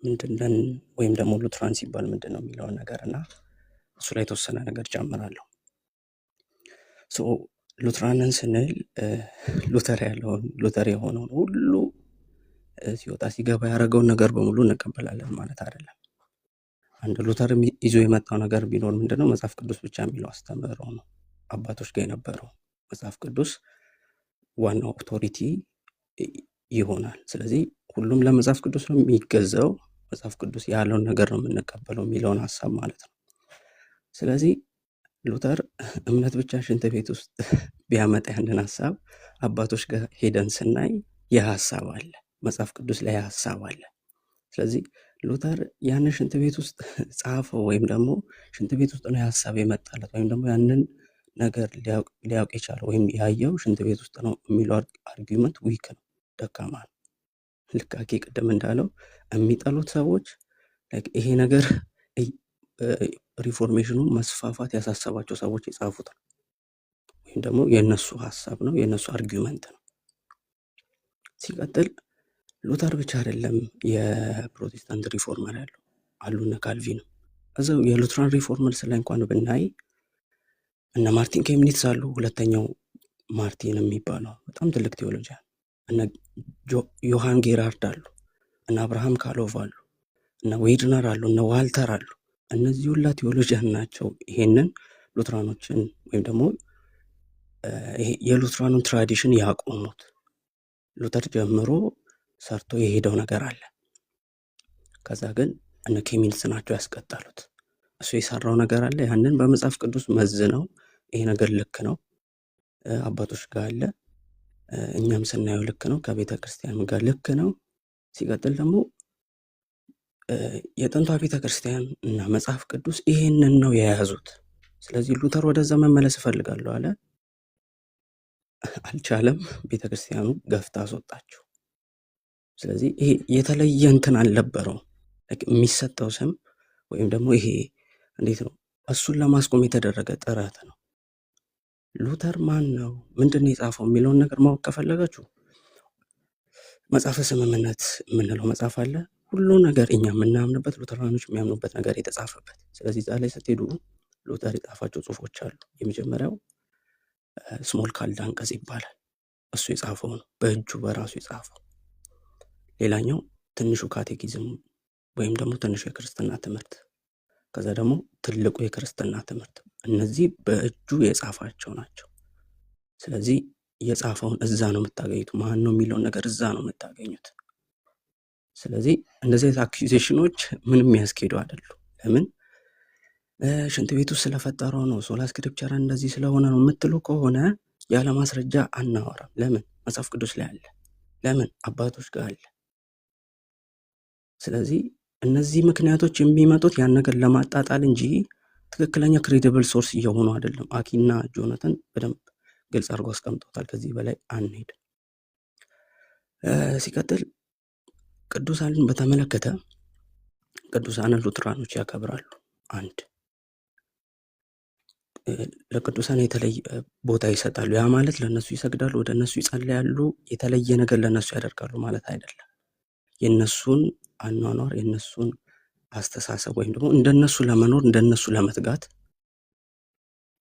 ምንድነን ወይም ደግሞ ሉትራን ሲባል ምንድነው የሚለውን ነገር እና እሱ ላይ የተወሰነ ነገር ጨምራለሁ። ሉትራንን ስንል ሉተር የሆነውን ሁሉ ሲወጣ ሲገባ ያደረገውን ነገር በሙሉ እንቀበላለን ማለት አይደለም። አንድ ሉተር ይዞ የመጣው ነገር ቢኖር ምንድነው መጽሐፍ ቅዱስ ብቻ የሚለው አስተምህሮ ነው። አባቶች ጋር የነበረው መጽሐፍ ቅዱስ ዋናው ኦቶሪቲ ይሆናል። ስለዚህ ሁሉም ለመጽሐፍ ቅዱስ ነው የሚገዛው፣ መጽሐፍ ቅዱስ ያለውን ነገር ነው የምንቀበለው የሚለውን ሀሳብ ማለት ነው። ስለዚህ ሉተር እምነት ብቻ ሽንት ቤት ውስጥ ቢያመጣ ያንን ሀሳብ አባቶች ጋር ሄደን ስናይ የሀሳብ አለ፣ መጽሐፍ ቅዱስ ላይ ሀሳብ አለ። ስለዚህ ሉተር ያንን ሽንት ቤት ውስጥ ጻፈው ወይም ደግሞ ሽንት ቤት ውስጥ ነው የሀሳብ የመጣለት ወይም ደግሞ ያንን ነገር ሊያውቅ የቻለው ወይም ያየው ሽንት ቤት ውስጥ ነው የሚለው አርጊመንት ዊክ ነው፣ ደካማ ነው። ልክ አኬ ቅድም እንዳለው የሚጠሉት ሰዎች ይሄ ነገር ሪፎርሜሽኑ መስፋፋት ያሳሰባቸው ሰዎች የጻፉት ነው፣ ወይም ደግሞ የእነሱ ሀሳብ ነው፣ የእነሱ አርጊመንት ነው። ሲቀጥል ሉተር ብቻ አይደለም የፕሮቴስታንት ሪፎርመር ያለው፣ አሉ እነ ካልቪንም። እዛው የሉትራን ሪፎርመርስ ላይ እንኳን ብናይ እነ ማርቲን ኬምኒትስ አሉ። ሁለተኛው ማርቲን የሚባለው በጣም ትልቅ ቴዎሎጂያን፣ እነ ዮሐን ጌራርድ አሉ፣ እነ አብርሃም ካሎቭ አሉ፣ እነ ዌድነር አሉ፣ እነ ዋልተር አሉ። እነዚህ ሁላ ቴዎሎጂያን ናቸው ይሄንን ሉትራኖችን ወይም ደግሞ የሉትራኑን ትራዲሽን ያቆሙት። ሉተር ጀምሮ ሰርቶ የሄደው ነገር አለ። ከዛ ግን እነ ኬሚልስ ናቸው ያስቀጠሉት። እሱ የሰራው ነገር አለ። ያንን በመጽሐፍ ቅዱስ መዝነው ይሄ ነገር ልክ ነው አባቶች ጋር አለ፣ እኛም ስናየው ልክ ነው፣ ከቤተ ክርስቲያን ጋር ልክ ነው። ሲቀጥል ደግሞ የጥንቷ ቤተ ክርስቲያን እና መጽሐፍ ቅዱስ ይሄንን ነው የያዙት። ስለዚህ ሉተር ወደዛ መመለስ እፈልጋለሁ አለ። አልቻለም። ቤተ ክርስቲያኑ ገፍታ አስወጣቸው። ስለዚህ ይሄ የተለየ እንትን አልነበረው የሚሰጠው ስም ወይም ደግሞ ይሄ እንዴት ነው እሱን ለማስቆም የተደረገ ጥረት ነው። ሉተር ማን ነው ምንድን ነው የጻፈው የሚለውን ነገር ማወቅ ከፈለጋችሁ መጽሐፈ ስምምነት የምንለው መጽሐፍ አለ። ሁሉ ነገር እኛ የምናምንበት ሉተራኖች የሚያምኑበት ነገር የተጻፈበት። ስለዚህ እዛ ላይ ስትሄዱ ሉተር የጻፋቸው ጽሁፎች አሉ። የመጀመሪያው ስሞል ካልድ አንቀጽ ይባላል። እሱ የጻፈው ነው፣ በእጁ በራሱ የጻፈው። ሌላኛው ትንሹ ካቴኪዝም ወይም ደግሞ ትንሹ የክርስትና ትምህርት፣ ከዛ ደግሞ ትልቁ የክርስትና ትምህርት። እነዚህ በእጁ የጻፋቸው ናቸው። ስለዚህ የጻፈውን እዛ ነው የምታገኙት። ማን ነው የሚለውን ነገር እዛ ነው የምታገኙት። ስለዚህ እንደዚህ አይነት አኪዜሽኖች ምንም የሚያስኬዱ አይደሉም። ለምን ሽንት ቤቱ ስለፈጠረው ነው ሶላ ስክሪፕቸር እንደዚህ ስለሆነ ነው የምትሉ ከሆነ ያለ ማስረጃ አናወራም። ለምን መጽሐፍ ቅዱስ ላይ አለ፣ ለምን አባቶች ጋር አለ። ስለዚህ እነዚህ ምክንያቶች የሚመጡት ያን ነገር ለማጣጣል እንጂ ትክክለኛ ክሬዲብል ሶርስ እየሆኑ አይደለም። አኪና ጆናተን በደንብ ግልጽ አድርጎ አስቀምጦታል። ከዚህ በላይ አንሄድ። ሲቀጥል ቅዱሳንን በተመለከተ ቅዱሳንን ሉትራኖች ያከብራሉ። አንድ ለቅዱሳን የተለየ ቦታ ይሰጣሉ። ያ ማለት ለነሱ ይሰግዳሉ፣ ወደ እነሱ ይጸልያሉ፣ የተለየ ነገር ለነሱ ያደርጋሉ ማለት አይደለም። የነሱን አኗኗር የነሱን አስተሳሰብ ወይም ደግሞ እንደነሱ ለመኖር እንደነሱ ለመትጋት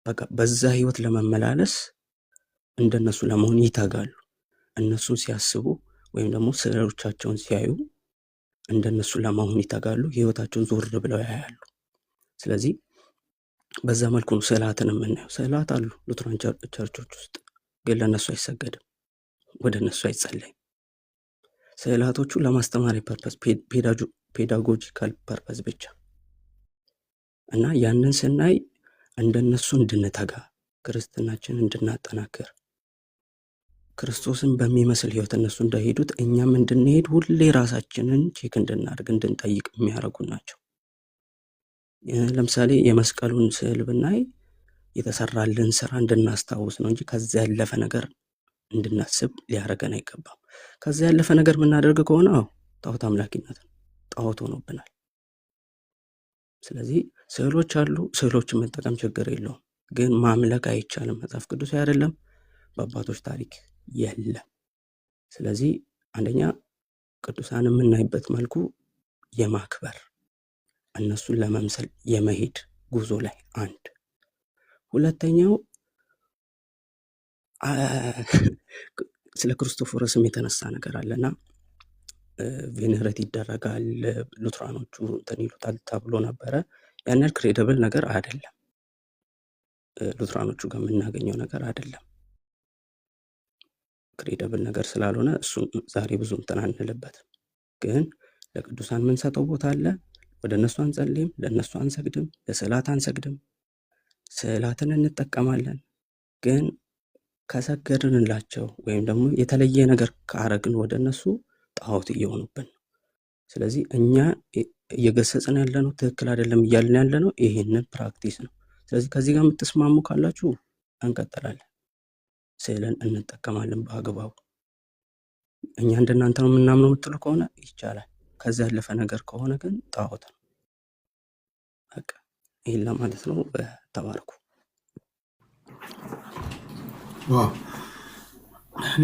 በቃ በዛ ህይወት ለመመላለስ እንደነሱ ለመሆን ይተጋሉ። እነሱን ሲያስቡ ወይም ደግሞ ስዕሎቻቸውን ሲያዩ እንደነሱ ለመሆን ይተጋሉ። ህይወታቸውን ዞር ብለው ያያሉ። ስለዚህ በዛ መልኩ ነው ስዕላትን የምናየው። ስዕላት አሉ ሉትራን ቸርቾች ውስጥ፣ ግን ለእነሱ አይሰገድም፣ ወደ እነሱ አይጸለይም። ስዕላቶቹ ለማስተማሪያ ፐርፐስ፣ ፔዳጎጂካል ፐርፐስ ብቻ እና ያንን ስናይ እንደነሱ እንድንተጋ፣ ክርስትናችን እንድናጠናክር፣ ክርስቶስን በሚመስል ህይወት እነሱ እንዳሄዱት እኛም እንድንሄድ ሁሌ ራሳችንን ቼክ እንድናደርግ እንድንጠይቅ የሚያደርጉ ናቸው። ለምሳሌ የመስቀሉን ስዕል ብናይ የተሰራልን ስራ እንድናስታውስ ነው እንጂ ከዛ ያለፈ ነገር እንድናስብ ሊያደርገን አይገባም። ከዛ ያለፈ ነገር የምናደርግ ከሆነ ጣዖት አምላኪነት ነው፣ ጣዖት ሆኖብናል። ስለዚህ ስዕሎች አሉ፣ ስዕሎችን መጠቀም ችግር የለውም፣ ግን ማምለክ አይቻልም። መጽሐፍ ቅዱስ አይደለም፣ በአባቶች ታሪክ የለም። ስለዚህ አንደኛ ቅዱሳን የምናይበት መልኩ የማክበር እነሱን ለመምሰል የመሄድ ጉዞ ላይ አንድ። ሁለተኛው ስለ ክርስቶፎረስም የተነሳ ነገር አለና ቬኔሬት ይደረጋል፣ ሉትራኖቹ እንትን ይሉታል ተብሎ ነበረ። ያንን ክሬዲብል ነገር አይደለም፣ ሉትራኖቹ ጋር የምናገኘው ነገር አይደለም። ክሬዲብል ነገር ስላልሆነ እሱን ዛሬ ብዙ እንትን አንልበትም። ግን ለቅዱሳን የምንሰጠው ቦታ አለ። ወደ እነሱ አንጸልይም፣ ለእነሱ አንሰግድም፣ ለስዕላት አንሰግድም። ስዕላትን እንጠቀማለን፣ ግን ከሰገድንላቸው ወይም ደግሞ የተለየ ነገር ካረግን ወደ እነሱ ጣዖት እየሆኑብን ነው። ስለዚህ እኛ እየገሰጽን ያለ ነው ትክክል አይደለም እያልን ያለ ነው ይሄንን ፕራክቲስ ነው። ስለዚህ ከዚህ ጋር የምትስማሙ ካላችሁ እንቀጥላለን፣ ስዕልን እንጠቀማለን በአግባቡ። እኛ እንደናንተ ነው የምናምነው የምትሉ ከሆነ ይቻላል። ከዛ ያለፈ ነገር ከሆነ ግን ጣዖት ነው።
በቃ ይሄን ለማለት ነው። ተባረኩ።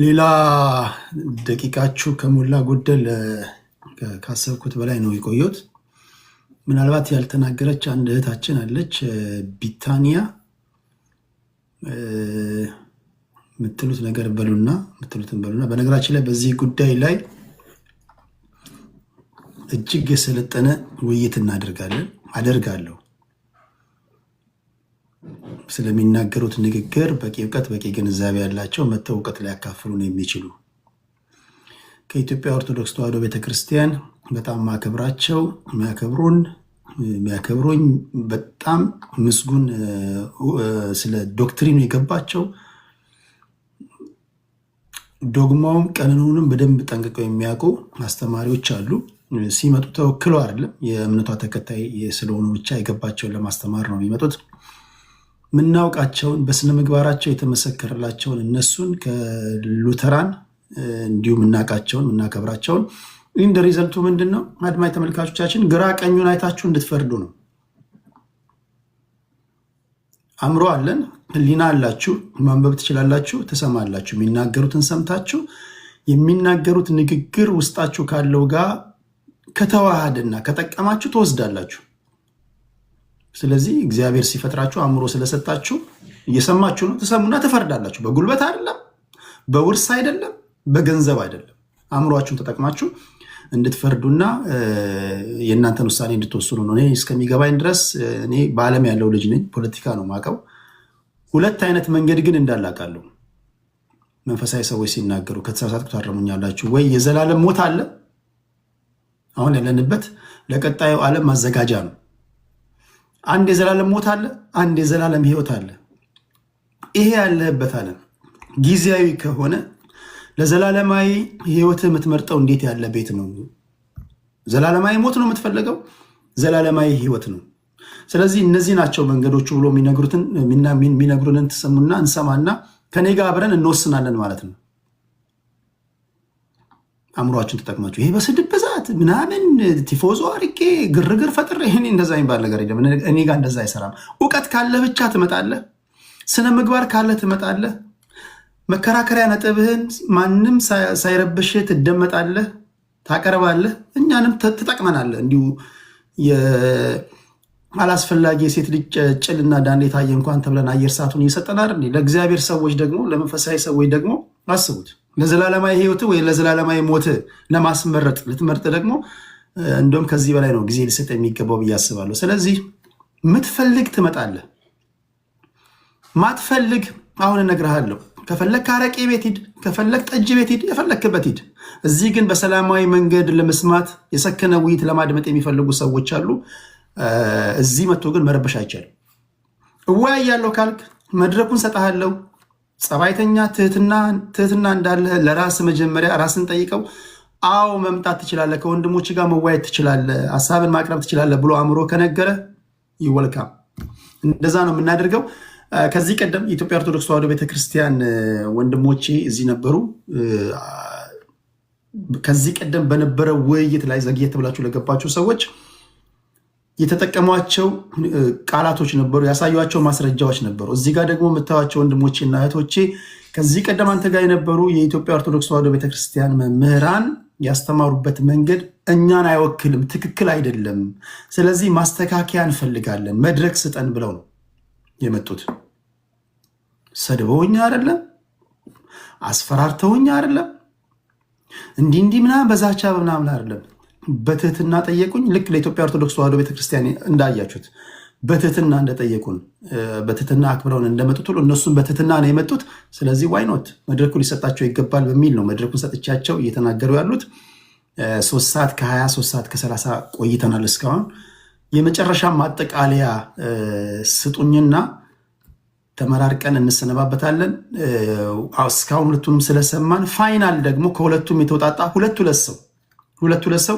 ሌላ ደቂቃችሁ ከሞላ ጎደል ካሰብኩት በላይ ነው የቆየሁት። ምናልባት ያልተናገረች አንድ እህታችን አለች፣ ቢታንያ የምትሉት ነገር በሉና የምትሉትን በሉና። በነገራችን ላይ በዚህ ጉዳይ ላይ እጅግ የሰለጠነ ውይይት አደርጋለሁ። ስለሚናገሩት ንግግር በቂ እውቀት በቂ ግንዛቤ ያላቸው መተው እውቀት ላይ ያካፍሉን የሚችሉ ከኢትዮጵያ ኦርቶዶክስ ተዋሕዶ ቤተክርስቲያን በጣም ማከብራቸው የሚያከብሩኝ በጣም ምስጉን ስለ ዶክትሪኑ የገባቸው ዶግማውም ቀኖኑንም በደንብ ጠንቅቀው የሚያውቁ አስተማሪዎች አሉ። ሲመጡ ተወክለው አይደለም፣ የእምነቷ ተከታይ ስለሆኑ ብቻ የገባቸውን ለማስተማር ነው የሚመጡት። ምናውቃቸውን በስነ ምግባራቸው የተመሰከረላቸውን እነሱን ከሉተራን እንዲሁም እናውቃቸውን ምናከብራቸውን እንደ ሪዘልቱ ምንድን ነው? አድማጭ ተመልካቾቻችን ግራ ቀኙን አይታችሁ እንድትፈርዱ ነው። አእምሮ አለን፣ ህሊና አላችሁ፣ ማንበብ ትችላላችሁ፣ ትሰማላችሁ። የሚናገሩትን ሰምታችሁ የሚናገሩት ንግግር ውስጣችሁ ካለው ጋር ከተዋሃደና ከጠቀማችሁ ትወስዳላችሁ። ስለዚህ እግዚአብሔር ሲፈጥራችሁ አእምሮ ስለሰጣችሁ እየሰማችሁ ነው፣ ትሰሙና ትፈርዳላችሁ። በጉልበት አይደለም፣ በውርስ አይደለም፣ በገንዘብ አይደለም። አእምሯችሁን ተጠቅማችሁ እንድትፈርዱና የእናንተን ውሳኔ እንድትወስኑ ነው። እኔ እስከሚገባኝ ድረስ እኔ በዓለም ያለው ልጅ ነኝ፣ ፖለቲካ ነው ማቀው። ሁለት አይነት መንገድ ግን እንዳላቃለሁ። መንፈሳዊ ሰዎች ሲናገሩ ከተሳሳትኩ ታረሙኛላችሁ። ወይ የዘላለም ሞት አለ፣ አሁን ያለንበት ለቀጣዩ ዓለም ማዘጋጃ ነው። አንድ የዘላለም ሞት አለ፣ አንድ የዘላለም ህይወት አለ። ይሄ ያለህበት ዓለም ጊዜያዊ ከሆነ ለዘላለማዊ ህይወት የምትመርጠው እንዴት ያለ ቤት ነው? ዘላለማዊ ሞት ነው የምትፈልገው? ዘላለማዊ ህይወት ነው። ስለዚህ እነዚህ ናቸው መንገዶቹ ብሎ የሚነግሩንን ትሰሙና እንሰማና ከኔ ጋር አብረን እንወስናለን ማለት ነው። አእምሯችሁን ተጠቅማችሁ ይሄ በስድብ ብዛት ምናምን ቲፎዞ አርቄ ግርግር ፈጥሬ ይሄን እንደዛ የሚባል ነገር የለም። እኔ ጋር እንደዛ አይሰራም። እውቀት ካለ ብቻ ትመጣለህ። ስነ ምግባር ካለ ትመጣለህ። መከራከሪያ ነጥብህን ማንም ሳይረብሽ ትደመጣለህ፣ ታቀርባለህ። እኛንም ትጠቅመናለህ። እንዲሁ አላስፈላጊ የሴት ልጅ ጭልና ዳንዴ ታየ እንኳን ተብለን አየር ሰዓቱን እየሰጠናል። ለእግዚአብሔር ሰዎች ደግሞ ለመንፈሳዊ ሰዎች ደግሞ አስቡት። ለዘላለማዊ ህይወት ወይ ለዘላለማዊ ሞት ለማስመረጥ ልትመርጥ ደግሞ እንደውም ከዚህ በላይ ነው ጊዜ ሊሰጥ የሚገባው ብዬ አስባለሁ። ስለዚህ ምትፈልግ ትመጣለህ፣ ማትፈልግ አሁን እነግርሃለሁ። ከፈለግ አረቄ ቤት ሂድ፣ ከፈለግ ጠጅ ቤት ሂድ፣ የፈለግክበት ሂድ። እዚህ ግን በሰላማዊ መንገድ ለመስማት የሰከነ ውይይት ለማድመጥ የሚፈልጉ ሰዎች አሉ። እዚህ መጥቶ ግን መረበሽ አይቻልም። እወያያለሁ ካልክ መድረኩን ሰጠሃለሁ። ጸባይተኛ ትህትና እንዳለ ለራስ መጀመሪያ ራስን ጠይቀው። አዎ መምጣት ትችላለህ፣ ከወንድሞች ጋር መወያየት ትችላለህ፣ ሀሳብን ማቅረብ ትችላለህ ብሎ አእምሮ ከነገረ ይወልካም። እንደዛ ነው የምናደርገው። ከዚህ ቀደም የኢትዮጵያ ኦርቶዶክስ ተዋሕዶ ቤተክርስቲያን ወንድሞቼ እዚህ ነበሩ። ከዚህ ቀደም በነበረው ውይይት ላይ ዘግየት ብላችሁ ለገባችሁ ሰዎች የተጠቀሟቸው ቃላቶች ነበሩ፣ ያሳዩቸው ማስረጃዎች ነበሩ። እዚህ ጋር ደግሞ የምታዩቸው ወንድሞቼ እና እህቶቼ ከዚህ ቀደም አንተ ጋር የነበሩ የኢትዮጵያ ኦርቶዶክስ ተዋሕዶ ቤተክርስቲያን መምህራን ያስተማሩበት መንገድ እኛን አይወክልም፣ ትክክል አይደለም። ስለዚህ ማስተካከያ እንፈልጋለን፣ መድረክ ስጠን ብለው ነው የመጡት። ሰድበውኛ አይደለም፣ አስፈራርተውኛ አይደለም፣ እንዲህ ምናምን በዛቻ ምናምን አይደለም። በትህትና ጠየቁኝ። ልክ ለኢትዮጵያ ኦርቶዶክስ ተዋሕዶ ቤተክርስቲያን እንዳያችሁት በትህትና እንደጠየቁን በትህትና አክብረውን እንደመጡት ሁሉ እነሱም በትህትና ነው የመጡት። ስለዚህ ዋይኖት መድረኩ ሊሰጣቸው ይገባል በሚል ነው መድረኩን ሰጥቻቸው እየተናገሩ ያሉት። 3 ሰዓት ከ20 3 ሰዓት ከ30 ቆይተናል እስካሁን። የመጨረሻ ማጠቃለያ ስጡኝና ተመራርቀን እንሰነባበታለን። እስካሁን ሁለቱንም ስለሰማን ፋይናል ደግሞ ከሁለቱም የተውጣጣ ሁለት ሰው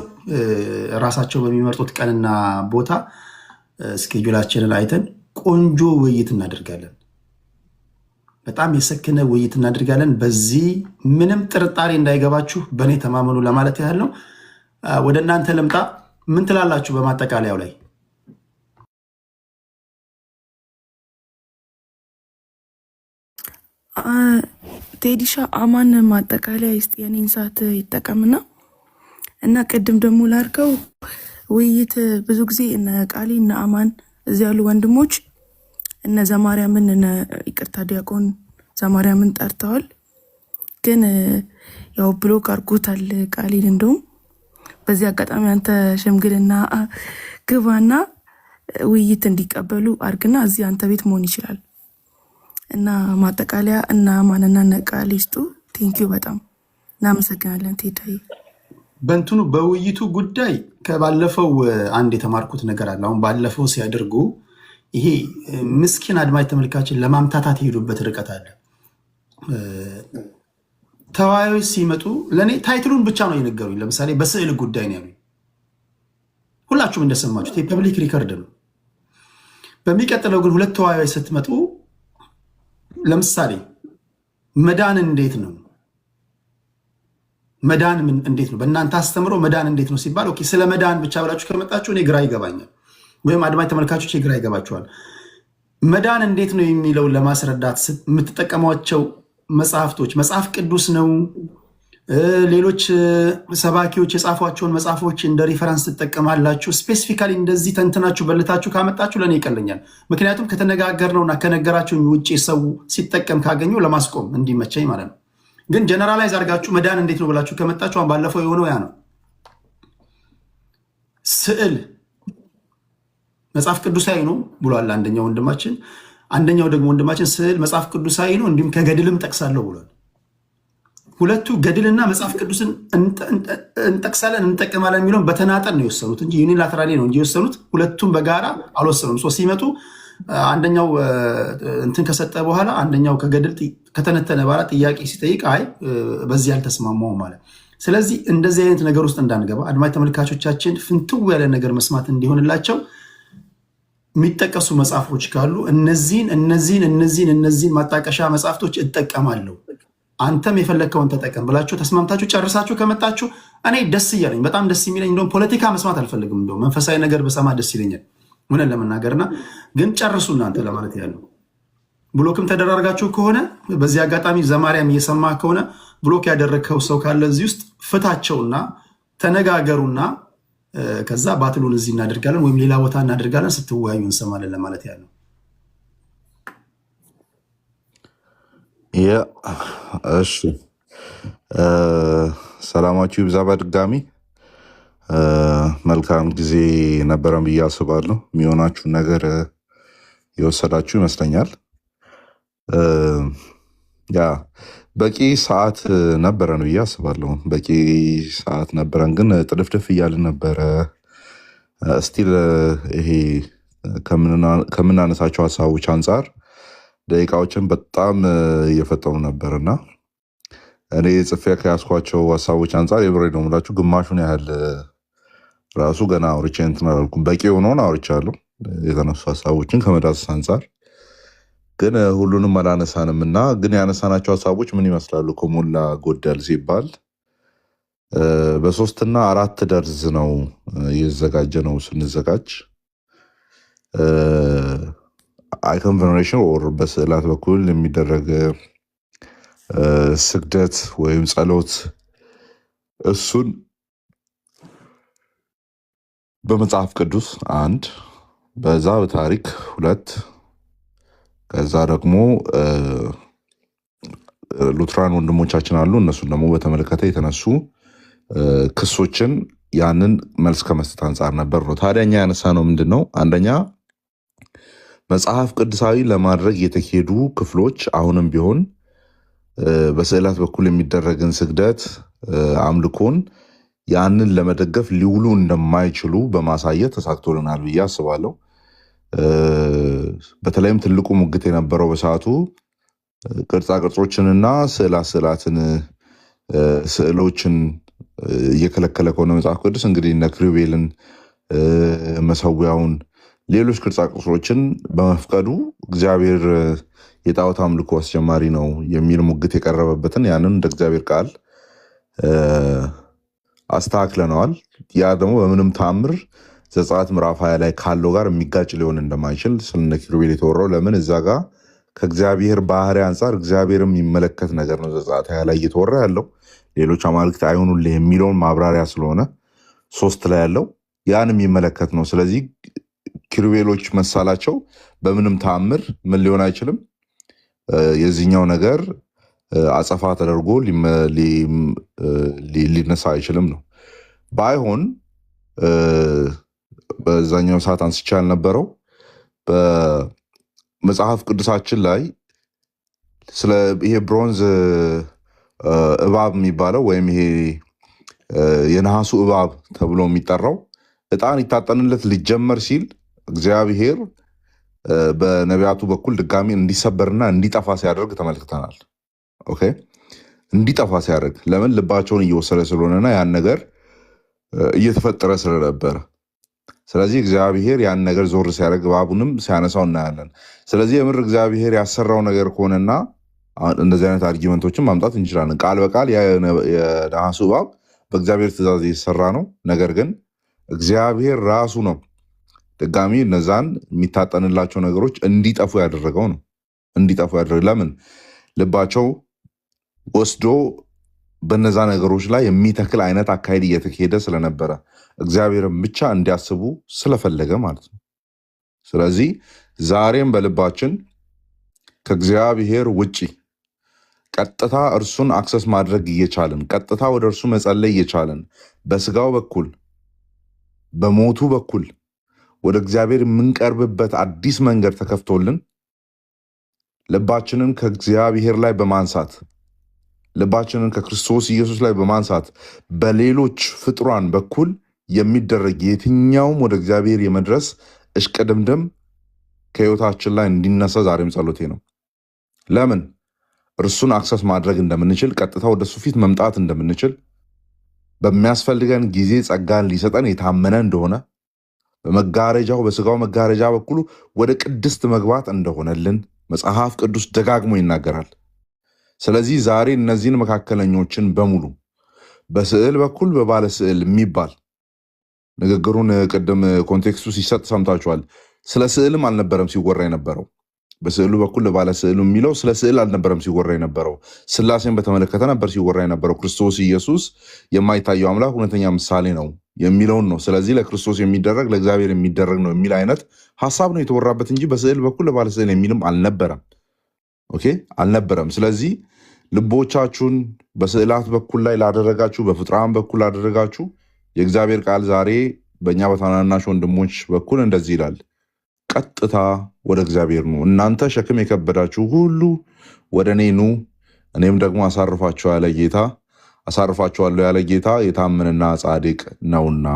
ራሳቸው በሚመርጡት ቀንና ቦታ ስኬጁላችንን አይተን ቆንጆ ውይይት እናደርጋለን። በጣም የሰከነ ውይይት እናደርጋለን። በዚህ ምንም ጥርጣሬ እንዳይገባችሁ በእኔ ተማመኑ ለማለት ያህል ነው። ወደ እናንተ ልምጣ። ምን ትላላችሁ በማጠቃለያው ላይ?
ቴዲሻ አማን ማጠቃለያ ይስጥ የኔን ሰዓት ይጠቀምና እና ቅድም ደግሞ ላርከው ውይይት ብዙ ጊዜ እነ ቃሊ እነ አማን እዚህ ያሉ ወንድሞች እነ ዘማርያምን ይቅርታ ዲያቆን ዘማርያምን ጠርተዋል። ግን ያው ብሎክ አድርጎታል ቃሊን። እንደውም በዚህ አጋጣሚ አንተ ሽምግልና ግባና ውይይት እንዲቀበሉ አድርግና እዚህ አንተ ቤት መሆን ይችላል። እና ማጠቃለያ እና አማንና እነ ቃሊ ይስጡ። ቴንኪዩ በጣም እናመሰግናለን ቴዳይ።
በእንትኑ በውይይቱ ጉዳይ ከባለፈው አንድ የተማርኩት ነገር አለ። አሁን ባለፈው ሲያደርጉ ይሄ ምስኪን አድማጭ ተመልካችን ለማምታታት የሄዱበት ርቀት አለ። ተወያዮች ሲመጡ ለእኔ ታይትሉን ብቻ ነው የነገሩኝ። ለምሳሌ በስዕል ጉዳይ ነው ያሉኝ። ሁላችሁም እንደሰማችሁት የፐብሊክ ሪከርድ ነው። በሚቀጥለው ግን ሁለት ተወያዮች ስትመጡ ለምሳሌ መዳን እንዴት ነው? መዳን እንዴት ነው? በእናንተ አስተምሮ መዳን እንዴት ነው ሲባል ኦኬ ስለ መዳን ብቻ ብላችሁ ከመጣችሁ እኔ ግራ ይገባኛል፣ ወይም አድማጭ ተመልካቾች ግራ ይገባችኋል። መዳን እንዴት ነው የሚለውን ለማስረዳት የምትጠቀሟቸው መጽሐፍቶች መጽሐፍ ቅዱስ ነው? ሌሎች ሰባኪዎች የጻፏቸውን መጽሐፎች እንደ ሪፈረንስ ትጠቀማላችሁ? ስፔሲፊካሊ እንደዚህ ተንትናችሁ በልታችሁ ካመጣችሁ ለእኔ ይቀለኛል። ምክንያቱም ከተነጋገርነውና ከነገራችሁ ውጭ ሰው ሲጠቀም ካገኘው ለማስቆም እንዲመቸኝ ማለት ነው። ግን ጀነራላይዝ አድርጋችሁ መዳን እንዴት ነው ብላችሁ ከመጣችሁ አሁን ባለፈው የሆነው ያ ነው። ስዕል መጽሐፍ ቅዱሳዊ ነው ብሏል አንደኛው ወንድማችን። አንደኛው ደግሞ ወንድማችን ስዕል መጽሐፍ ቅዱሳዊ ነው እንዲሁም ከገድልም ጠቅሳለሁ ብሏል። ሁለቱ ገድልና መጽሐፍ ቅዱስን እንጠቅሳለን እንጠቀማለን የሚለውን በተናጠል ነው የወሰኑት እንጂ ዩኒላተራሊ ነው እንጂ የወሰኑት ሁለቱም በጋራ አልወሰኑም። ሲመጡ አንደኛው እንትን ከሰጠ በኋላ አንደኛው ከገድል ከተነተነ በኋላ ጥያቄ ሲጠይቅ አይ በዚህ አልተስማማውም ማለት። ስለዚህ እንደዚህ አይነት ነገር ውስጥ እንዳንገባ አድማጭ ተመልካቾቻችን ፍንትው ያለ ነገር መስማት እንዲሆንላቸው የሚጠቀሱ መጽሐፎች ካሉ እነዚህን ማጣቀሻ መጽሐፍቶች እጠቀማለሁ አንተም የፈለግከውን ተጠቀም ብላችሁ ተስማምታችሁ ጨርሳችሁ ከመጣችሁ እኔ ደስ እያለኝ በጣም ደስ የሚለኝ እንደውም ፖለቲካ መስማት አልፈልግም። እንደውም መንፈሳዊ ነገር በሰማ ደስ ይለኛል ሆነን ለመናገርና ግን ጨርሱ እናንተ ለማለት ያለው። ብሎክም ተደራርጋችሁ ከሆነ በዚህ አጋጣሚ ዘማርያም እየሰማ ከሆነ ብሎክ ያደረግከው ሰው ካለ እዚህ ውስጥ ፍታቸውና ተነጋገሩና ከዛ ባትሉን እዚህ እናደርጋለን ወይም ሌላ ቦታ እናደርጋለን፣ ስትወያዩ እንሰማለን ለማለት ያለው።
እሺ ሰላማችሁ ይብዛ። በድጋሚ መልካም ጊዜ ነበረን ብዬ አስባለሁ። የሚሆናችሁን ነገር የወሰዳችሁ ይመስለኛል። ያ በቂ ሰዓት ነበረን ብዬ አስባለሁ። በቂ ሰዓት ነበረን፣ ግን ጥድፍድፍ እያልን ነበረ። ስቲል ይሄ ከምናነሳቸው ሀሳቦች አንጻር ደቂቃዎችን በጣም እየፈጠኑ ነበርና እኔ ጽፌ ከያዝኳቸው ሀሳቦች አንጻር የብሬ ነው የምላችሁ ግማሹን ያህል ራሱ ገና አውርቼ እንትን አላልኩም። በቂ የሆነውን አውርቻለሁ የተነሱ ሀሳቦችን ከመዳሰስ አንጻር፣ ግን ሁሉንም አላነሳንም እና ግን ያነሳናቸው ሀሳቦች ምን ይመስላሉ ከሞላ ጎደል ሲባል በ3 እና 4 ደርዝ ነው እየተዘጋጀ ነው። ስንዘጋጅ አይኮን ቬኔሬሽን ኦር በስዕላት በኩል የሚደረግ ስግደት ወይም ጸሎት፣ እሱን በመጽሐፍ ቅዱስ 1፣ በዛ በታሪክ 2፣ ከዛ ደግሞ ሉትራን ወንድሞቻችን አሉ። እነሱን ደግሞ በተመለከተ የተነሱ ክሶችን ያንን መልስ ከመስጠት አንጻር ነበር ነው። ታዲያ እኛ ያነሳ ነው ምንድን ነው? አንደኛ መጽሐፍ ቅዱሳዊ ለማድረግ የተሄዱ ክፍሎች አሁንም ቢሆን በስዕላት በኩል የሚደረግን ስግደት፣ አምልኮን ያንን ለመደገፍ ሊውሉ እንደማይችሉ በማሳየት ተሳክቶልናል ብዬ አስባለሁ። በተለይም ትልቁ ሙግት የነበረው በሰዓቱ ቅርጻ ቅርጾችንና ስዕላትን ስዕሎችን እየከለከለ ከሆነ መጽሐፍ ቅዱስ እንግዲህ እነ ኪሩቤልን፣ መሰዊያውን፣ ሌሎች ቅርጻ ቅርጾችን በመፍቀዱ እግዚአብሔር የጣዖት አምልኮ አስጀማሪ ነው የሚል ሙግት የቀረበበትን ያንን እንደ እግዚአብሔር ቃል አስተካክለነዋል። ያ ደግሞ በምንም ተአምር ዘጸአት ምዕራፍ 20 ላይ ካለው ጋር የሚጋጭ ሊሆን እንደማይችል ስለነ ኪሩቤል የተወራው ለምን እዛ ጋር ከእግዚአብሔር ባህሪ አንጻር እግዚአብሔር የሚመለከት ነገር ነው ዘጸአት 20 ላይ እየተወራ ያለው። ሌሎች አማልክት አይሆኑልህ የሚለውን ማብራሪያ ስለሆነ 3 ላይ ያለው ያን የሚመለከት ነው። ስለዚህ ኪሩቤሎች መሳላቸው በምንም ተአምር ምን ሊሆን አይችልም። የዚህኛው ነገር አጸፋ ተደርጎ ሊነሳ አይችልም ነው። ባይሆን በዛኛው ሰዓት አንስቻ ያልነበረው በመጽሐፍ ቅዱሳችን ላይ ስለ ይሄ ብሮንዝ እባብ የሚባለው ወይም ይሄ የነሐሱ እባብ ተብሎ የሚጠራው ዕጣን ይታጠንለት ሊጀመር ሲል እግዚአብሔር በነቢያቱ በኩል ድጋሚ እንዲሰበርና እንዲጠፋ ሲያደርግ ተመልክተናል። ኦኬ፣ እንዲጠፋ ሲያደርግ ለምን? ልባቸውን እየወሰደ ስለሆነና ያን ነገር እየተፈጠረ ስለነበረ። ስለዚህ እግዚአብሔር ያን ነገር ዞር ሲያደርግ እባቡንም ሲያነሳው እናያለን። ስለዚህ የምር እግዚአብሔር ያሰራው ነገር ከሆነና እንደዚህ አይነት አርጊመንቶችን ማምጣት እንችላለን። ቃል በቃል የነሐሱ እባብ በእግዚአብሔር ትእዛዝ የተሰራ ነው። ነገር ግን እግዚአብሔር ራሱ ነው ድጋሚ እነዛን የሚታጠንላቸው ነገሮች እንዲጠፉ ያደረገው ነው። እንዲጠፉ ያደረገ ለምን? ልባቸው ወስዶ በነዛ ነገሮች ላይ የሚተክል አይነት አካሄድ እየተካሄደ ስለነበረ እግዚአብሔርን ብቻ እንዲያስቡ ስለፈለገ ማለት ነው። ስለዚህ ዛሬም በልባችን ከእግዚአብሔር ውጪ ቀጥታ እርሱን አክሰስ ማድረግ እየቻልን ቀጥታ ወደ እርሱ መጸለይ እየቻልን በስጋው በኩል በሞቱ በኩል ወደ እግዚአብሔር የምንቀርብበት አዲስ መንገድ ተከፍቶልን ልባችንን ከእግዚአብሔር ላይ በማንሳት ልባችንን ከክርስቶስ ኢየሱስ ላይ በማንሳት በሌሎች ፍጡራን በኩል የሚደረግ የትኛውም ወደ እግዚአብሔር የመድረስ እሽቅድምድም ከህይወታችን ላይ እንዲነሳ ዛሬም ጸሎቴ ነው። ለምን? እርሱን አክሰስ ማድረግ እንደምንችል፣ ቀጥታ ወደ እሱ ፊት መምጣት እንደምንችል፣ በሚያስፈልገን ጊዜ ጸጋን ሊሰጠን የታመነ እንደሆነ፣ በመጋረጃው በስጋው መጋረጃ በኩል ወደ ቅድስት መግባት እንደሆነልን መጽሐፍ ቅዱስ ደጋግሞ ይናገራል። ስለዚህ ዛሬ እነዚህን መካከለኞችን በሙሉ በስዕል በኩል በባለ ስዕል የሚባል ንግግሩን ቅድም ኮንቴክስቱ ሲሰጥ ሰምታችኋል። ስለ ስዕልም አልነበረም ሲወራ የነበረው። በስዕሉ በኩል ለባለ ስዕሉ የሚለው ስለ ስዕል አልነበረም ሲወራ የነበረው። ስላሴን በተመለከተ ነበር ሲወራ የነበረው። ክርስቶስ ኢየሱስ የማይታየው አምላክ እውነተኛ ምሳሌ ነው የሚለውን ነው። ስለዚህ ለክርስቶስ የሚደረግ ለእግዚአብሔር የሚደረግ ነው የሚል አይነት ሀሳብ ነው የተወራበት እንጂ በስዕል በኩል ለባለ ስዕል የሚልም አልነበረም። ኦኬ፣ አልነበረም። ስለዚህ ልቦቻችሁን በስዕላት በኩል ላይ ላደረጋችሁ፣ በፍጥራን በኩል ላደረጋችሁ የእግዚአብሔር ቃል ዛሬ በእኛ በታናናሽ ወንድሞች በኩል እንደዚህ ይላል፣ ቀጥታ ወደ እግዚአብሔር ኑ፣ እናንተ ሸክም የከበዳችሁ ሁሉ ወደ እኔ ኑ፣ እኔም ደግሞ አሳርፋችኋለሁ ያለ ጌታ የታመነና ጻድቅ ነውና።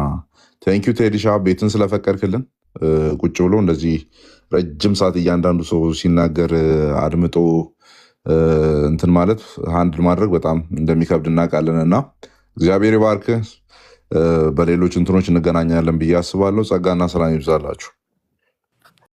ቴንኪዩ ቴዲሻ ቤትን ስለፈቀድክልን። ቁጭ ብሎ እንደዚህ ረጅም ሰዓት እያንዳንዱ ሰው ሲናገር አድምጦ እንትን ማለት ሃንድል ማድረግ በጣም እንደሚከብድ እናውቃለን እና እግዚአብሔር ይባርክ። በሌሎች እንትኖች እንገናኛለን ብዬ አስባለሁ። ጸጋና ሰላም ይብዛላችሁ።